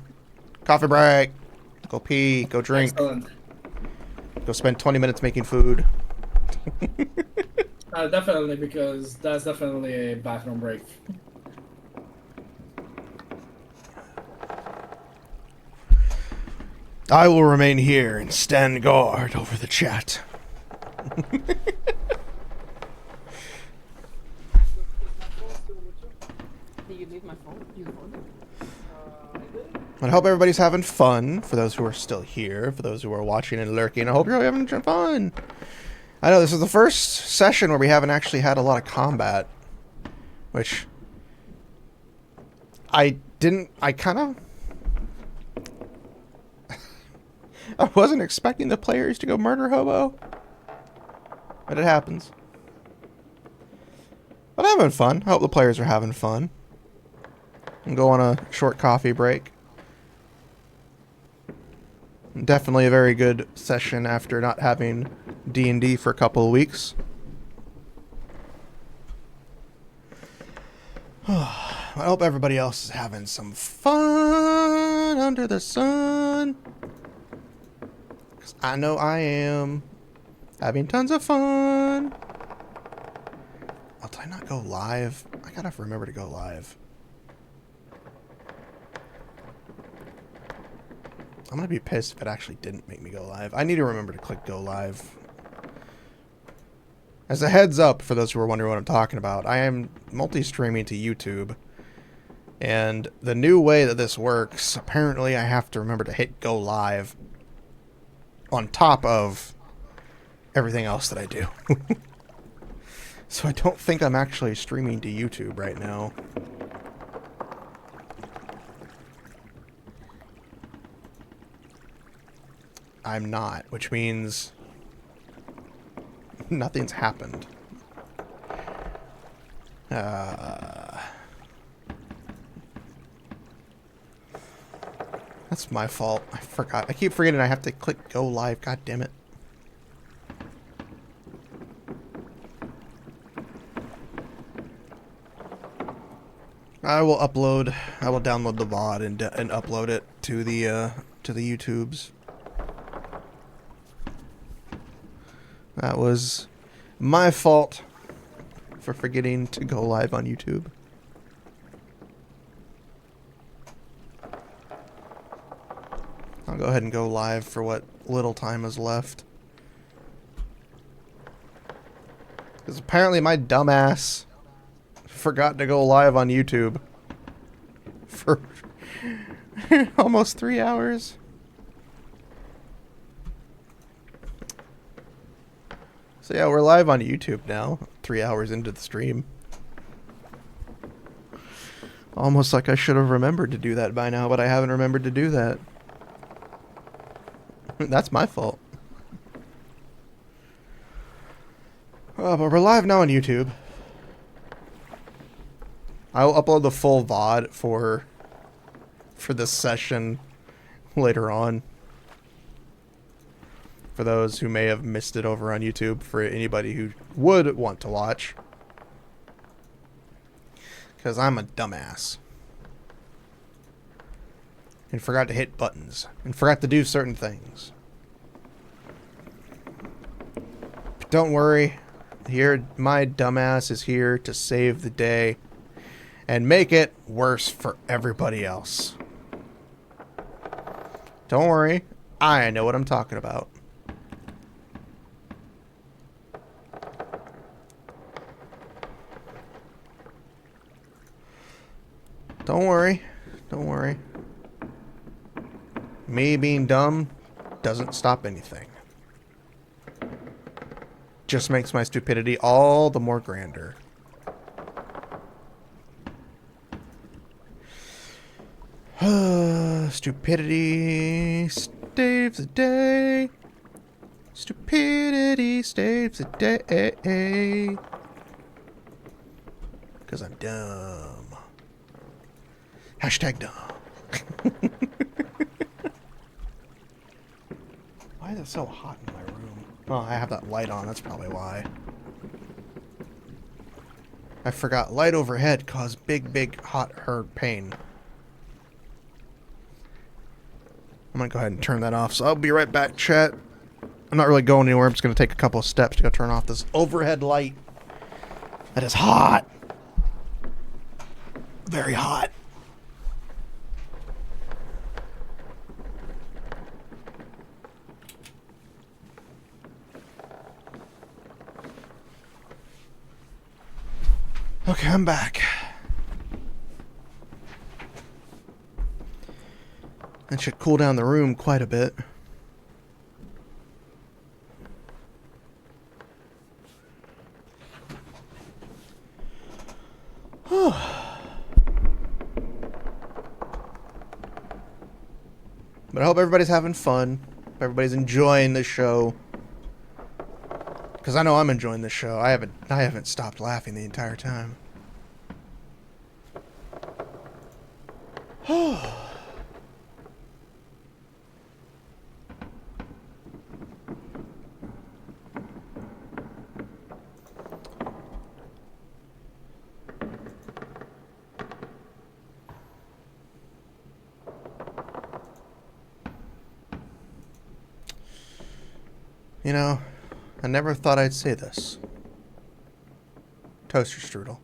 Coffee break. Go pee. Go drink. Excellent. Go spend 20 minutes making food. Definitely, because that's definitely a bathroom break. I will remain here and stand guard over the chat. Did you leave my phone? Your phone? I hope everybody's having fun. For those who are still here, for those who are watching and lurking, I hope you're having fun. I know this is the first session where we haven't actually had a lot of combat, which I kind of... I wasn't expecting the players to go murder hobo, but it happens. But I'm having fun. I hope the players are having fun. And go on a short coffee break. Definitely a very good session after not having D&D for a couple of weeks. I hope everybody else is having some fun under the sun. 'Cause I know I am having tons of fun. Oh, did I not go live? I gotta remember to go live. I'm gonna be pissed if it actually didn't make me go live. I need to remember to click go live. As a heads up, for those who are wondering what I'm talking about, I am multi-streaming to YouTube. And the new way that this works, apparently I have to remember to hit go live on top of everything else that I do. So I don't think I'm actually streaming to YouTube right now. I'm not, which means nothing's happened. That's my fault. I forgot. I keep forgetting I have to click go live. God damn it. I will download the VOD and upload it to the YouTubes. That was my fault for forgetting to go live on YouTube. I'll go ahead and go live for what little time is left. Because apparently my dumbass forgot to go live on YouTube for almost 3 hours. So yeah, we're live on YouTube now, 3 hours into the stream. Almost like I should have remembered to do that by now, but I haven't remembered to do that. That's my fault. Oh, but we're live now on YouTube. I'll upload the full VOD for this session later on. For those who may have missed it over on YouTube, for anybody who would want to watch. Because I'm a dumbass. And forgot to hit buttons. And forgot to do certain things. But don't worry. Here, my dumbass is here to save the day. And make it worse for everybody else. Don't worry. I know what I'm talking about. Don't worry. Don't worry. Me being dumb doesn't stop anything. Just makes my stupidity all the more grander. Stupidity saves the day. Stupidity saves the day. Because I'm dumb. Hashtag dumb. Why is it so hot in my room? Oh, I have that light on. That's probably why. I forgot. Light overhead cause big hot hurt pain. I'm going to go ahead and turn that off. So I'll be right back, chat. I'm not really going anywhere. I'm just going to take a couple of steps to go turn off this overhead light. That is hot. Very hot. Okay, I'm back. That should cool down the room quite a bit. But I hope everybody's having fun. Hope everybody's enjoying the show. Because I know I'm enjoying the show. I haven't stopped laughing the entire time. You know, I never thought I'd say this. Toaster strudel.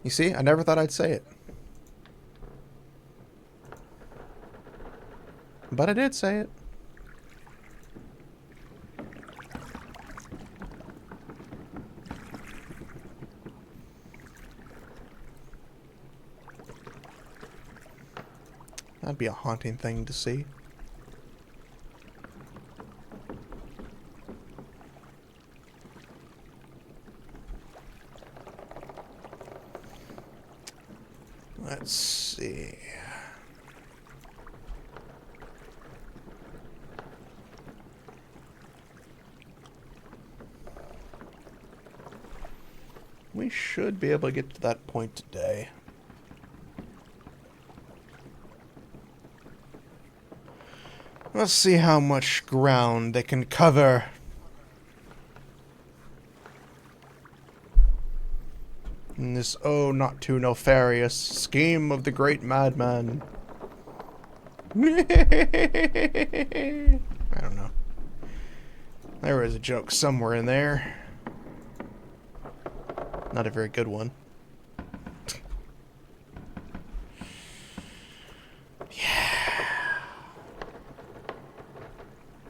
You see, I never thought I'd say it. But I did say it. That'd be a haunting thing to see. Let's see. We should be able to get to that point today. Let's see how much ground they can cover. In this, oh, not too nefarious scheme of the great madman. I don't know. There was a joke somewhere in there. Not a very good one.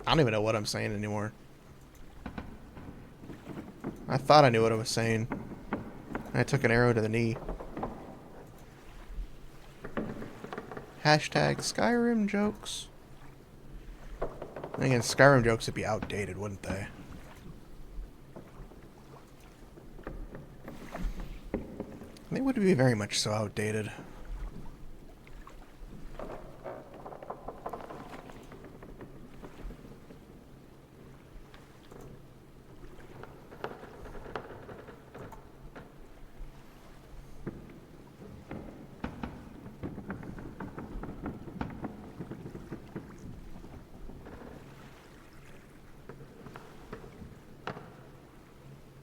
I don't even know what I'm saying anymore. I thought I knew what I was saying. I took an arrow to the knee. Hashtag Skyrim jokes. Again, Skyrim jokes would be outdated, wouldn't they? They would be very much so outdated.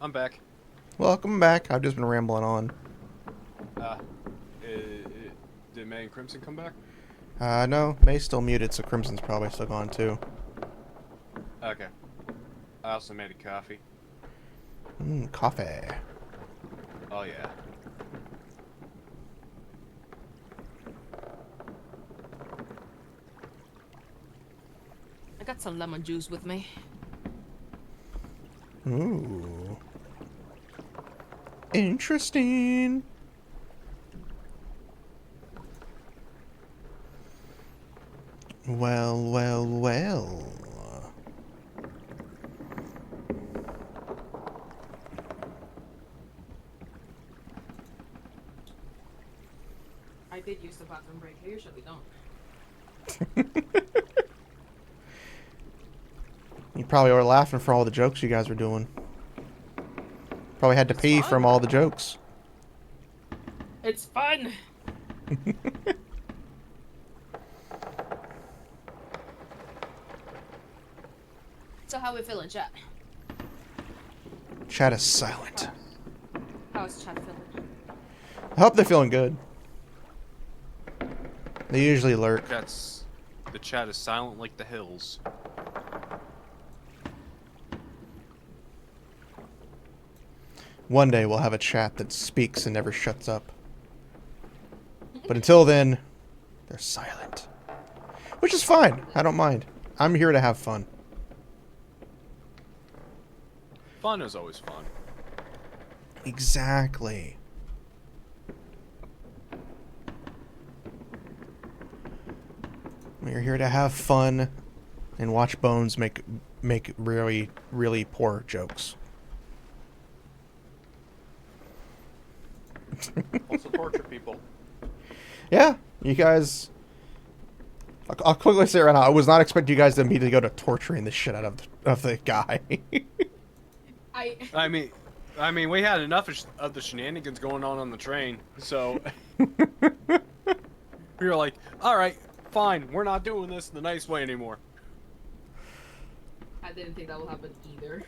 I'm back. Welcome back. I've just been rambling on. Did May and Crimson come back? No, May's still muted, so Crimson's probably still gone too. Okay. I also made a coffee. Coffee. Oh yeah. I got some lemon juice with me. Ooh. Interesting. Well, well, well. I did use the bathroom break. I usually don't. You probably were laughing for all the jokes you guys were doing. Probably had to It's pee fun. from all the jokes. It's fun. So how we feeling, chat? Chat is silent. How's chat feeling? I hope they're feeling good. They usually lurk. The chat is silent like the hills. One day we'll have a chat that speaks and never shuts up. But until then, they're silent. Which is fine. I don't mind. I'm here to have fun. Fun is always fun. Exactly. We're here to have fun and watch Bones make really, really poor jokes. Also torture people. Yeah, you guys... I'll quickly say right now, I was not expecting you guys to immediately go to torturing the shit out of the guy. I mean, we had enough of the shenanigans going on the train, so we were like, all right, fine, we're not doing this the nice way anymore. I didn't think that would happen either.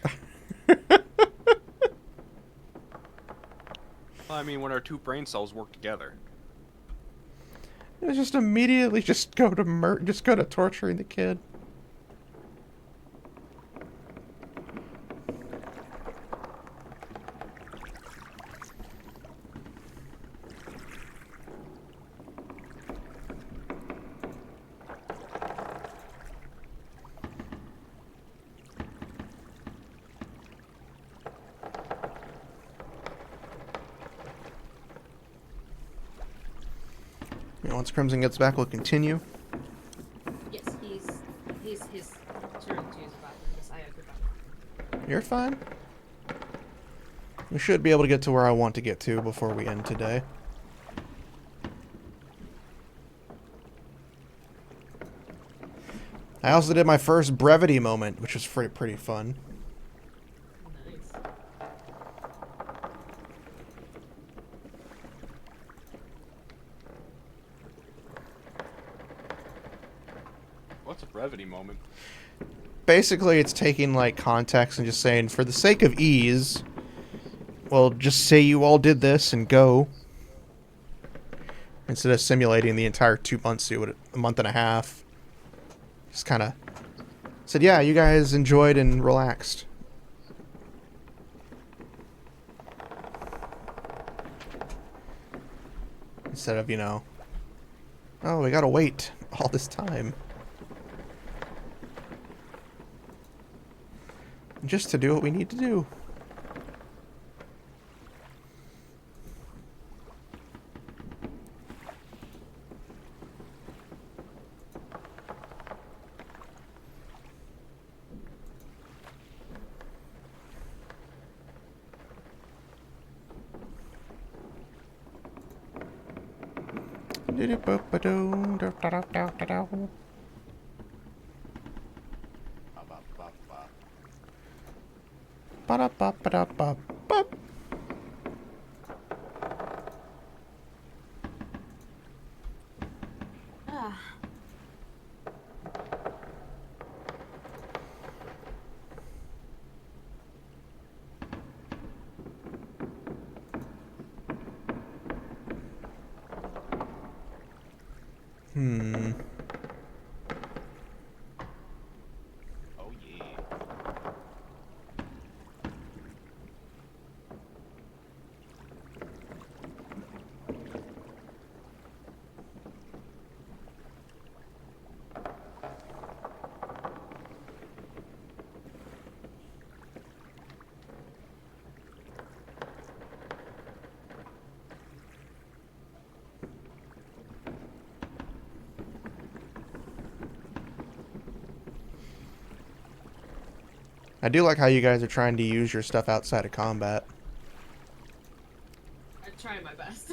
I mean, when our two brain cells work together. Just immediately just go to torturing the kid. Once Crimson gets back, we'll continue. Yes, he's his turn to use the bathroom because I had to go. You're fine. We should be able to get to where I want to get to before we end today. I also did my first brevity moment, which was pretty fun. Nice. What's a brevity moment? Basically, it's taking, like, context and just saying, for the sake of ease, well, just say you all did this and go. Instead of simulating the entire 2 months, do it a month and a half. Just kind of said, yeah, you guys enjoyed and relaxed. Instead of, you know, oh, we gotta wait all this time. Just to do what we need to do. Ba-da-ba-ba-da-ba-ba. Ah. Oh yeah. I do like how you guys are trying to use your stuff outside of combat. I'm trying my best.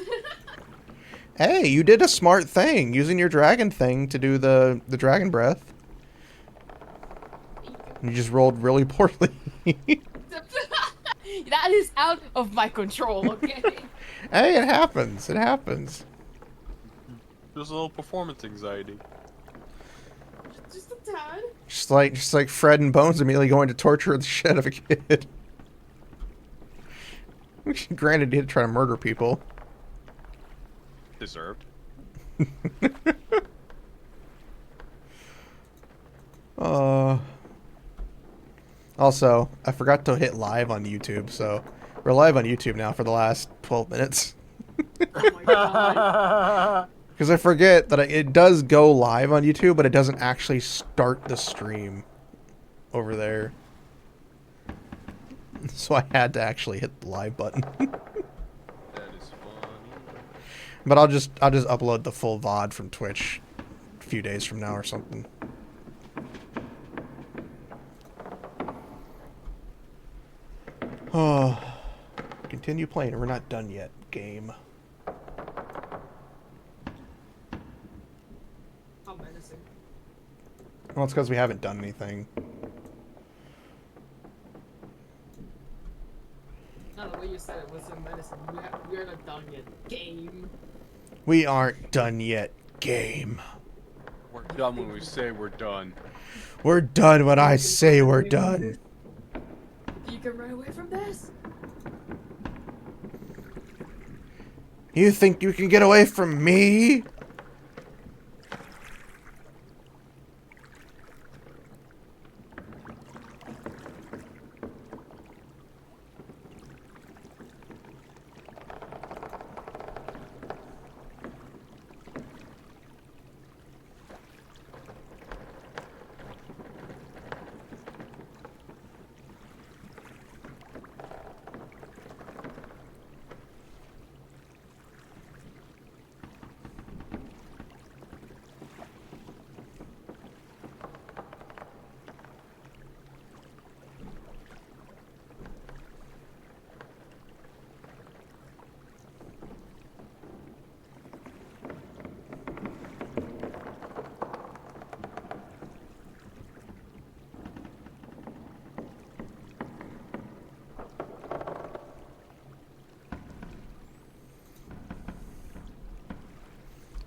Hey, you did a smart thing, using your dragon thing to do the dragon breath. You just rolled really poorly. That is out of my control, okay? Hey, it happens. It happens. Just a little performance anxiety. Just a tad. Just like Fred and Bones immediately going to torture the shit out of a kid. Granted, he did try to murder people. Deserved. Also, I forgot to hit live on YouTube, so we're live on YouTube now for the last 12 minutes. Oh my god. Because I forget that it does go live on YouTube, but it doesn't actually start the stream over there. So I had to actually hit the live button. That is funny. But I'll just upload the full VOD from Twitch few days from now or something. Oh, continue playing. We're not done yet. Game. How menacing. Well, it's because we haven't done anything. No, the way you said it was so menacing. We are not done yet. Game. We aren't done yet. Game. We're done when we say we're done. We're done when I say we're done. You can run away from this? You think you can get away from me?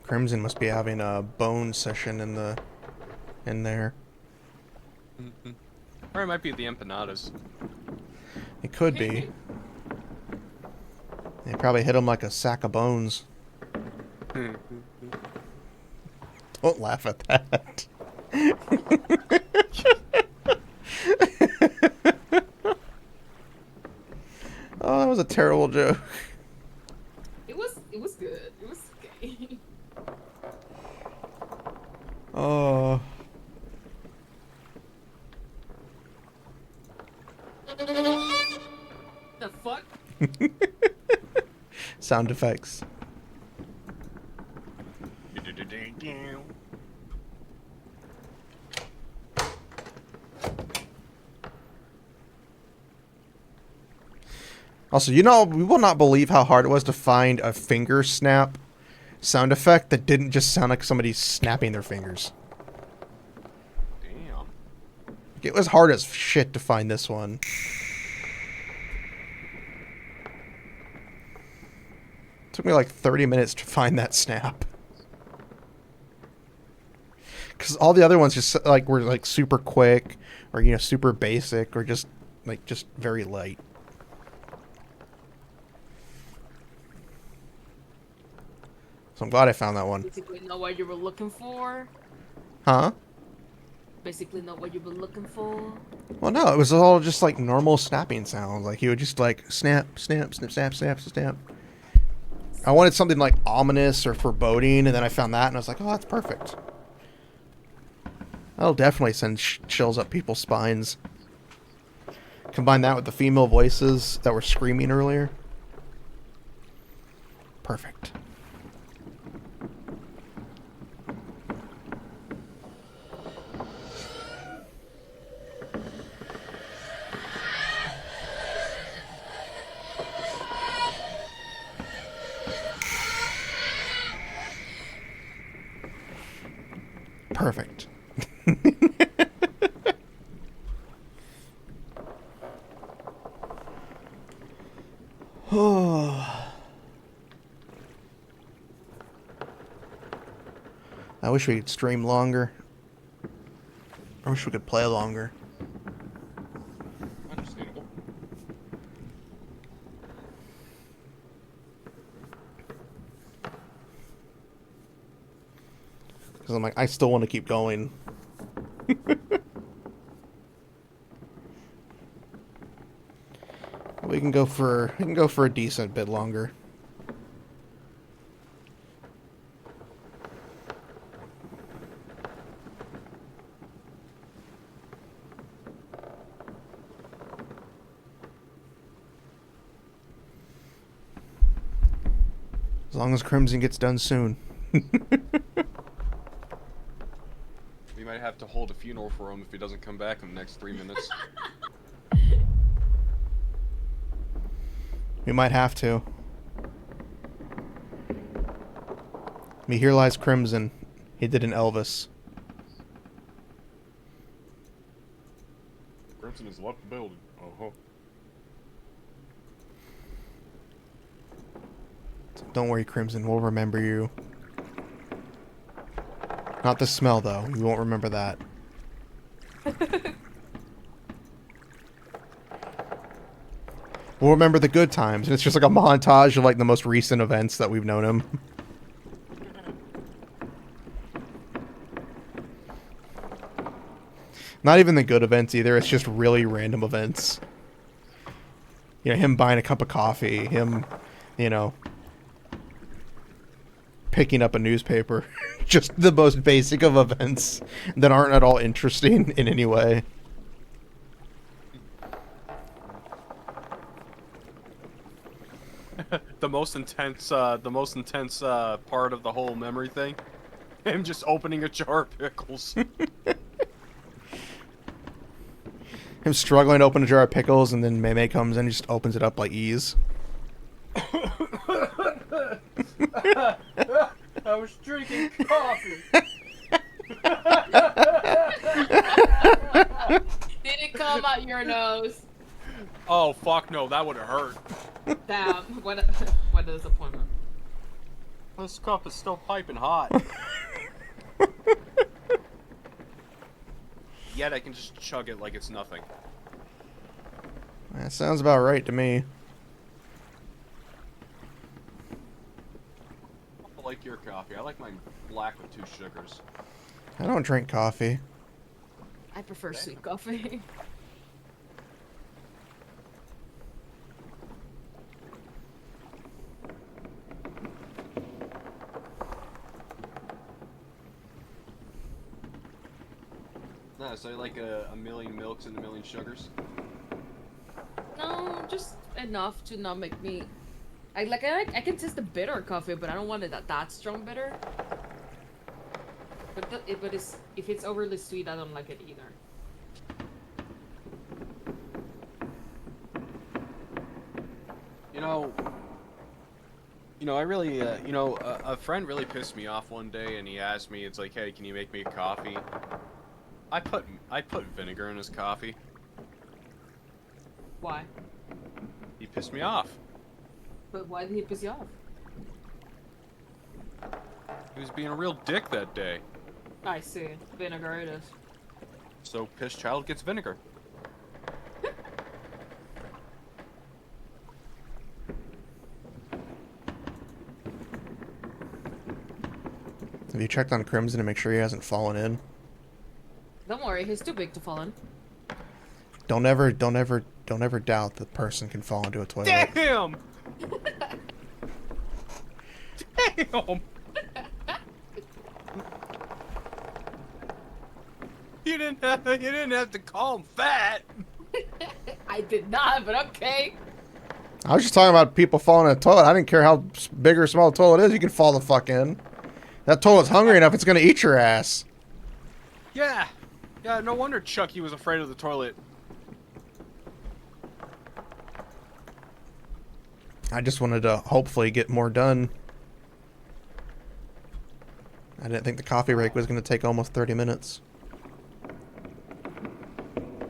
Crimson must be having a bone session in there. Mm-hmm. Or it might be the empanadas. It could be. They probably hit him like a sack of bones. Don't laugh at that. Oh, that was a terrible joke. It was good. It was okay. Oh. The fuck? Sound effects. Also, you know, we will not believe how hard it was to find a finger snap sound effect that didn't just sound like somebody snapping their fingers. Damn. It was hard as shit to find this one. Took me like 30 minutes to find that snap. Because all the other ones just like were like super quick, or you know, super basic, or just very light. So I'm glad I found that one. Basically know what you were looking for. Huh? Basically know what you were looking for. Well, no, it was all just like normal snapping sounds. Like he would just like snap, snap, snap, snap, snap, snap. I wanted something like ominous or foreboding, and then I found that, and I was like, oh, that's perfect. That'll definitely send chills up people's spines. Combine that with the female voices that were screaming earlier. Perfect. Perfect. I wish we could stream longer. I wish we could play longer. Understandable. Because I'm like, I still want to keep going. We can go for a decent bit longer. As long as Crimson gets done soon. might have to hold a funeral for him if he doesn't come back in the next 3 minutes. We might have to. Here lies Crimson. He did an Elvis. Crimson has left the building. Oh. Don't worry, Crimson. We'll remember you. Not the smell, though. We won't remember that. We'll remember the good times. And it's just like a montage of like the most recent events that we've known him. Not even the good events either. It's just really random events. You know, him buying a cup of coffee. Him, you know, picking up a newspaper. Just the most basic of events that aren't at all interesting in any way. The most intense part of the whole memory thing. Him just opening a jar of pickles. Him struggling to open a jar of pickles, and then Mei comes in and just opens it up like ease. I was drinking coffee. Did it come out your nose? Oh fuck no, that would have hurt. Damn. What a disappointment. This cup is still piping hot. Yet I can just chug it like it's nothing. That sounds about right to me. I like your coffee. I like mine black with 2 sugars. I don't drink coffee. I prefer sweet coffee. No, so like a million milks and a million sugars? No, just enough to not make me. I can taste the bitter coffee, but I don't want it that strong bitter. But if it's overly sweet, I don't like it either. I really, a friend really pissed me off one day, and he asked me, it's like, hey, can you make me a coffee? I put vinegar in his coffee. Why? He pissed me off. But why did he piss you off? He was being a real dick that day. I see. Vinegar it is. So pissed child gets vinegar. Have you checked on Crimson to make sure he hasn't fallen in? Don't worry, he's too big to fall in. Don't ever doubt the person can fall into a toilet. Damn! Damn! You didn't have to call him fat. I did not, but okay. I was just talking about people falling in a toilet. I didn't care how big or small the toilet is. You can fall the fuck in. That toilet's hungry enough, it's gonna eat your ass. Yeah. Yeah, no wonder Chucky was afraid of the toilet. I just wanted to hopefully get more done. I didn't think the coffee break was gonna take almost 30 minutes.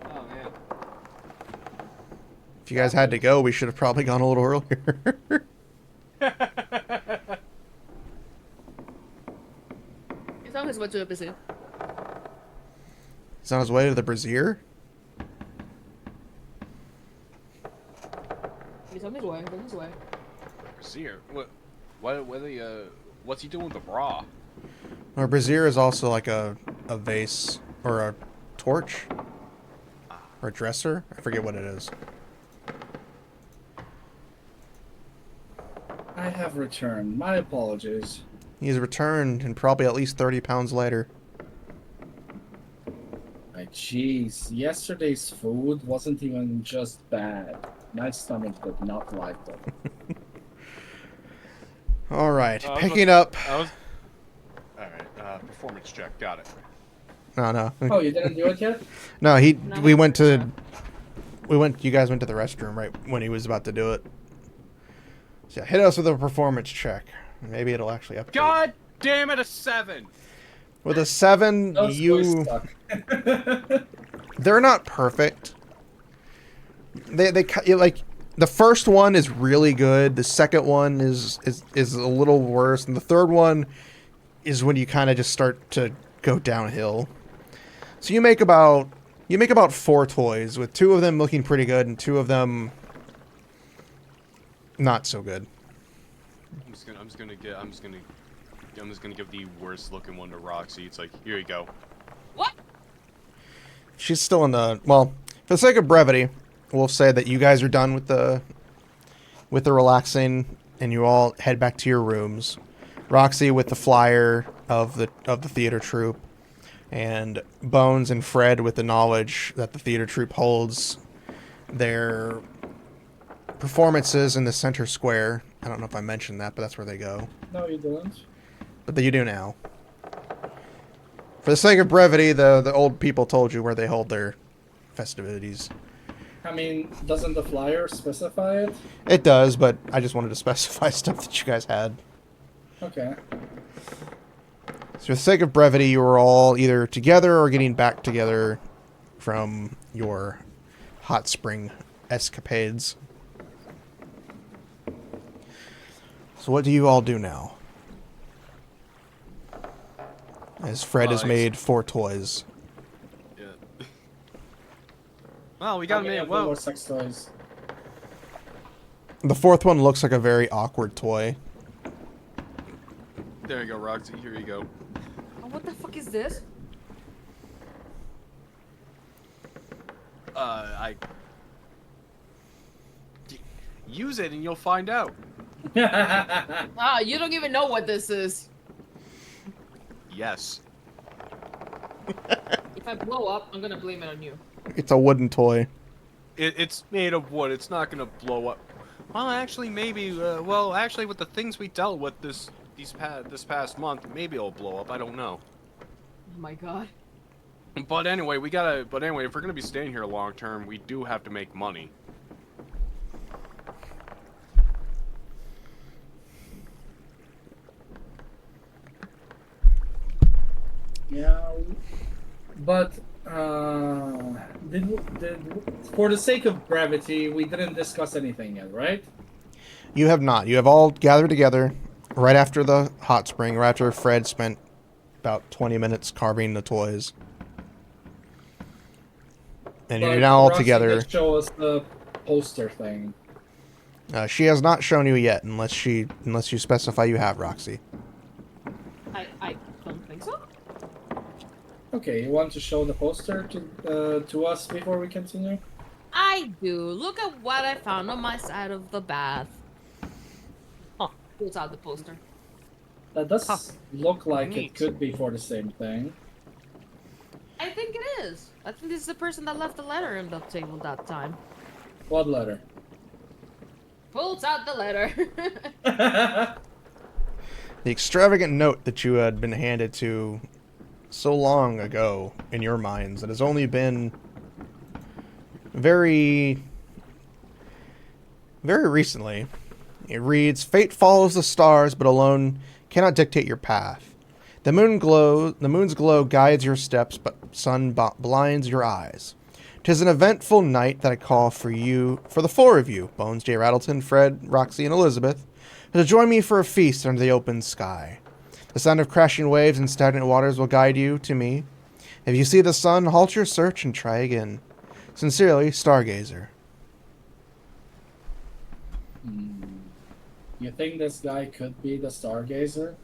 Oh, man. If you guys had to go, we should have probably gone a little earlier. He's on his way to a busy. He's on his way to the brazier? He's on his way. He's on his way. Brazier? What's he doing with the bra? Our brazier is also like a vase or a torch or a dresser. I forget what it is. I have returned. My apologies. He's returned and probably at least 30 pounds lighter. My jeez, yesterday's food wasn't even just bad. My stomach did not like them. All right, picking up. Alright, performance check, got it. No. Oh, you didn't do it yet? No, No, we no, went no. to, you guys went to the restroom right when he was about to do it. So hit us with a performance check. Maybe it'll actually update. God damn it, a 7. With a 7, Those boys you... suck. They're not perfect. They like, the first one is really good. The second one is a little worse, and the third one is when you kind of just start to go downhill. So you make about 4 toys, with 2 of them looking pretty good and 2 of them not so good. I'm just gonna give the worst looking one to Roxy. It's like, here you go. What? She's still in the... Well, for the sake of brevity, we'll say that you guys are done with the relaxing, and you all head back to your rooms. Roxy with the flyer of the theater troupe, and Bones and Fred with the knowledge that the theater troupe holds their performances in the center square. I don't know if I mentioned that, but that's where they go. No, you didn't. But you do now. For the sake of brevity, the old people told you where they hold their festivities. I mean, doesn't the flyer specify it? It does, but I just wanted to specify stuff that you guys had. Okay. So for the sake of brevity, you were all either together or getting back together from your hot spring escapades. So what do you all do now? As Fred has made 4 toys. Yeah. Well, we got Okay, him in. more Whoa. sex toys. The 4th one looks like a very awkward toy. There you go, Roxy. Here you go. Oh, what the fuck is this? Use it and you'll find out. Ah, you don't even know what this is. Yes. If I blow up, I'm gonna blame it on you. It's a wooden toy. It's made of wood. It's not gonna blow up. Well, actually, maybe. Well, actually, with the things we dealt with this past month, maybe it'll blow up. I don't know. Oh my god. But anyway, if we're gonna be staying here long term, we do have to make money. Yeah, but for the sake of brevity, we didn't discuss anything yet, right? You have not. You have all gathered together right after the hot spring, right after Fred spent about 20 minutes carving the toys. And you're But now all Roxy together. did show us the poster thing. She has not shown you yet, unless you specify you have, Roxy. I don't think so. Okay, you want to show the poster to us before we continue? I do. Look at what I found on my side of the bath. Huh. Pulls out the poster. That does look like Neat. it could be for the same thing. I think it is. I think this is the person that left the letter in the table that time. What letter? Pulls out the letter. The extravagant note that you had been handed to so long ago in your minds that has only been very, very recently. It reads, "Fate follows the stars, but alone cannot dictate your path. The moon's glow guides your steps, but sun blinds your eyes. 'Tis an eventful night that I call for the 4 of you, Bones, J. Rattleton, Fred, Roxy, and Elizabeth, to join me for a feast under the open sky. The sound of crashing waves and stagnant waters will guide you to me. If you see the sun, halt your search and try again. Sincerely, Stargazer." You think this guy could be the Stargazer?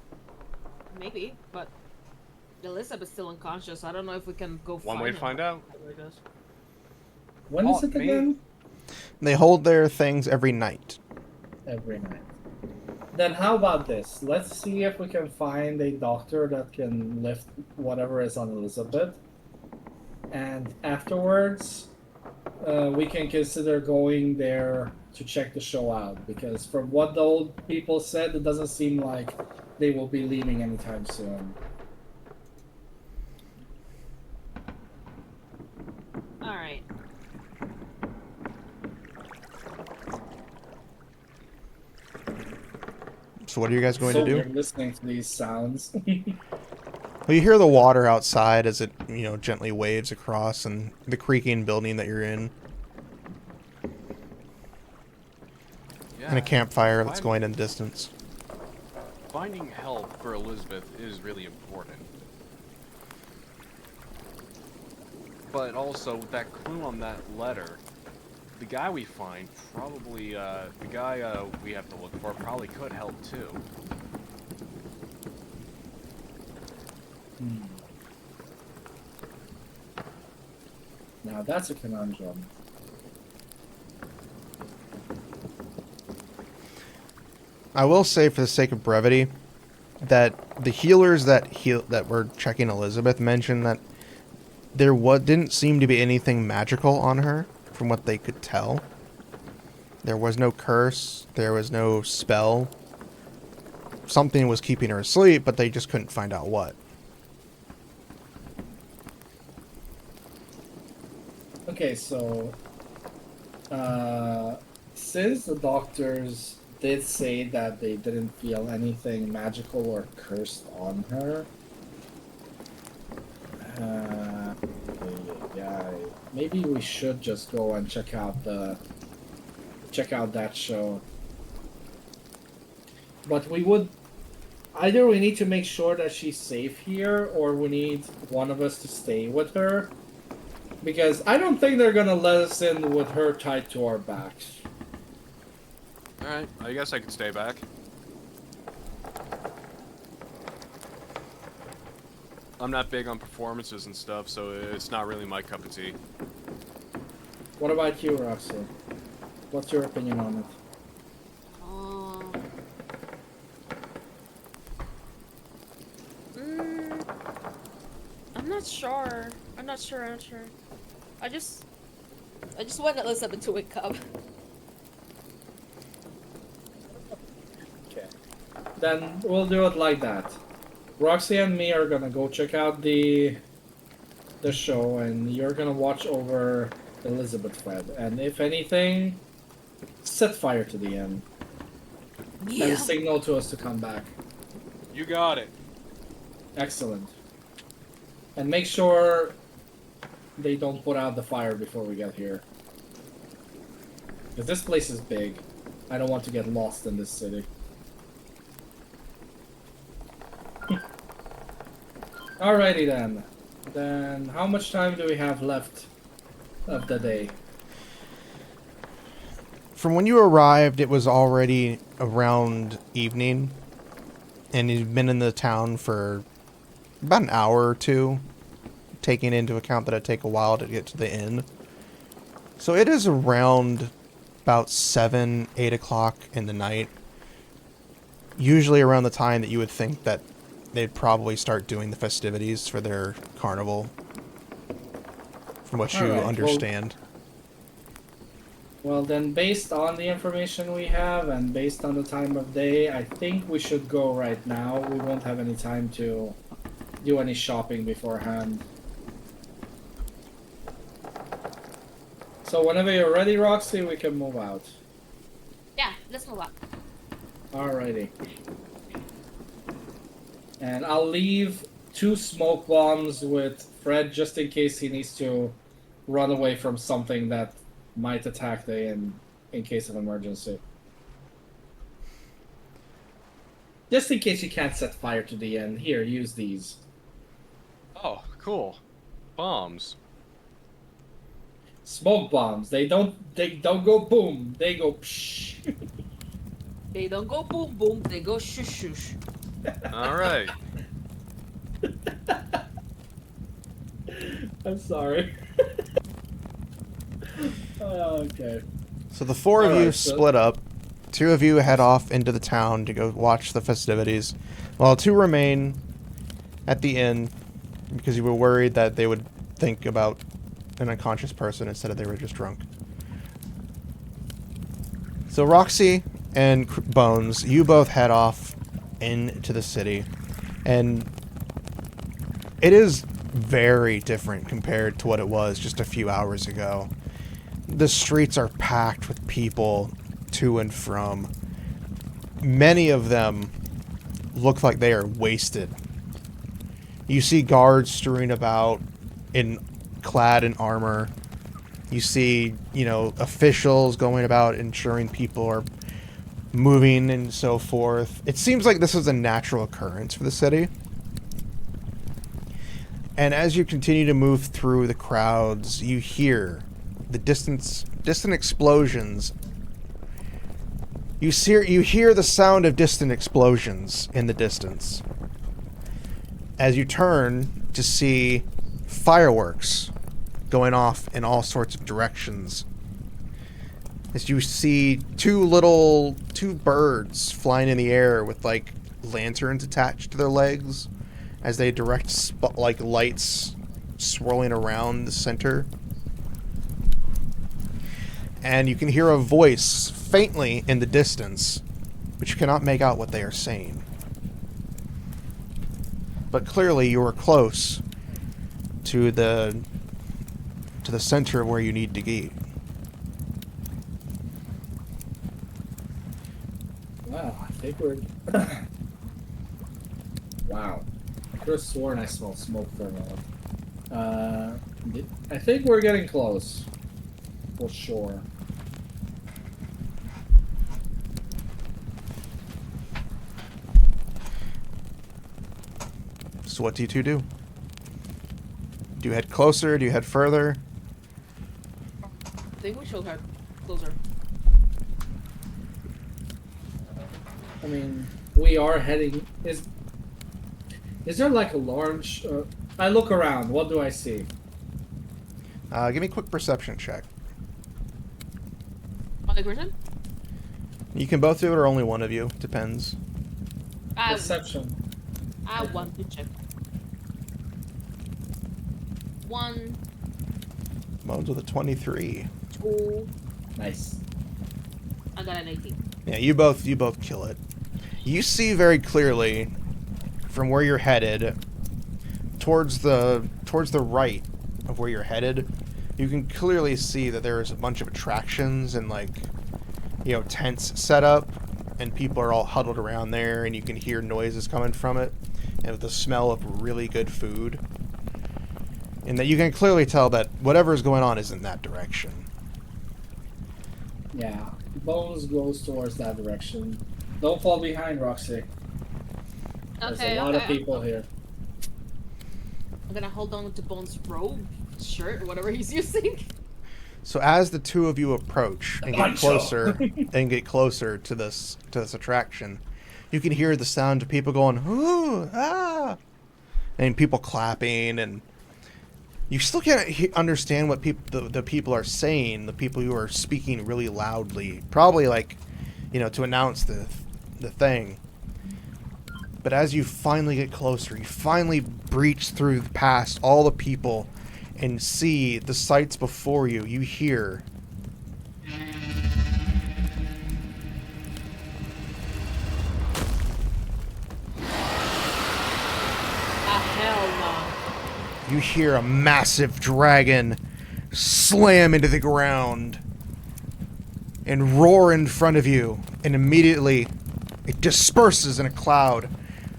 Maybe, but Elizabeth's still unconscious. I don't know if we can go One way to find out. When is it maybe. again? They hold their things every night. Every night. Then how about this? Let's see if we can find a doctor that can lift whatever is on Elizabeth. And afterwards, we can consider going there to check the show out. Because from what the old people said, it doesn't seem like they will be leaving anytime soon. So what are you guys going so to do? weird listening to these sounds. Well, you hear the water outside as it, gently waves across, and the creaking building that you're in, Yeah. and a campfire that's going in the distance. Finding help for Elizabeth is really important. But also, with that clue on that letter, the guy we find probably, the guy we have to look for probably could help too. Now that's a conundrum. I will say, for the sake of brevity, that the healers that were checking Elizabeth mentioned that there didn't seem to be anything magical on her, from what they could tell. There was no curse, there was no spell. Something was keeping her asleep, but they just couldn't find out what. Okay, so since the doctors did say that they didn't feel anything magical or cursed on her, yeah, maybe we should just go and check out that show. But we would either we need to make sure that she's safe here, or we need one of us to stay with her. Because I don't think they're gonna let us in with her tied to our backs. Alright, I guess I could stay back. I'm not big on performances and stuff, so it's not really my cup of tea. What about you, Roxy? What's your opinion on it? I'm not sure. I'm not sure. I just want Elizabeth to wake up. Okay. Then we'll do it like that. Roxy and me are gonna go check out the show, and you're gonna watch over Elizabeth Fred. And if anything, set fire to the end. Yeah. And signal to us to come back. You got it. Excellent. And make sure they don't put out the fire before we get here. Because this place is big. I don't want to get lost in this city. Alrighty then. Then how much time do we have left of the day? From when you arrived, it was already around evening, and you've been in the town for about an hour or two, taking into account that it'd take a while to get to the inn. So it is around about 7, 8 o'clock in the night. Usually around the time that you would think that they'd probably start doing the festivities for their carnival, from what you Alright, understand. Well then, based on the information we have and based on the time of day, I think we should go right now. We won't have any time to do any shopping beforehand. So whenever you're ready, Roxy, we can move out. Yeah, let's move on. Alrighty. And I'll leave 2 smoke bombs with Fred just in case he needs to run away from something that might attack the inn in case of emergency. Just in case you can't set fire to the inn, here, use these. Oh, cool. Bombs. Smoke bombs. They don't go boom. They go psh. They don't go boom boom, they go shush shush. Alright. I'm sorry. Okay. So the 4 of you Alright, so- split up. 2 of you head off into the town to go watch the festivities, while 2 remain at the inn because you were worried that they would think about an unconscious person instead of they were just drunk. So Roxy and Bones, you both head off into the city, and it is very different compared to what it was just a few hours ago. The streets are packed with people to and from. many of them look like they are wasted. You see guards strewing about clad in armor. You see, officials going about ensuring people are moving and so forth. It seems like this is a natural occurrence for the city. And as you continue to move through the crowds, you hear the distant explosions. You hear the sound of distant explosions in the distance. As you turn to see fireworks going off in all sorts of directions. As you see two birds flying in the air with like lanterns attached to their legs as they direct like lights swirling around the center. And you can hear a voice faintly in the distance, but you cannot make out what they are saying. But clearly you are close to the center where you need to be. Wow, I think we're... Wow. I could have sworn I smelled smoke for a moment. I think we're getting close. For sure. So what do you two do? Do you head closer? Do you head further? I think we should head closer. I mean, we are heading... Is there like a large... I look around. What do I see? Give me a quick perception check. Other person? You can both do it or only one of you. Depends. Perception. I want to check. 1, Moans with a 23. 2. Nice. I got an 18. Yeah, you both kill it. You see very clearly from where you're headed towards the right of where you're headed. You can clearly see that there's a bunch of attractions and tents set up, and people are all huddled around there, and you can hear noises coming from it, and with the smell of really good food. And that you can clearly tell that whatever is going on is in that direction. Yeah. Bones goes towards that direction. Don't fall behind, Roxy. There's a lot of people here. I'm gonna hold on to Bones' robe, shirt, whatever he's using. So as the two of you approach and get closer to this attraction, you can hear the sound of people going, "Ooh, ah," and people clapping, and you still can't understand what the people are saying. The people who are speaking really loudly, probably to announce the thing. But as you finally get closer, you finally breach through past all the people and see the sights before you. You hear Hell no. you hear a massive dragon slam into the ground and roar in front of you, and immediately it disperses in a cloud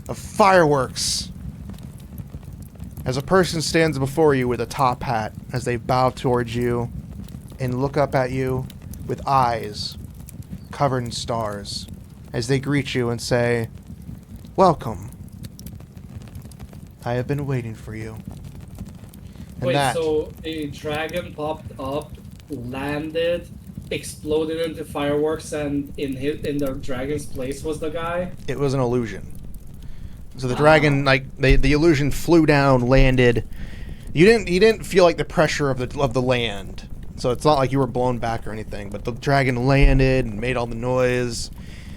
of fireworks as a person stands before you with a top hat as they bow towards you and look up at you with eyes covered in stars as they greet you and say, "Welcome. I have been waiting for you." And Wait, so a dragon popped up, landed, exploded into fireworks, and in the dragon's place was the guy? it was an illusion. So the dragon, the illusion flew down, landed. You didn't feel like the pressure of the land. So it's not like you were blown back or anything. But the dragon landed and made all the noise,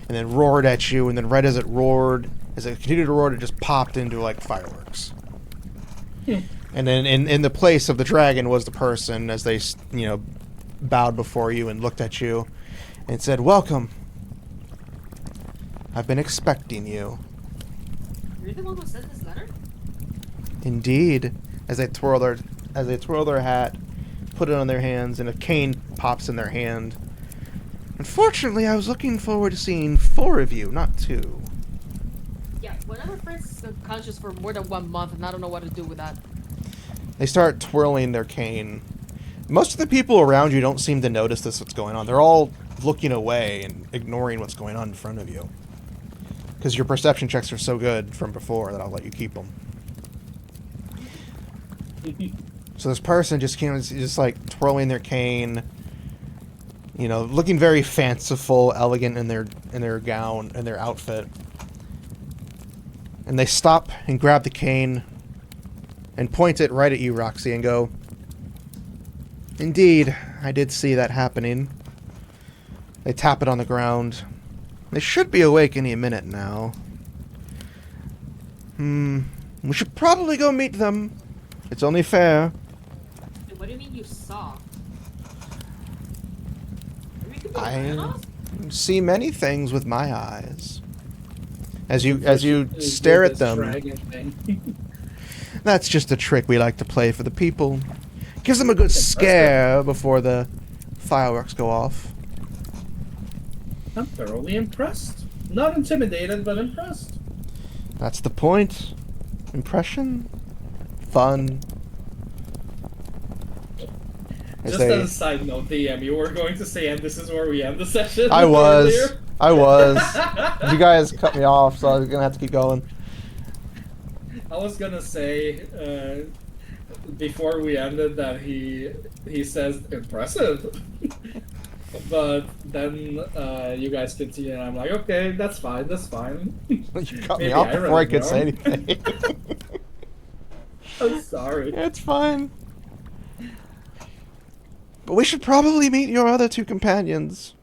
and then roared at you. And then right as it continued to roar, it just popped into fireworks. And then in the place of the dragon was the person as they bowed before you and looked at you, and said, "Welcome. I've been expecting you." You're the one who sent this letter? Indeed, as they twirl their hat, put it on their hands, and a cane pops in their hand. Unfortunately, I was looking forward to seeing 4 of you, not 2. Yeah, whenever friends is unconscious for more than 1 month, and I don't know what to do with that. They start twirling their cane. Most of the people around you don't seem to notice what's going on. They're all looking away and ignoring what's going on in front of you. Because your perception checks are so good from before that I'll let you keep them. So this person just like twirling their cane, you know, looking very fanciful, elegant in their gown and their outfit. And they stop and grab the cane and point it right at you, Roxy, and go, "Indeed, I did see that happening." They tap it on the ground. They should be awake any minute now. We should probably go meet them. It's only fair. What do you mean you saw? I see many things with my eyes. As you stare at them, that's just a trick we like to play for the people. Gives them a good scare before the fireworks go off. I'm thoroughly impressed. Not intimidated, but impressed. That's the point. Impression? Fun. Just as a side note, DM, you were going to say, and this is where we end the session. I was. Earlier. I was. You guys cut me off, so I was gonna have to keep going. I was gonna say before we ended that he says impressive, but then you guys continue, and I'm like, okay, that's fine, that's fine. You cut me Maybe off I before I read it could say wrong. anything. I'm sorry. It's fine. But we should probably meet your other 2 companions.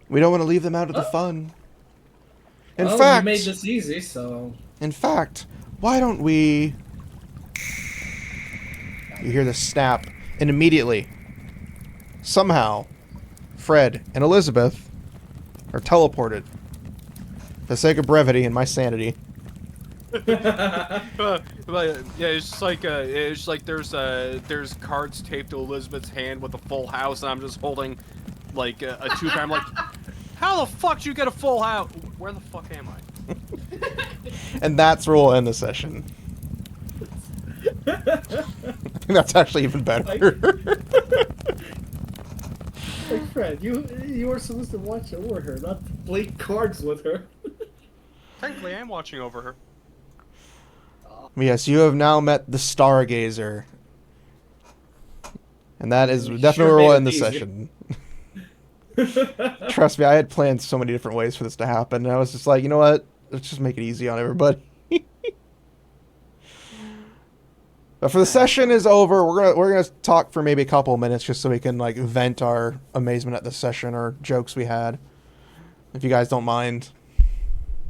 We don't want to leave them out of the fun. In Well, fact, we made this easy, so why don't we... You hear the snap, and immediately, somehow, Fred and Elizabeth are teleported. For the sake of brevity and my sanity. But yeah, it's just like there's cards taped to Elizabeth's hand with a full house, and I'm just holding like a 2-card. I'm like, how the fuck did you get a full house? Where the fuck am I? And that's where we'll end the session. I think that's actually even better. Hey Fred, you were supposed to watch over her, not play cards with her. Technically, I am watching over her. Yes, you have now met the Stargazer. And that is We definitely sure where we'll made end the it easy. session. Trust me, I had planned so many different ways for this to happen, and I was just like, you know what? Let's just make it easy on everybody. But for the session is over, we're gonna talk for maybe a couple of minutes just so we can like vent our amazement at the session or jokes we had. If you guys don't mind.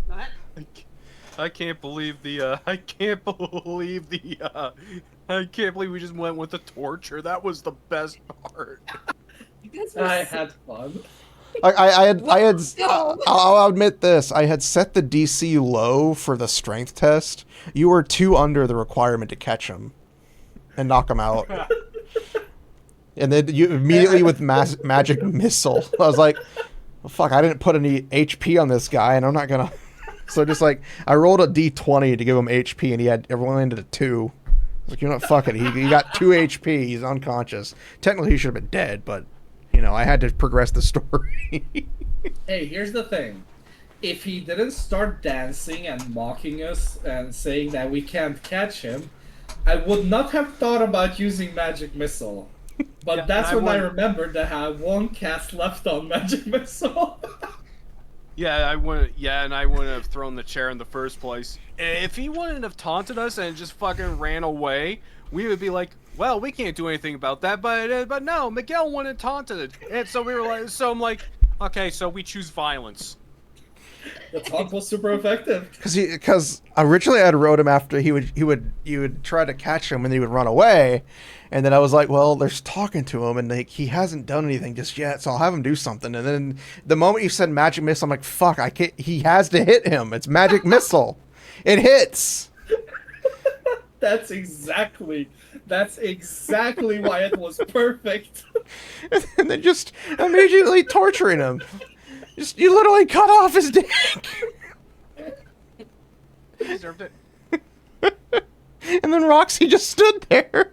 What? I can't believe the I can't believe we just went with the torture. That was the best part. You guys were I so- had fun. I'll admit this. I had set the DC low for the strength test. You were 2 under the requirement to catch him and knock him out. And then you immediately with magic missile. I was like, well, fuck, I didn't put any HP on this guy, and I'm not gonna. So just like I rolled a D20 to give him HP, and everyone landed at 2. I was like, you know what, fuck it. He got 2 HP. He's unconscious. Technically, he should have been dead, but you know, I had to progress the story. Hey, here's the thing. If he didn't start dancing and mocking us and saying that we can't catch him, I would not have thought about using Magic Missile. But Yeah, that's and when I I remembered that I had 1 cast left on Magic Missile. Yeah, and I wouldn't have thrown the chair in the first place. If he wouldn't have taunted us and just fucking ran away, we would be like, well, we can't do anything about that. But no, Miguel wouldn't have taunted it, and so we were like, so I'm like, okay, so we choose violence. The taunt was super effective. Because originally I'd wrote him after you would try to catch him and he would run away, and then I was like, well, there's talking to him and like, he hasn't done anything just yet, so I'll have him do something. And then the moment you said magic missile, I'm like, fuck, I can't. He has to hit him. It's magic missile. It hits. That's exactly why it was perfect. and then just immediately torturing him. Just you literally cut off his dick. He deserved it. And then Roxy just stood there.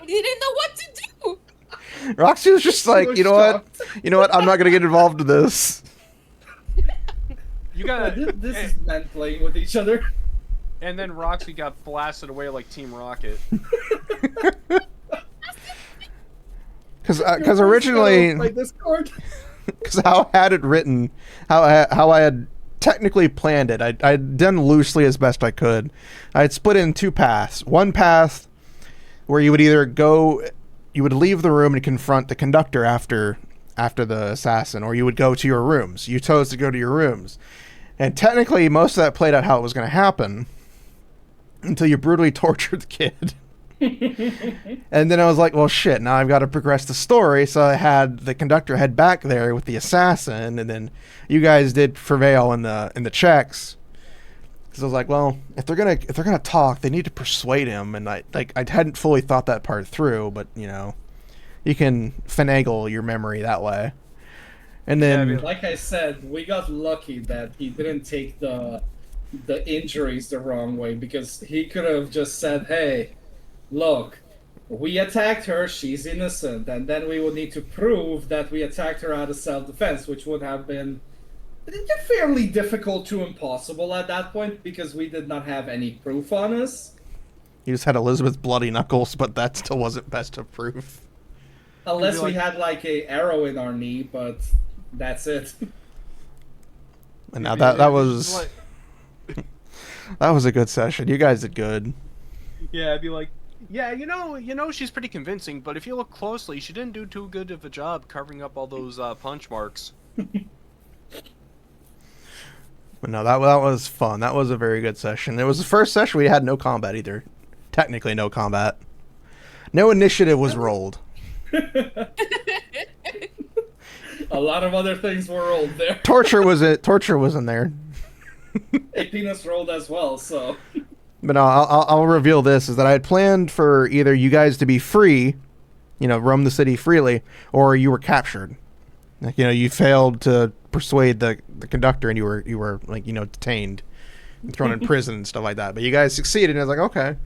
He didn't know what to do. Roxy was just like, was you know what? shocked. You know what? I'm not gonna get involved in this. You got This is men playing with each other. and then Roxy got blasted away like Team Rocket. Because originally, My Discord. because how I had it written, how I had technically planned it, I'd done loosely as best I could. I had split it in two paths. One path where you would either go, you would leave the room and confront the conductor after the assassin, or you would go to your rooms. You chose to go to your rooms. And technically, most of that played out how it was going to happen until you brutally tortured the kid. And then I was like, well, shit, now I've got to progress the story. So I had the conductor head back there with the assassin, and then you guys did prevail in the checks. So I was like, well, if they're gonna talk, they need to persuade him. And I hadn't fully thought that part through, but you know, you can finagle your memory that way. And then Yeah, I mean, Like I said, we got lucky that he didn't take the injuries the wrong way, because he could have just said, "Hey, look, we attacked her. She's innocent," and then we would need to prove that we attacked her out of self-defense, which would have been fairly difficult to impossible at that point, because we did not have any proof on us. you just had Elizabeth's bloody knuckles, but that still wasn't best of proof. Unless You'd be we like- had like a arrow in our knee, but that's it. And now It'd that be was like- that was a good session. You guys did good. Yeah, I'd be like, yeah, you know, she's pretty convincing, but if you look closely, she didn't do too good of a job covering up all those punch marks. But no, that was fun. That was a very good session. It was the first session we had no combat either. Technically no combat. No initiative was rolled. A lot of other things were rolled there. Torture was in there. A penis rolled as well, so. But no, I'll reveal this, is that I had planned for either you guys to be free, you know, roam the city freely, or you were captured. Like, you know, you failed to persuade the conductor, and you were like, you know, detained and thrown in prison and stuff like that. But you guys succeeded, and I was like, okay.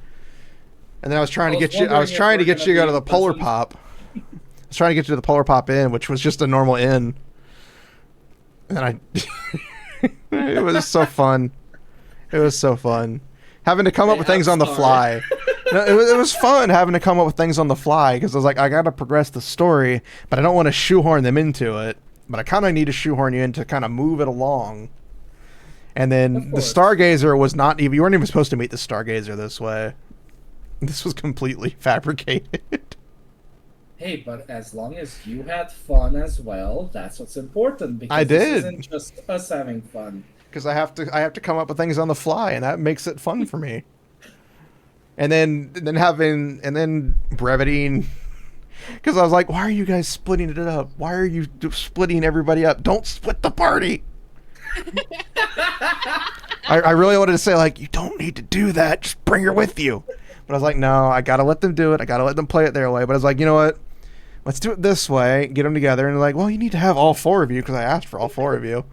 And then I was trying to get you to go to the Polar Pop. I was trying to get you to the Polar Pop Inn, which was just a normal inn. And it was so fun. It was so fun. Having to come up with things on the fly. No, it was fun having to come up with things on the fly, because I was like, I got to progress the story, but I don't want to shoehorn them into it. But I kind of need to shoehorn you in to kind of move it along. And then the Stargazer was not even... You weren't even supposed to meet the Stargazer this way. This was completely fabricated. Hey, but as long as you had fun as well, that's what's important. Because I did. This isn't just us having fun. Because I have to come up with things on the fly, and that makes it fun for me. And then breveting, because I was like, why are you guys splitting it up? Why are you splitting everybody up? Don't split the party. I really wanted to say, like, you don't need to do that. Just bring her with you. But I was like, no, I gotta let them do it. I gotta let them play it their way. But I was like, you know what? Let's do it this way. Get them together. And they're like, well, you need to have all four of you, because I asked for all four of you.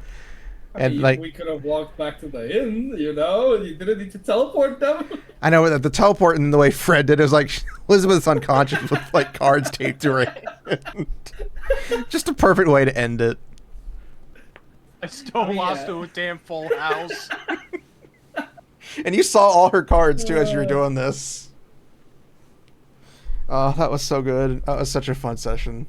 I mean, like, we could have walked back to the inn, you know? You didn't need to teleport them. I know that the teleport and the way Fred did it was like Elizabeth's unconscious with like cards taped to her hand. Just a perfect way to end it. I still lost to a damn full house. And you saw all her cards too as you were doing this. Oh, that was so good. That was such a fun session.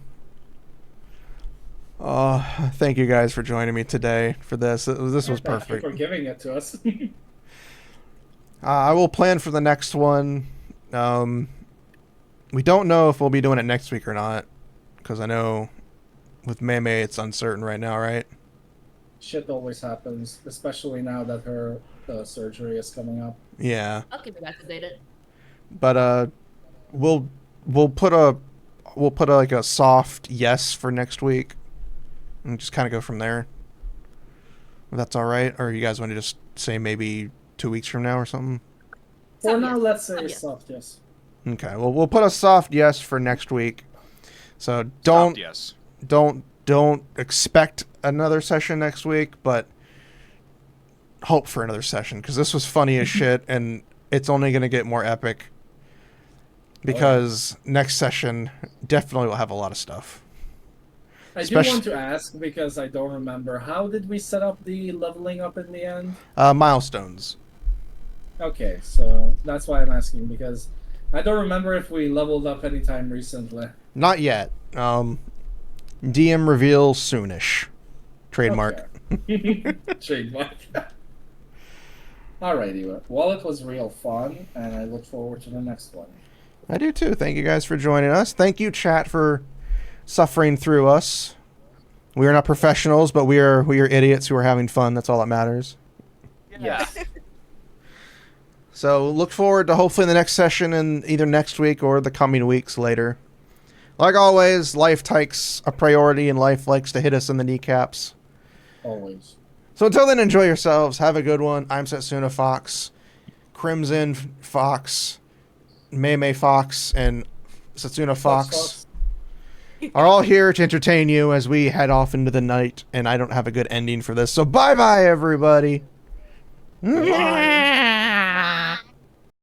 Oh, thank you guys for joining me today for this. This was Thank you perfect. for giving it to us. I will plan for the next one. We don't know if we'll be doing it next week or not, because I know with Meme it's uncertain right now, right? Shit always happens, especially now that her surgery is coming up. Yeah, I'll keep you updated. but we'll put a like a soft yes for next week, and just kind of go from there. If that's all right, or you guys want to just say maybe 2 weeks from now or something? For now, let's say yes. soft yes. Okay, well, we'll put a soft yes for next week. So don't Yes. don't expect another session next week, but hope for another session because this was funny as shit, and it's only going to get more epic because next session definitely will have a lot of stuff. I do want to ask because I don't remember. How did we set up the leveling up in the end? Milestones. Okay, so that's why I'm asking because I don't remember if we leveled up anytime recently. Not yet. DM reveal soonish. Trademark. Okay. Trademark. Alrighty, well, it was real fun, and I look forward to the next one. I do too. Thank you guys for joining us. Thank you, chat, for suffering through us. We are not professionals, but we are idiots who are having fun. That's all that matters. Yes. So look forward to hopefully the next session in either next week or the coming weeks later. Like always, life takes a priority and life likes to hit us in the kneecaps. Always. So until then, enjoy yourselves. Have a good one. I'm Setsuna Fox. Crimson Fox, May Fox, and Setsuna Fox are all here to entertain you as we head off into the night, and I don't have a good ending for this. So bye-bye, everybody. Bye.